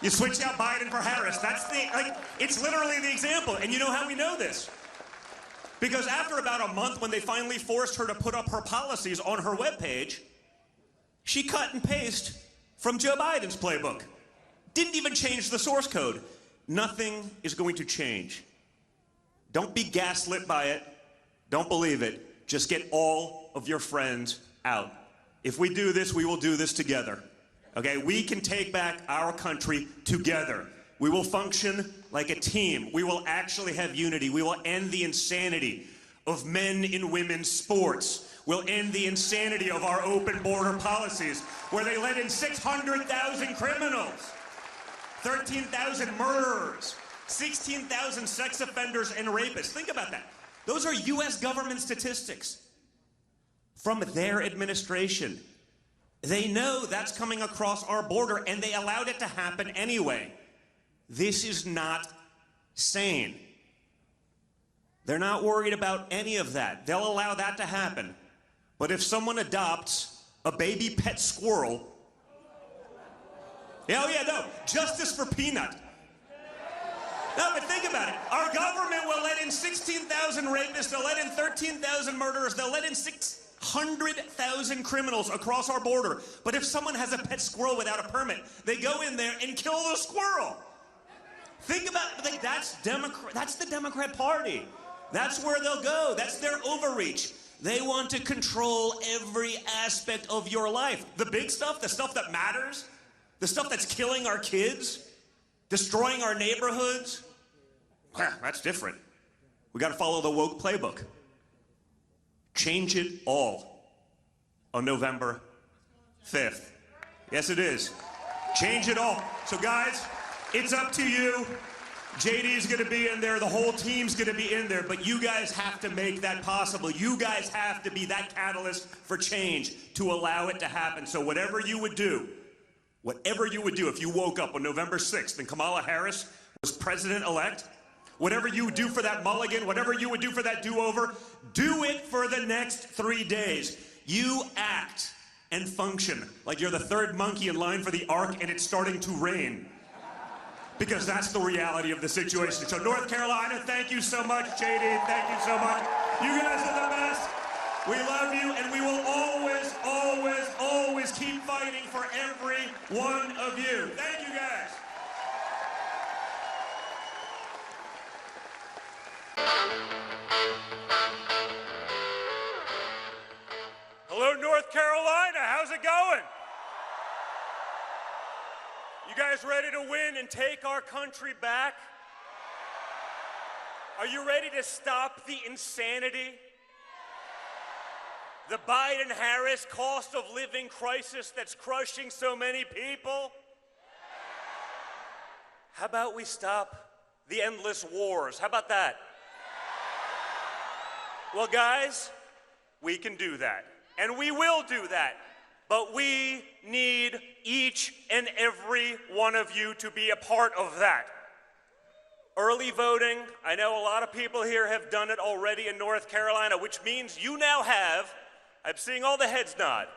You switch out Biden for Harris. It's literally the example. And you know how we know this? Because after about a month, when they finally forced her to put up her policies on her webpage, she cut and pasted from Joe Biden's playbook. Didn't even change the source code. Nothing is going to change. Don't be gaslit by it. Don't believe it. Just get all of your friends out. If we do this, we will do this together. Okay? We can take back our country together. We will function like a team. We will actually have unity. We will end the insanity of men in women's sports. We'll end the insanity of our open border policies, where they let in 600,000 criminals, 13,000 murderers, 16,000 sex offenders and rapists. Think about that. Those are U.S. government statistics from their administration. They know that's coming across our border, and they allowed it to happen anyway. This is not sane. They're not worried about any of that. They'll allow that to happen. But if someone adopts a baby pet squirrel, justice for Peanut. No, but think about it. Our government will let in 16,000 rapists, they'll let in 13,000 murderers, they'll let in 600,000 criminals across our border. But if someone has a pet squirrel without a permit, they go in there and kill the squirrel. Think about it, like, that's the Democrat Party. That's where they'll go. That's their overreach. They want to control every aspect of your life. The big stuff, the stuff that matters, the stuff that's killing our kids, destroying our neighborhoods. That's different. We got to follow the woke playbook. Change it all on November 5th. Yes, it is. Change it all. So, guys, it's up to you. JD's going to be in there. The whole team's going to be in there. But you guys have to make that possible. You guys have to be that catalyst for change to allow it to happen. So whatever you would do if you woke up on November 6th and Kamala Harris was president-elect, whatever you would do for that mulligan, whatever you would do for that do-over, do it for the next 3 days. You act and function like you're the third monkey in line for the Ark and it's starting to rain. Because that's the reality of the situation. So North Carolina, thank you so much. JD, thank you so much. You guys are the best. We love you, and we will always, always, always keep fighting for every one of you. Thank you, guys. Hello, North Carolina. How's it going? You guys ready to win and take our country back? Are you ready to stop the insanity? The Biden-Harris cost of living crisis that's crushing so many people? How about we stop the endless wars? How about that? Well, guys, we can do that. And we will do that. But we need each and every one of you to be a part of that. Early voting, I know a lot of people here have done it already in North Carolina, which means you now have, I'm seeing all the heads nod,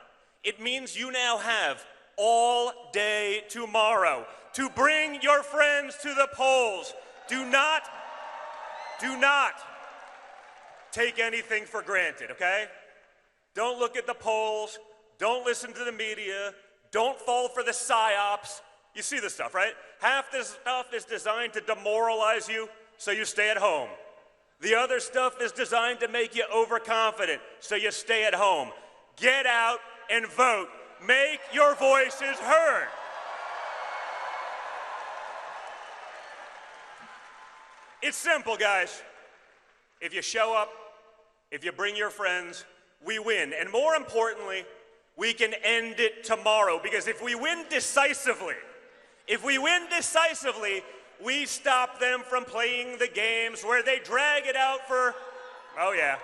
it means you now have all day tomorrow to bring your friends to the polls. Do not take anything for granted, okay? Don't look at the polls. Don't listen to the media. Don't fall for the psyops. You see this stuff, right? Half this stuff is designed to demoralize you, so you stay at home. The other stuff is designed to make you overconfident, so you stay at home. Get out and vote. Make your voices heard. It's simple, guys. If you show up, if you bring your friends, we win. And more importantly, we can end it tomorrow, because if we win decisively, we stop them from playing the games where they drag it out for, oh yeah.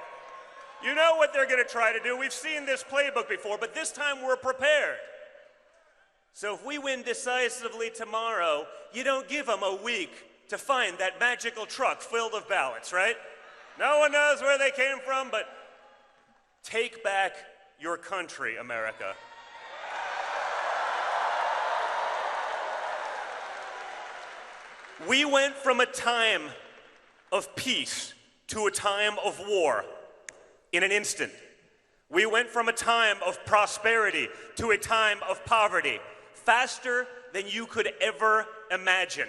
You know what they're going to try to do. We've seen this playbook before, but this time we're prepared. So if we win decisively tomorrow, you don't give them a week to find that magical truck filled with ballots, right? No one knows where they came from, but take back your country, America. We went from a time of peace to a time of war in an instant. We went from a time of prosperity to a time of poverty faster than you could ever imagine.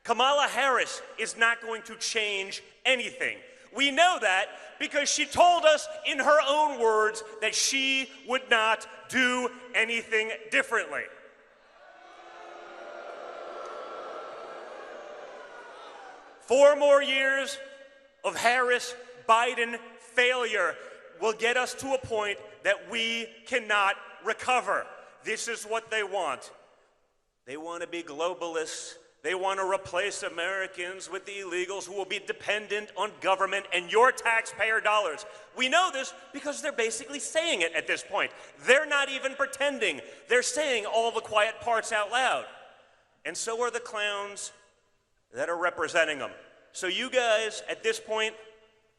Kamala Harris is not going to change anything. We know that because she told us in her own words that she would not do anything differently. Four more years of Harris-Biden failure will get us to a point that we cannot recover. This is what they want. They want to be globalists. They want to replace Americans with the illegals who will be dependent on government and your taxpayer dollars. We know this because they're basically saying it at this point. They're not even pretending. They're saying all the quiet parts out loud. And so are the clowns that are representing them. So you guys, at this point,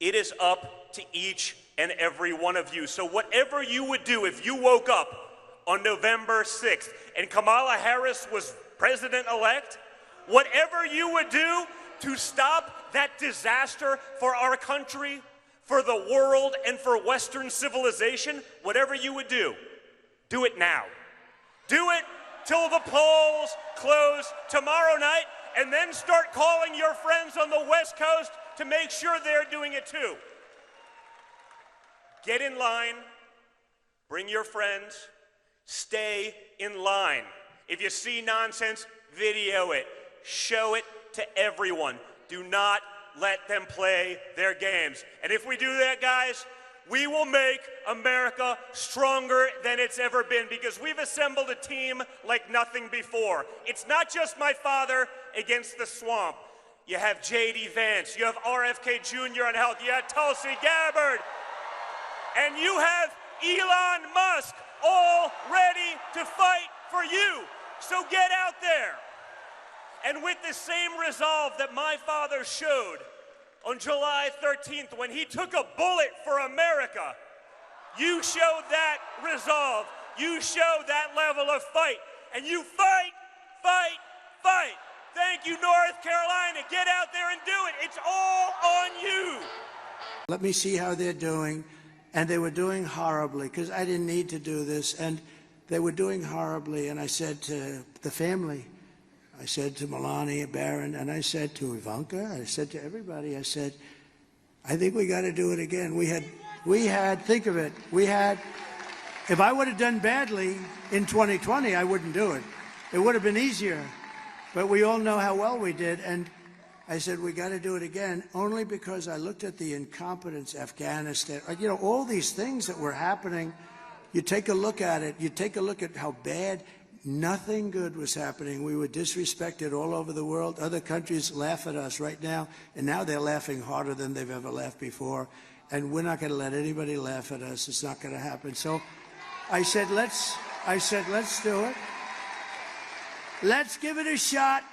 it is up to each and every one of you. So whatever you would do if you woke up on November 6th and Kamala Harris was president-elect, whatever you would do to stop that disaster for our country, for the world, and for Western civilization, whatever you would do it now. Do it till the polls close tomorrow night, and then start calling your friends on the West Coast to make sure they're doing it too. Get in line, bring your friends, stay in line. If you see nonsense, video it. Show it to everyone. Do not let them play their games. And if we do that, guys, we will make America stronger than it's ever been, because we've assembled a team like nothing before. It's not just my father against the swamp. You have J.D. Vance, you have RFK Jr. on health, you have Tulsi Gabbard, and you have Elon Musk all ready to fight for you. So get out there. And with the same resolve that my father showed on July 13th when he took a bullet for America, you showed that resolve. You showed that level of fight. And you fight, fight, fight. Thank you, North Carolina. Get out there and do it. It's all on you. Let me see how they're doing. And they were doing horribly, because I didn't need to do this. And they were doing horribly. And I said to the family, I said to Melania, Barron, and I said to Ivanka, I said to everybody, I said, I think we got to do it again. We had, think of it, if I would have done badly in 2020, I wouldn't do it. It would have been easier. But we all know how well we did. And I said, we got to do it again, only because I looked at the incompetence, Afghanistan, you know, all these things that were happening. You take a look at it. You take a look at how bad. Nothing good was happening. We were disrespected all over the world. Other countries laugh at us right now, and now they're laughing harder than they've ever laughed before. And we're not going to let anybody laugh at us. It's not going to happen. So I said, let's do it. Let's give it a shot.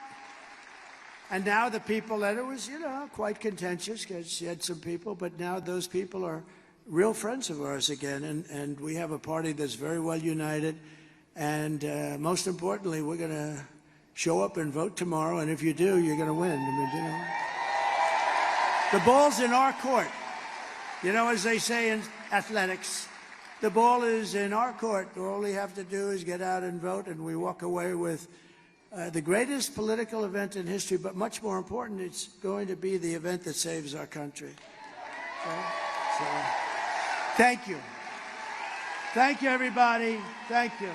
And now the people, that it was, you know, quite contentious, because she had some people, but now those people are real friends of ours again. And we have a party that's very well united. And most importantly, we're going to show up and vote tomorrow. And if you do, you're going to win. I mean, you know, the ball's in our court. You know, as they say in athletics, the ball is in our court. All we have to do is get out and vote, and we walk away with the greatest political event in history. But much more important, it's going to be the event that saves our country. Okay? So, thank you. Thank you, everybody. Thank you.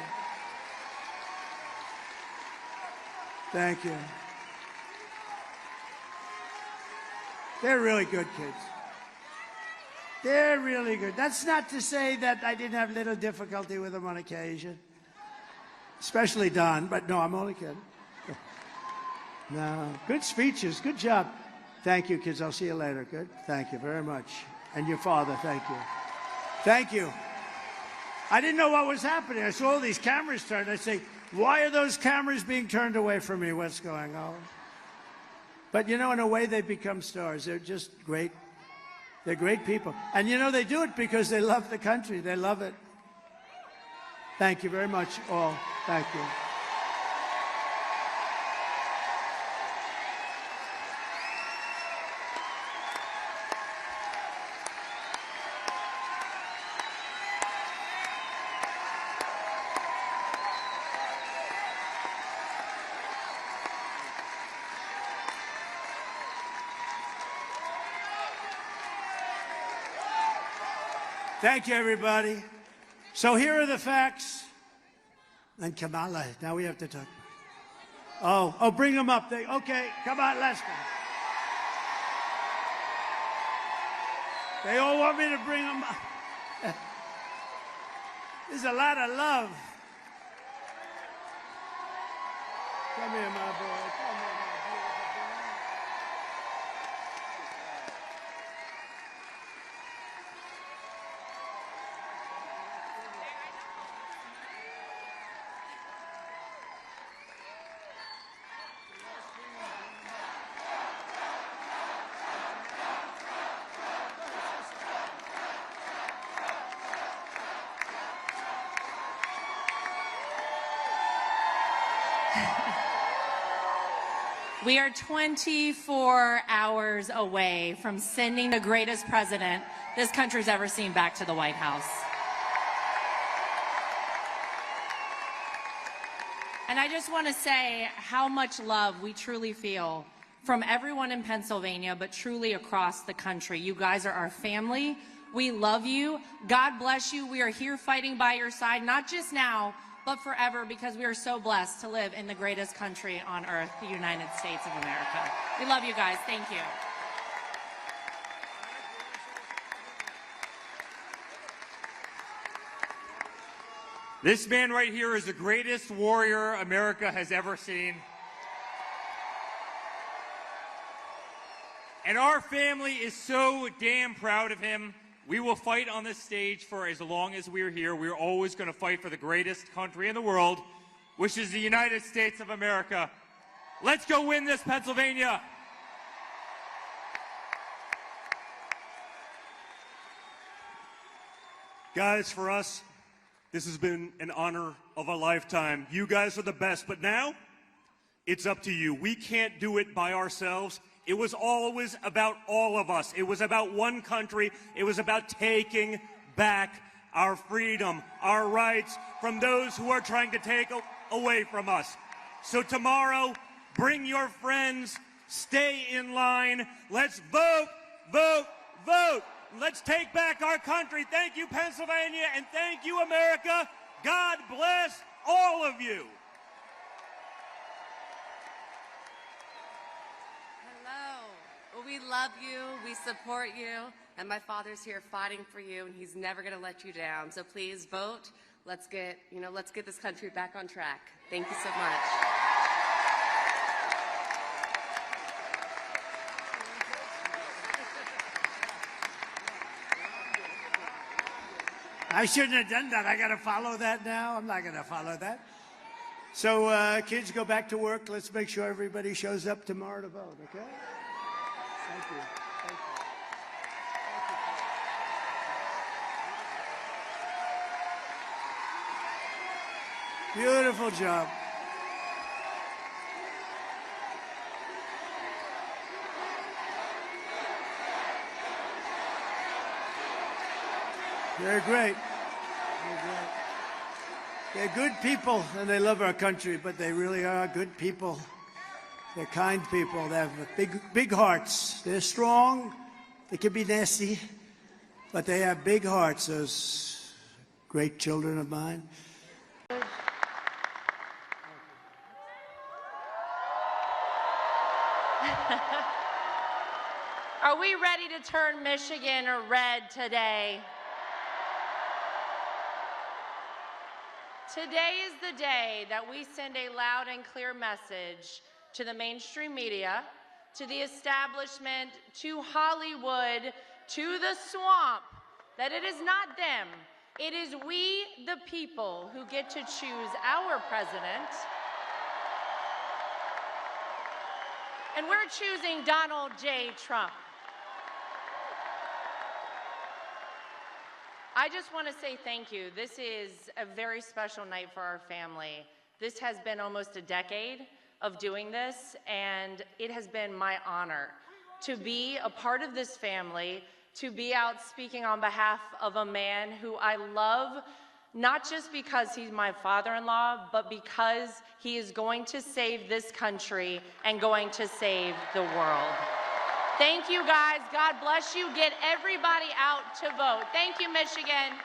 Thank you. They're really good kids. They're really good. That's not to say that I didn't have little difficulty with them on occasion. Especially Don, but no, I'm only kidding. No, good speeches. Good job. Thank you, kids. I'll see you later. Good. Thank you very much. And your father, thank you. Thank you. I didn't know what was happening. I saw all these cameras turned. I say, why are those cameras being turned away from me? What's going on? But, you know, in a way, they become stars. They're just great. They're great people. And, you know, they do it because they love the country. They love it. Thank you very much, all. Thank you. Thank you, everybody. So here are the facts. And Kamala, now we have to talk. Oh, bring them up. Okay, come on, let's go. They all want me to bring them up. There's a lot of love. Come here, my boy. Come here, my boy. We are 24 hours away from sending the greatest president this country's ever seen back to the White House. And I just want to say how much love we truly feel from everyone in Pennsylvania, but truly across the country. You guys are our family. We love you. God bless you. We are here fighting by your side, not just now, but forever, because we are so blessed to live in the greatest country on earth, the United States of America. We love you guys. Thank you. This man right here is the greatest warrior America has ever seen. And our family is so damn proud of him. We will fight on this stage for as long as we're here. We're always going to fight for the greatest country in the world, which is the United States of America. Let's go win this, Pennsylvania. Guys, for us, this has been an honor of a lifetime. You guys are the best, but now it's up to you. We can't do it by ourselves. It was always about all of us. It was about one country. It was about taking back our freedom, our rights from those who are trying to take away from us. So tomorrow, bring your friends, stay in line. Let's vote, vote, vote. Let's take back our country. Thank you, Pennsylvania, and thank you, America. God bless all of you. Well, we love you, we support you, and my father's here fighting for you, and he's never going to let you down. So please vote. Let's get this country back on track. Thank you so much. I shouldn't have done that. I got to follow that now. I'm not going to follow that. So, kids, go back to work. Let's make sure everybody shows up tomorrow to vote, okay? Thank you. Thank you. Beautiful job. They're great. They're great. They're good people, and they love our country, but they really are good people. They're kind people. They have big hearts. They're strong. They can be nasty, but they have big hearts, those great children of mine. Are we ready to turn Michigan red today? Today is the day that we send a loud and clear message to the mainstream media, to the establishment, to Hollywood, to the swamp, that it is not them. It is we, the people, who get to choose our president. And we're choosing Donald J. Trump. I just want to say thank you. This is a very special night for our family. This has been almost a decade of doing this, and it has been my honor to be a part of this family, to be out speaking on behalf of a man who I love, not just because he's my father-in-law, but because he is going to save this country and going to save the world. Thank you, guys. God bless you. Get everybody out to vote. Thank you, Michigan.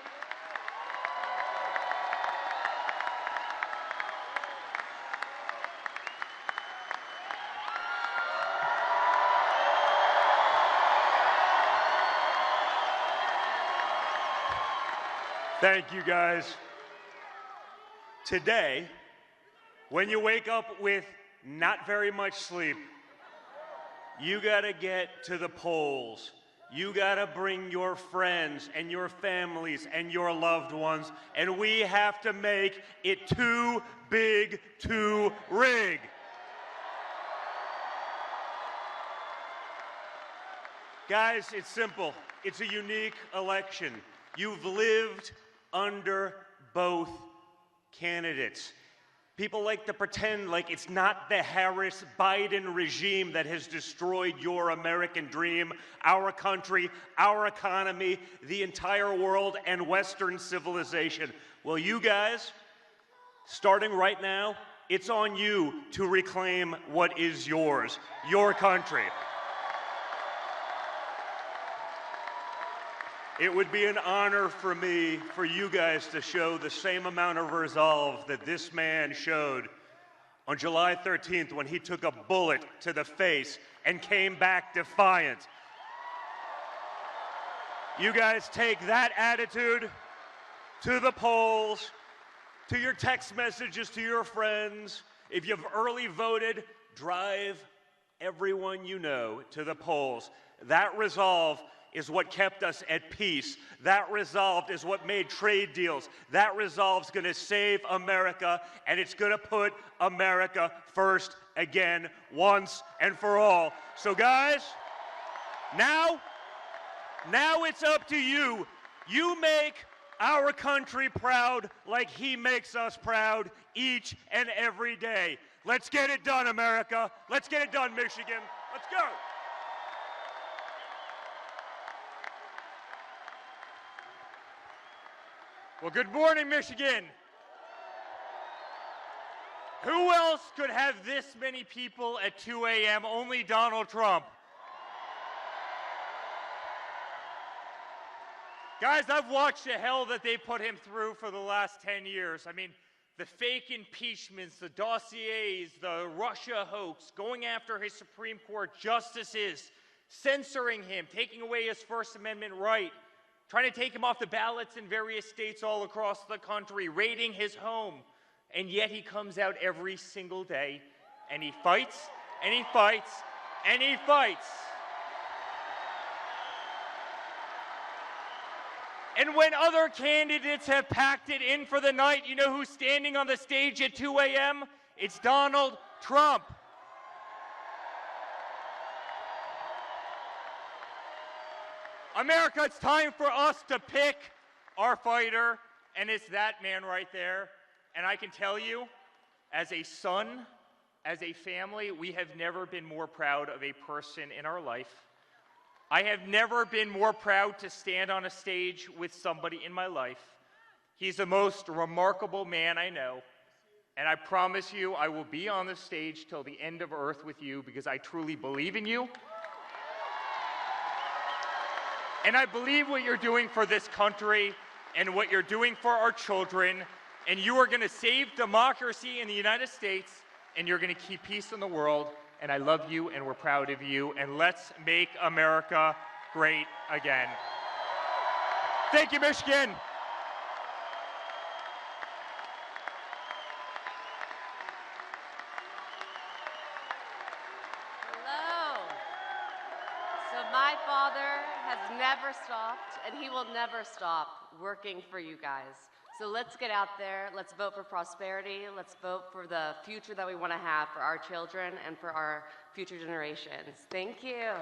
Thank you, guys. Today, when you wake up with not very much sleep, you gotta get to the polls. You gotta bring your friends and your families and your loved ones, and we have to make it too big to rig. Guys, it's simple. It's a unique election. You've lived under both candidates. People like to pretend like it's not the Harris-Biden regime that has destroyed your American dream, our country, our economy, the entire world, and Western civilization. Well, you guys, starting right now, it's on you to reclaim what is yours, your country. It would be an honor for me, for you guys to show the same amount of resolve that this man showed on July 13th when he took a bullet to the face and came back defiant. You guys take that attitude to the polls, to your text messages to your friends. If you've early voted, drive everyone you know to the polls. That resolve is what kept us at peace. That resolve is what made trade deals. That resolve's going to save America, and it's going to put America first again, once and for all. So guys, now it's up to you. You make our country proud like he makes us proud each and every day. Let's get it done, America. Let's get it done, Michigan. Let's go. Well, good morning, Michigan. Who else could have this many people at 2 a.m.? Only Donald Trump. Guys, I've watched the hell that they put him through for the last 10 years. I mean, the fake impeachments, the dossiers, the Russia hoax, going after his Supreme Court justices, censoring him, taking away his First Amendment right, trying to take him off the ballots in various states all across the country, raiding his home. And yet he comes out every single day and he fights and he fights and he fights. And when other candidates have packed it in for the night, you know who's standing on the stage at 2 a.m.? It's Donald Trump. America, it's time for us to pick our fighter, and it's that man right there. And I can tell you, as a son, as a family, we have never been more proud of a person in our life. I have never been more proud to stand on a stage with somebody in my life. He's the most remarkable man I know, and I promise you I will be on the stage till the end of earth with you because I truly believe in you. And I believe what you're doing for this country and what you're doing for our children, and you are going to save democracy in the United States, and you're going to keep peace in the world, and I love you, and we're proud of you, and let's make America great again. Thank you, Michigan. Hello. So my father has never stopped, and he will never stop working for you guys. So let's get out there, let's vote for prosperity, let's vote for the future that we want to have for our children and for our future generations. Thank you.